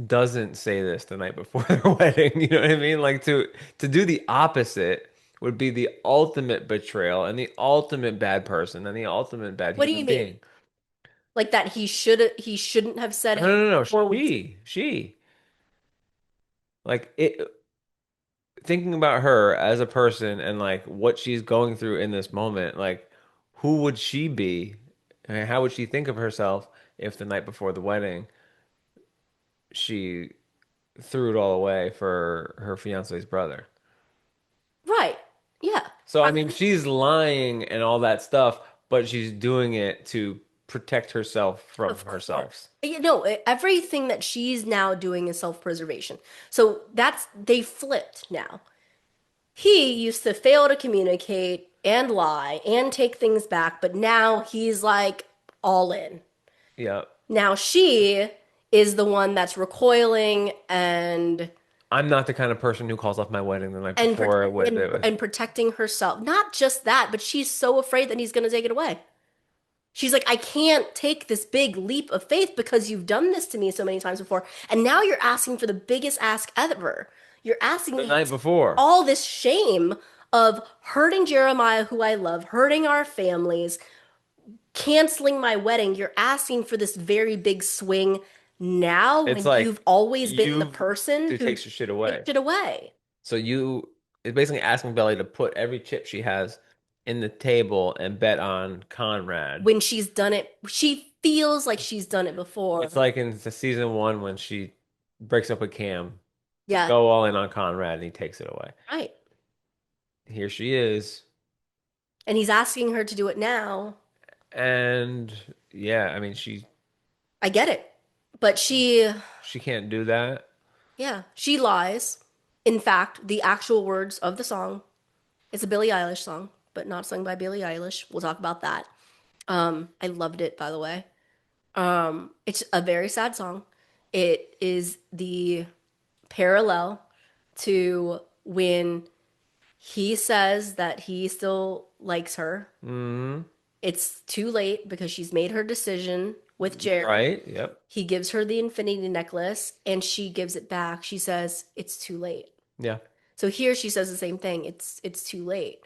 doesn't say this the night before their wedding. You know what I mean? Like to do the opposite would be the ultimate betrayal and the ultimate bad person and the ultimate bad What do you human mean? being. Like that he shouldn't have said, No, "Hey, no, no, no. before we." She. Like it, thinking about her as a person and like what she's going through in this moment, like who would she be? And how would she think of herself if the night before the wedding she threw it all away for her fiance's brother? Right. Yeah. So I mean, she's lying and all that stuff, but she's doing it to protect herself from Of herself. course. You know, everything that she's now doing is self-preservation. So that's they flipped now. He used to fail to communicate and lie and take things back, but now he's like all in. Yeah. Now she is the one that's recoiling I'm not the kind of person who calls off my wedding the night and before protect, with and, it. and protecting herself. Not just that, but she's so afraid that he's going to take it away. She's like, I can't take this big leap of faith because you've done this to me so many times before. And now you're asking for the biggest ask ever. You're asking The me to night take before. all this shame of hurting Jeremiah, who I love, hurting our families, canceling my wedding. You're asking for this very big swing now It's when like you've always been the you person who who takes your shit takes away. it away. So it's basically asking Belly to put every chip she has in the table and bet on Conrad. When she's done it, she feels like she's done it before. It's like in the season one when she breaks up with Cam, Yeah, go all in on Conrad and he takes it away. right. Here she is. And he's asking her to do it now. And yeah, I mean I get it. But she can't do that. yeah, she lies. In fact, the actual words of the song, it's a Billie Eilish song, but not sung by Billie Eilish. We'll talk about that. I loved it, by the way. It's a very sad song. It is the parallel to when he says that he still likes her. Hmm. It's too late because she's made her decision with Jared. Right? Yep. He gives her the infinity necklace and she gives it back. She says, "It's too late." Yeah. So here she says the same thing. It's too late.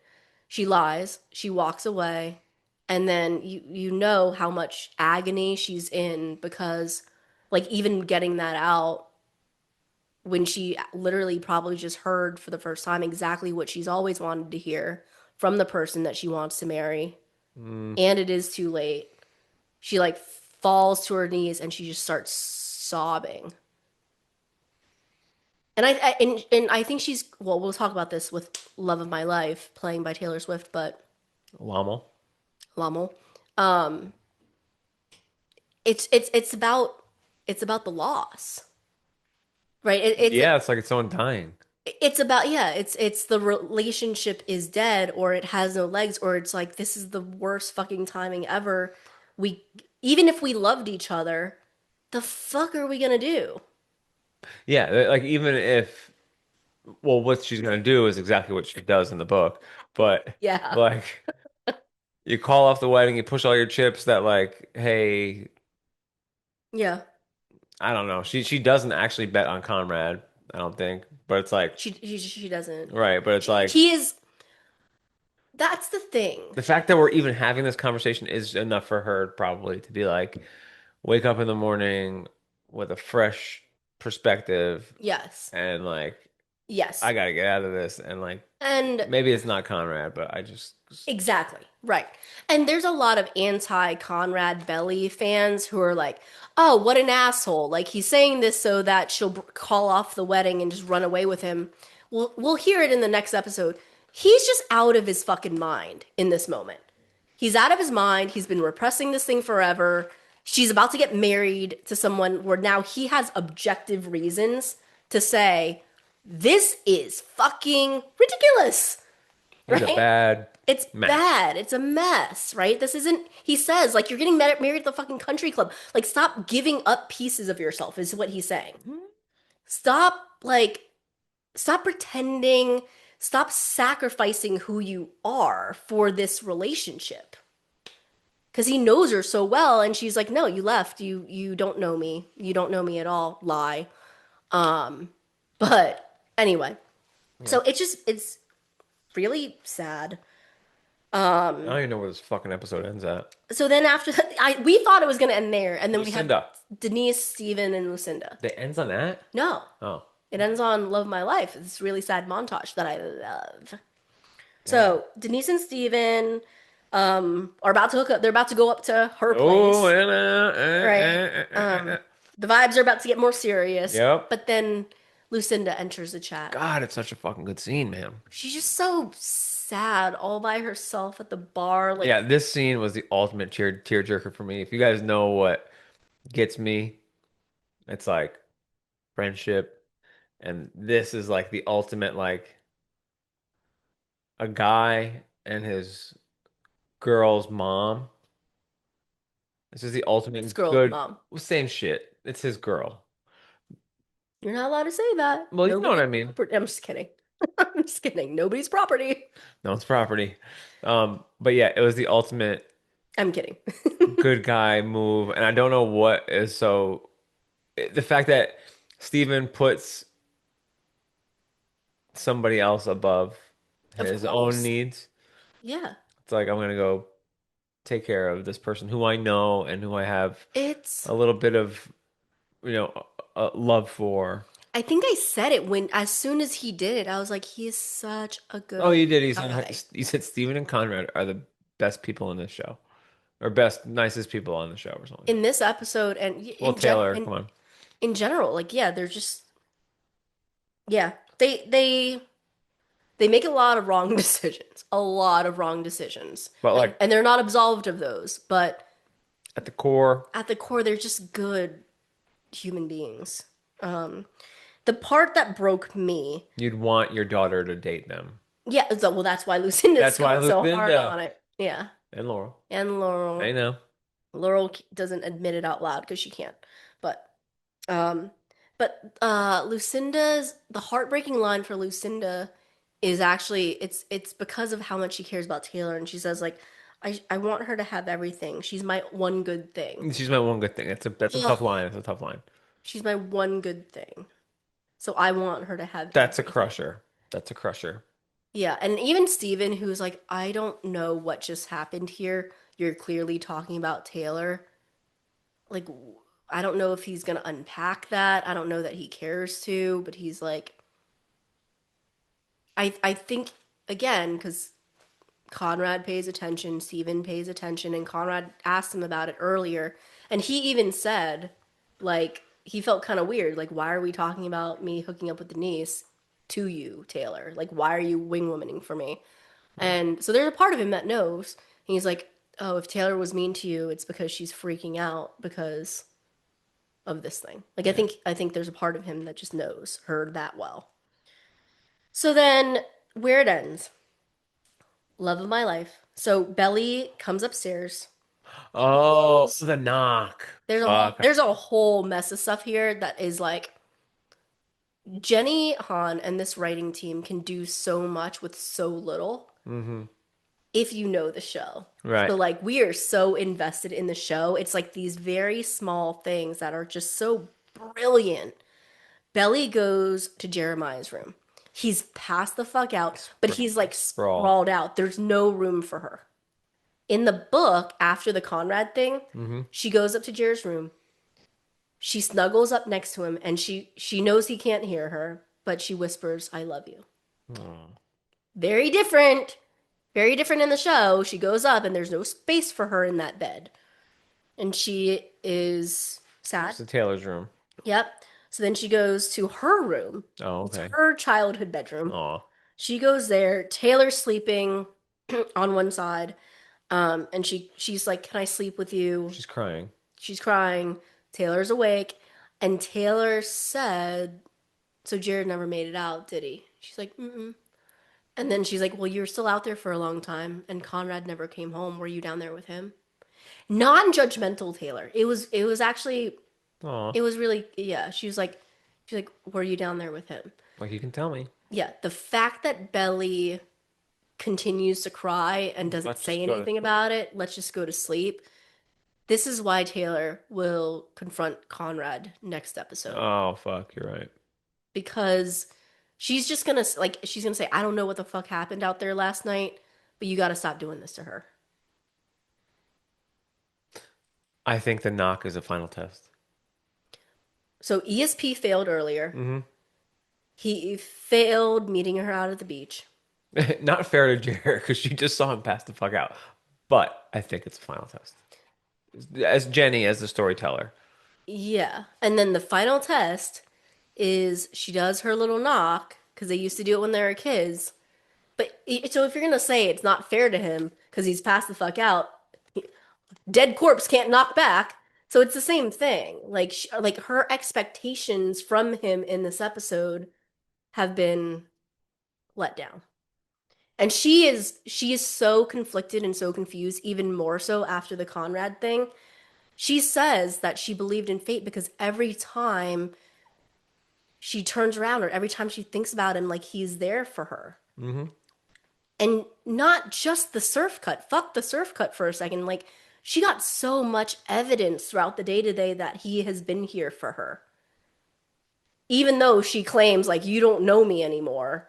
She lies, she walks away, and then you know how much agony she's in because like even getting that out when she literally probably just heard for the first time exactly what she's always wanted to hear from the person that she wants to marry. Mm. And it is too late. She like falls to her knees and she just starts sobbing. And I think she's well. We'll talk about this with "Love of My Life" playing by Taylor Swift, but Lommel. Lamo, um, it's about the loss, right? Yeah, it's like someone dying. It's about yeah. It's the relationship is dead or it has no legs or it's like this is the worst fucking timing ever. We even if we loved each other, the fuck are we gonna do? Yeah, like even if well, what she's gonna do is exactly what she does in the book. But Yeah, like you call off the wedding, you push all your chips that like, hey, yeah. I don't know. She doesn't actually bet on Conrad, I don't think. But it's like She doesn't. right, but it's like He is. That's the thing. the fact that we're even having this conversation is enough for her probably to be like wake up in the morning with a fresh perspective Yes. and like Yes. I gotta get out of this and like And maybe it's not Conrad, but I just exactly. Right. And there's a lot of anti Conrad Belly fans who are like, oh, what an asshole. Like he's saying this so that she'll call off the wedding and just run away with him. We'll hear it in the next episode. He's just out of his fucking mind in this moment. He's out of his mind. He's been repressing this thing forever. She's about to get married to someone where now he has objective reasons to say, this is fucking ridiculous. he's a Right? bad It's match. bad. It's a mess, right? This isn't, he says, like, you're getting married at the fucking country club. Like, stop giving up pieces of yourself, is what he's saying. Stop, like, stop pretending, stop sacrificing who you are for this relationship. Because he knows her so well, and she's like, no, you left. You don't know me. You don't know me at all. Lie. But anyway, so it's really sad. I don't even know where this fucking episode ends at. So then after we thought it was gonna end there, and then we had Lucinda. Denise, Steven, and Lucinda. It ends on that? No, Oh. it ends on Love of My Life. It's this really sad montage that I love. So Denise and Steven are about to hook up. They're about to go up to her Oh, place. and, Right. The vibes are about to get more serious. Yep. But then Lucinda enters the chat. God, it's such a fucking good scene, man. She's just so sad all by herself at the bar. Like, Yeah, this scene was the ultimate tearjerker for me. If you guys know what gets me, it's like friendship, and this is like the ultimate, like a guy and his girl's mom. This is the ultimate this girl's good, mom. same shit. It's his girl. You're not allowed to say that. Well, you know what I mean. I'm just kidding. I'm just kidding. Nobody's property. No, it's property. But yeah, it was the ultimate I'm kidding. good guy move, and I don't know what is so the fact that Steven puts somebody else above Of his course. own needs. Yeah. It's like I'm gonna go take care of this person who I know and who I have It's a little bit of, love for. I think I said it when as soon as he did it, I was like, he is such a good Oh, you did. guy. You said Steven and Conrad are the best people in this show, or best, nicest people on the show, or something. In this episode and Well, Taylor, come on. in general, like yeah, they're just yeah, they make a lot of wrong decisions. A lot of wrong decisions. But like And they're not absolved of those, but at the core, at the core they're just good human beings. The part that broke me, you'd want your daughter to date them. yeah, well that's why Lucinda's That's why going so hard Lucinda. on it. Yeah. And Laurel. And Laurel. I know. Laurel doesn't admit it out loud because she can't. But um Lucinda's the heartbreaking line for Lucinda is actually it's because of how much she cares about Taylor, and she says like I want her to have everything. She's my one good thing. She's my one good thing. That's a Ugh. tough line. It's a tough line. She's my one good thing. So I want her to have That's a everything. crusher. That's a crusher. Yeah, and even Steven, who's like, I don't know what just happened here. You're clearly talking about Taylor. Like, I don't know if he's gonna unpack that. I don't know that he cares to, but he's like, I think again because Conrad pays attention, Steven pays attention, and Conrad asked him about it earlier, and he even said, like, he felt kind of weird. Like, why are we talking about me hooking up with Denise to you, Taylor? Like, why are you wing womaning for me? And so there's a part of him that knows. And he's like, oh, if Taylor was mean to you, it's because she's freaking out because of this thing. Like, I think there's a part of him that just knows her that well. So then, where it ends, love of my life. So Belly comes upstairs. Oh, the knock. Fuck. There's a whole mess of stuff here that is like Jenny Han and this writing team can do so much with so little. Mm-hmm. If you know the show. Right. So like we are so invested in the show. It's like these very small things that are just so brilliant. Belly goes to Jeremiah's room. He's passed the fuck out, but he's like sprawled out. There's no room for her. In the book, after the Conrad thing, she goes up to Jer's room. She snuggles up next to him, and she knows he can't hear her, but she whispers, "I love you." Very different. Very different in the show. She goes up, and there's no space for her in that bed. And she is sad. It's Taylor's room. Yep. So then she goes to her room. Oh, okay. It's her childhood bedroom. Aw. She goes there. Taylor's sleeping on one side. And she's like, "Can I sleep with you?" She's crying. She's crying. Taylor's awake. And Taylor said, "So Jared never made it out, did he?" She's like, "Mm-mm." And then she's like, "Well, you were still out there for a long time, and Conrad never came home. Were you down there with him?" Non-judgmental Taylor. It was actually, Aw. it was really, yeah. She's like, "Were you down there with him?" Like, you can tell me. Yeah. The fact that Belly continues to cry and doesn't Let's say just go to anything about it, let's just go to sleep. This is why Taylor will confront Conrad next episode. Oh, fuck. You're right. because she's just gonna like she's gonna say, I don't know what the fuck happened out there last night, but you gotta stop doing this to her. I think the knock is a final test. So ESP failed earlier. Hmm. He failed meeting her out at the beach. Not fair to Jared because she just saw him pass the fuck out. But I think it's a final test. As Jenny, as the storyteller. Yeah. And then the final test is she does her little knock because they used to do it when they were kids. So if you're gonna say it's not fair to him because he's passed the fuck out, dead corpse can't knock back. So it's the same thing. Like her expectations from him in this episode have been let down. And she is so conflicted and so confused, even more so after the Conrad thing. She says that she believed in fate because every time she turns around or every time she thinks about him, like he's there for her. Hmm. And not just the surf cut. Fuck the surf cut for a second. Like she got so much evidence throughout the day to day that he has been here for her. Even though she claims like you don't know me anymore.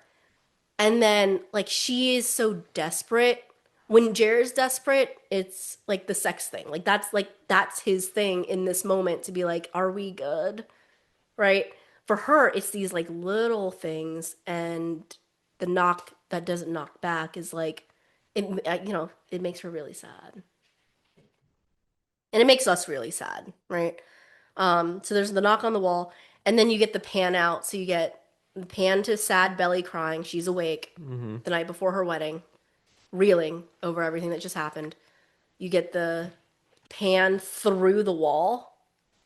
And then like she is so desperate. When Jared's desperate, it's like the sex thing. Like that's his thing in this moment to be like, are we good? Right? For her, it's these like little things, and the knock that doesn't knock back is like, it makes her really sad, and it makes us really sad, right? So there's the knock on the wall, and then you get the pan out. So you get the pan to sad belly crying. She's awake Hmm. the night before her wedding, reeling over everything that just happened. You get the pan through the wall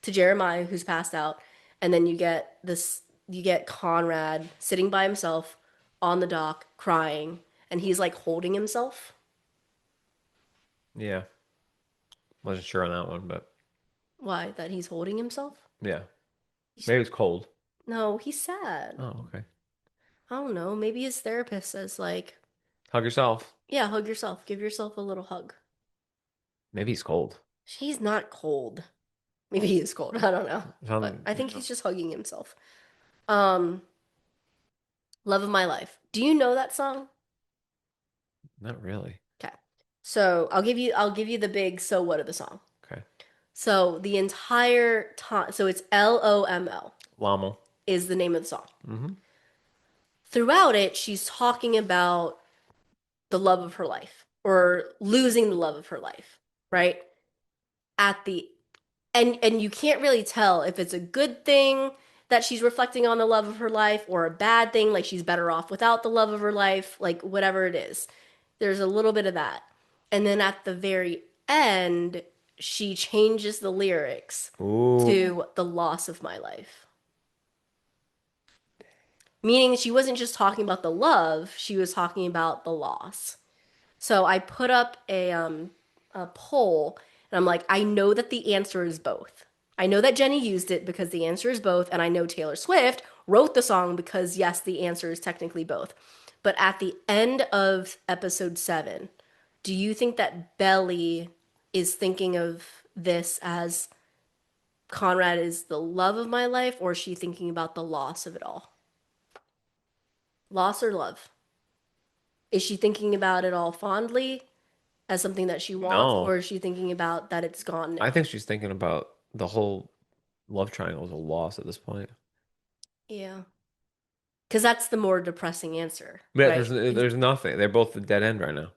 to Jeremiah, who's passed out, and then you get Conrad sitting by himself on the dock crying, and he's like holding himself. Yeah. Wasn't sure on that one, but Why? That he's holding himself? yeah. He's, Maybe it's cold. no, he's sad. Oh, okay. I don't know. Maybe his therapist says like, Hug yourself. yeah, hug yourself. Give yourself a little hug. Maybe he's cold. He's not cold. Maybe he is cold. I don't know. But Sound, I think he's just hugging himself. Um, Love of My Life. Do you know that song? not really. Okay. So I'll give you the big so what of the song. Okay. So the entire time, so it's LOML Lommel. is the name of the song. Mm-hmm. Throughout it, she's talking about the love of her life or losing the love of her life, right? At the and you can't really tell if it's a good thing that she's reflecting on the love of her life or a bad thing, like she's better off without the love of her life, like whatever it is. There's a little bit of that. And then at the very end, she changes the lyrics Ooh. to the loss of my life. Meaning she wasn't just talking about the love, she was talking about the loss. So I put up a poll, and I'm like, I know that the answer is both. I know that Jenny used it because the answer is both, and I know Taylor Swift wrote the song because yes, the answer is technically both. But at the end of episode 7, do you think that Belly is thinking of this as Conrad is the love of my life, or is she thinking about the loss of it all? Loss or love? Is she thinking about it all fondly as something that she wants, No. or is she thinking about that it's gone I now? think she's thinking about the whole love triangle is a loss at this point. Yeah. Because that's the more depressing answer, Yeah, right? there's nothing. They're both at dead end right now.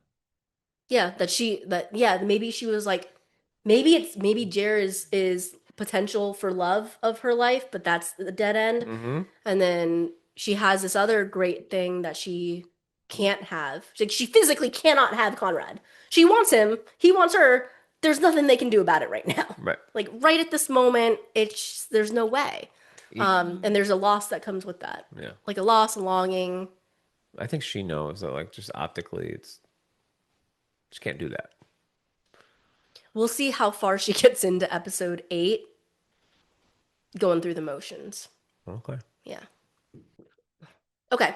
Yeah, maybe she was like, maybe Jer is potential for love of her life, but that's the dead end. Mm-hmm. And then she has this other great thing that she can't have. Like she physically cannot have Conrad. She wants him, he wants her. There's nothing they can do about it right now. Right. Like right at this moment, there's no way. E- And there's a loss that comes with that. Yeah. Like a loss, a longing. I think she knows that like just optically it's just can't do that. We'll see how far she gets into episode 8 going through the motions. Okay. Yeah. Okay.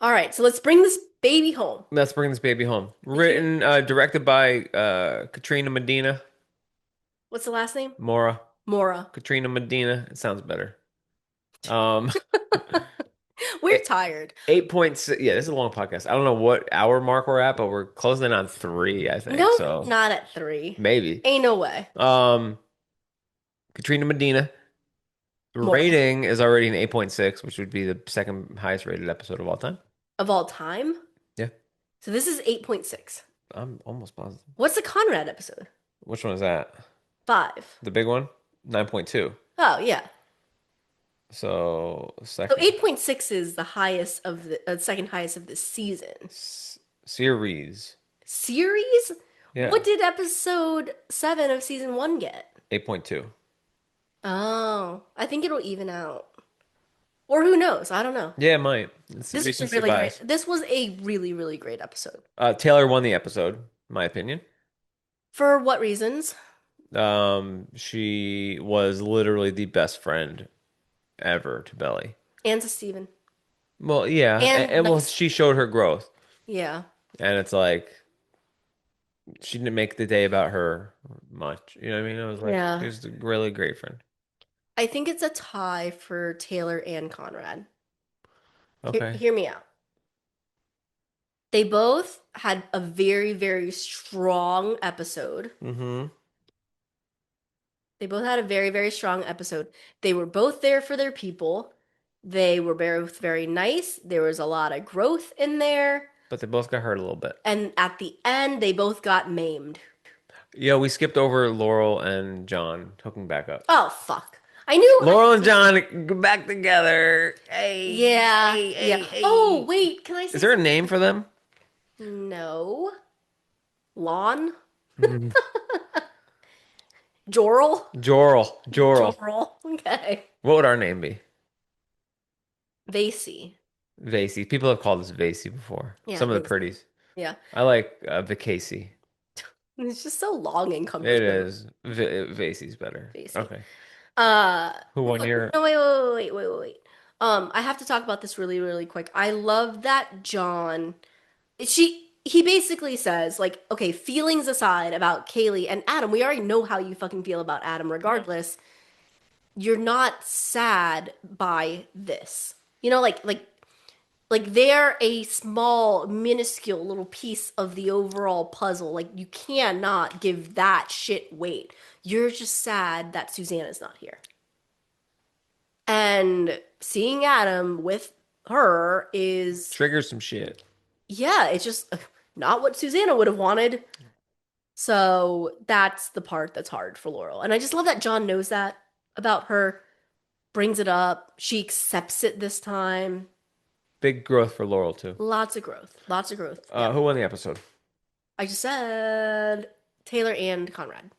All right. So let's bring this baby home. Let's bring this baby home. Written, directed by Katrina Medina. What's the last name? Mora. Mora. Katrina Medina. It sounds better. Um, We're tired. 8.6. Yeah, this is a long podcast. I don't know what hour mark we're at, but we're closing in on 3, I think. No, So not at 3. maybe. Ain't no way. Um, Katrina Medina More rating is already an 8.6, which would be the second highest rated episode of all time. of all time. Yeah, So this is 8.6. I'm almost positive. What's the Conrad episode? Which one is that? 5. The big one? 9.2. Oh, yeah. So So second 8.6 is the highest of the second highest of the season. series. Series? Yeah, What did episode 7 of season 1 get? 8.2. Oh, I think it'll even out. Or who knows? I don't know. Yeah, it might. It's This was recency really bias. great. This was a really, really great episode. Taylor won the episode, in my opinion. For what reasons? She was literally the best friend ever to Belly. And to Steven. Well, yeah, And well, nice. she showed her growth, Yeah. and it's like she didn't make the day about her much. You know what I mean? I was like, Yeah. she was a really great friend. I think it's a tie for Taylor and Conrad. Okay. Hear me out. They both had a very, very strong episode. Mm-hmm. They both had a very, very strong episode. They were both there for their people. They were both very nice. There was a lot of growth in there. But they both got hurt a little bit. And at the end, they both got maimed. Yeah, we skipped over Laurel and John hooking back up. Oh, fuck. I knew. Laurel and John get back together. Hey. Yeah. Hey, Yeah. hey. Oh, wait. Can I say Is there a name for them? no? Lawn? Mhm. Joral? Jorel. Joral. Okay. What would our name be? Vasey. Vasey. People have called us Vasey before. Yeah, Some of the Vasey. pretties. Yeah. I like Vicasey. It's just so long and It cumbersome. is. Vasey's better. Vasey. Okay. Uh, Who won your? no, wait. I have to talk about this really, really quick. I love that John. He basically says, like, okay, feelings aside about Kaylee and Adam, we already know how you fucking feel about Adam regardless. You're not sad by this. You know, like they're a small, minuscule little piece of the overall puzzle. Like, you cannot give that shit weight. You're just sad that Susanna's not here. And seeing Adam with her is, Trigger some shit. yeah, it's just not what Susanna would have wanted. So that's the part that's hard for Laurel. And I just love that John knows that about her, brings it up. She accepts it this time. Big growth for Laurel too. Lots of growth. Lots of growth. Yeah. Who won the episode? I just said Taylor and Conrad.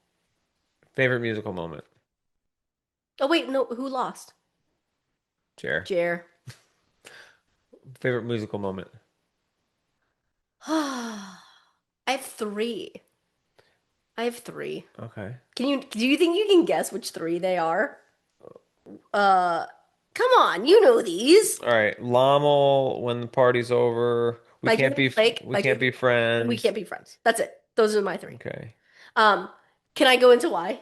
Favorite musical moment? Oh, wait, no, who lost? Jer. Jer. Favorite musical moment? I have 3. Okay. Do you think you can guess which 3 they are? Come on, you know these. All right. Lommel, when the party's over, we By can't be Jimmy Blake, we by can't be friends. We can't be friends. That's it. Those are my 3. Okay. Can I go into why?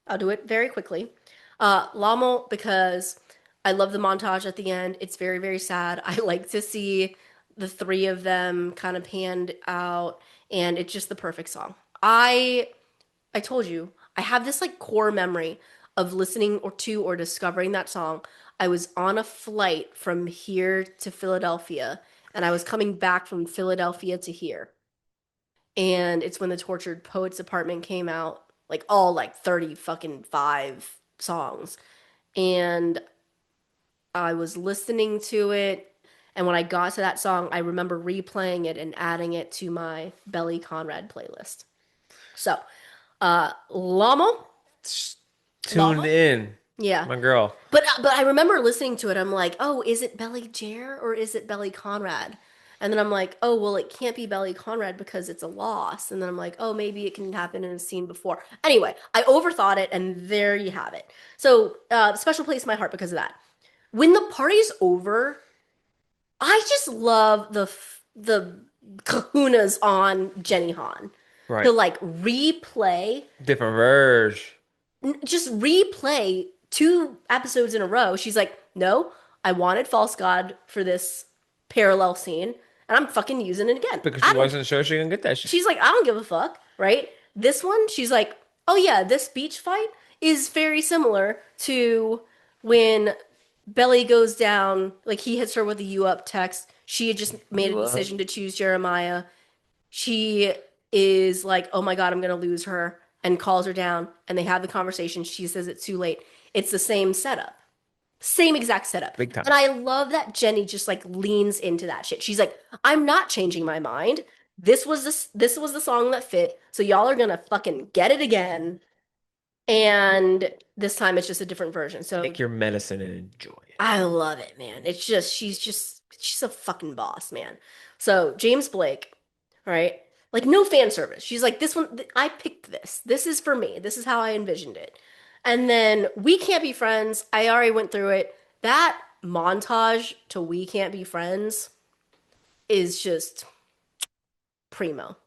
I'll do it very quickly. Lommel, because I love the montage at the end. It's very, very sad. I like to see the 3 of them kind of panned out, and it's just the perfect song. I told you, I have this like core memory of listening or discovering that song. I was on a flight from here to Philadelphia, and I was coming back from Philadelphia to here. And it's when the Tortured Poets Apartment came out, like all like 30 fucking 5 songs. And I was listening to it, and when I got to that song, I remember replaying it and adding it to my Belly Conrad playlist. So, Llama? Tune Llama? in, Yeah. my girl. But I remember listening to it. I'm like, oh, is it Belly Jer or is it Belly Conrad? And then I'm like, oh, well, it can't be Belly Conrad because it's a loss. And then I'm like, oh, maybe it can happen in a scene before. Anyway, I overthought it, and there you have it. So, special place in my heart because of that. When the party's over, I just love the kahunas on Jenny Han. Right. To like replay, Different version. just replay 2 episodes in a row, she's like, no, I wanted false god for this parallel scene, and I'm fucking using it again. Because I she don't wasn't sure she can get that shit. She's like, I don't give a fuck, right? This one, she's like, oh yeah, this beach fight is very similar to when Belly goes down, like he hits her with a "you up" text. She had just made a decision to choose Jeremiah. She is like, oh my God, I'm gonna lose her, and calls her down, and they have the conversation. She says it's too late. It's the same setup. Same exact setup. Big time. And I love that Jenny just like leans into that shit. She's like, I'm not changing my mind. This was the song that fit. So y'all are gonna fucking get it again. And this time it's just a different version. So Take your medicine and enjoy it. I love it, man. It's just she's a fucking boss, man. So James Blake, right? Like no fan service. She's like, this one, I picked this. This is for me. This is how I envisioned it. And then We Can't Be Friends. I already went through it. That montage to We Can't Be Friends is just primo.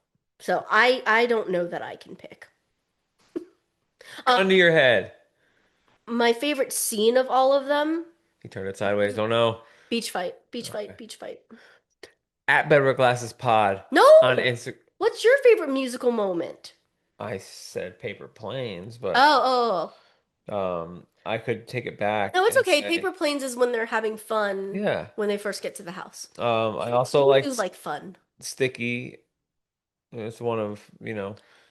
So I don't know that I can pick. Under your head. My favorite scene of all of them, He turned it sideways. Don't know. beach fight, beach fight, beach fight. At Bedrock Glasses Pod. No. On Instagram. What's your favorite musical moment? I said Paper Planes, but Oh, I could take it back. no, it's and okay. say- Paper Planes is when they're having fun. Yeah. When they first get to the house. I also You like do like fun. Sticky. It's one of,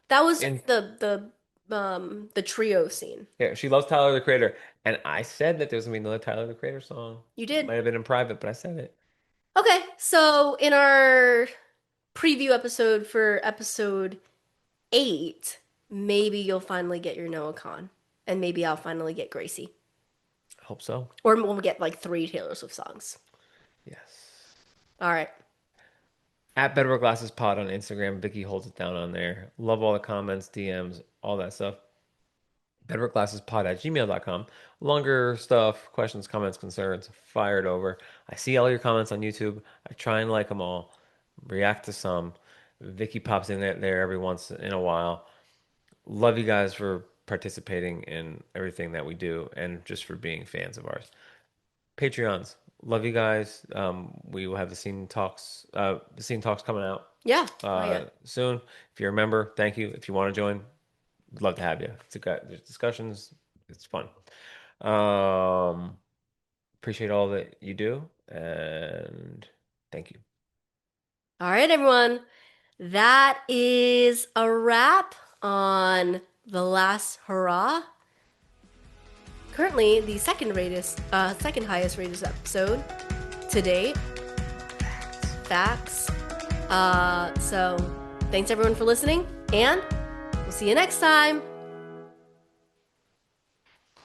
That was And- the trio scene. yeah, she loves Tyler the Creator. And I said that there was gonna be another Tyler the Creator song. You did. Might have been in private, but I said it. Okay, so in our preview episode for episode 8, maybe you'll finally get your Noah Khan, and maybe I'll finally get Gracie, I hope so. or we'll get like 3 Taylor Swift songs. Yes. All right. At Bedrock Glasses Pod on Instagram. Vicky holds it down on there. Love all the comments, DMs, all that stuff. bedrockglassespod@gmail.com. Longer stuff, questions, comments, concerns, fire it over. I see all your comments on YouTube. I try and like them all, react to some. Vicky pops in there every once in a while. Love you guys for participating in everything that we do and just for being fans of ours. Patreons, love you guys. We will have the scene talks coming out Yeah. Oh, yeah. soon. If you're a member, thank you. If you want to join, we'd love to have you. There's discussions. It's fun. Appreciate all that you do, and thank you. All right, everyone. That is a wrap on the last Hurrah. Currently, the second highest rated episode to date. Facts. So thanks everyone for listening, and we'll see you next time.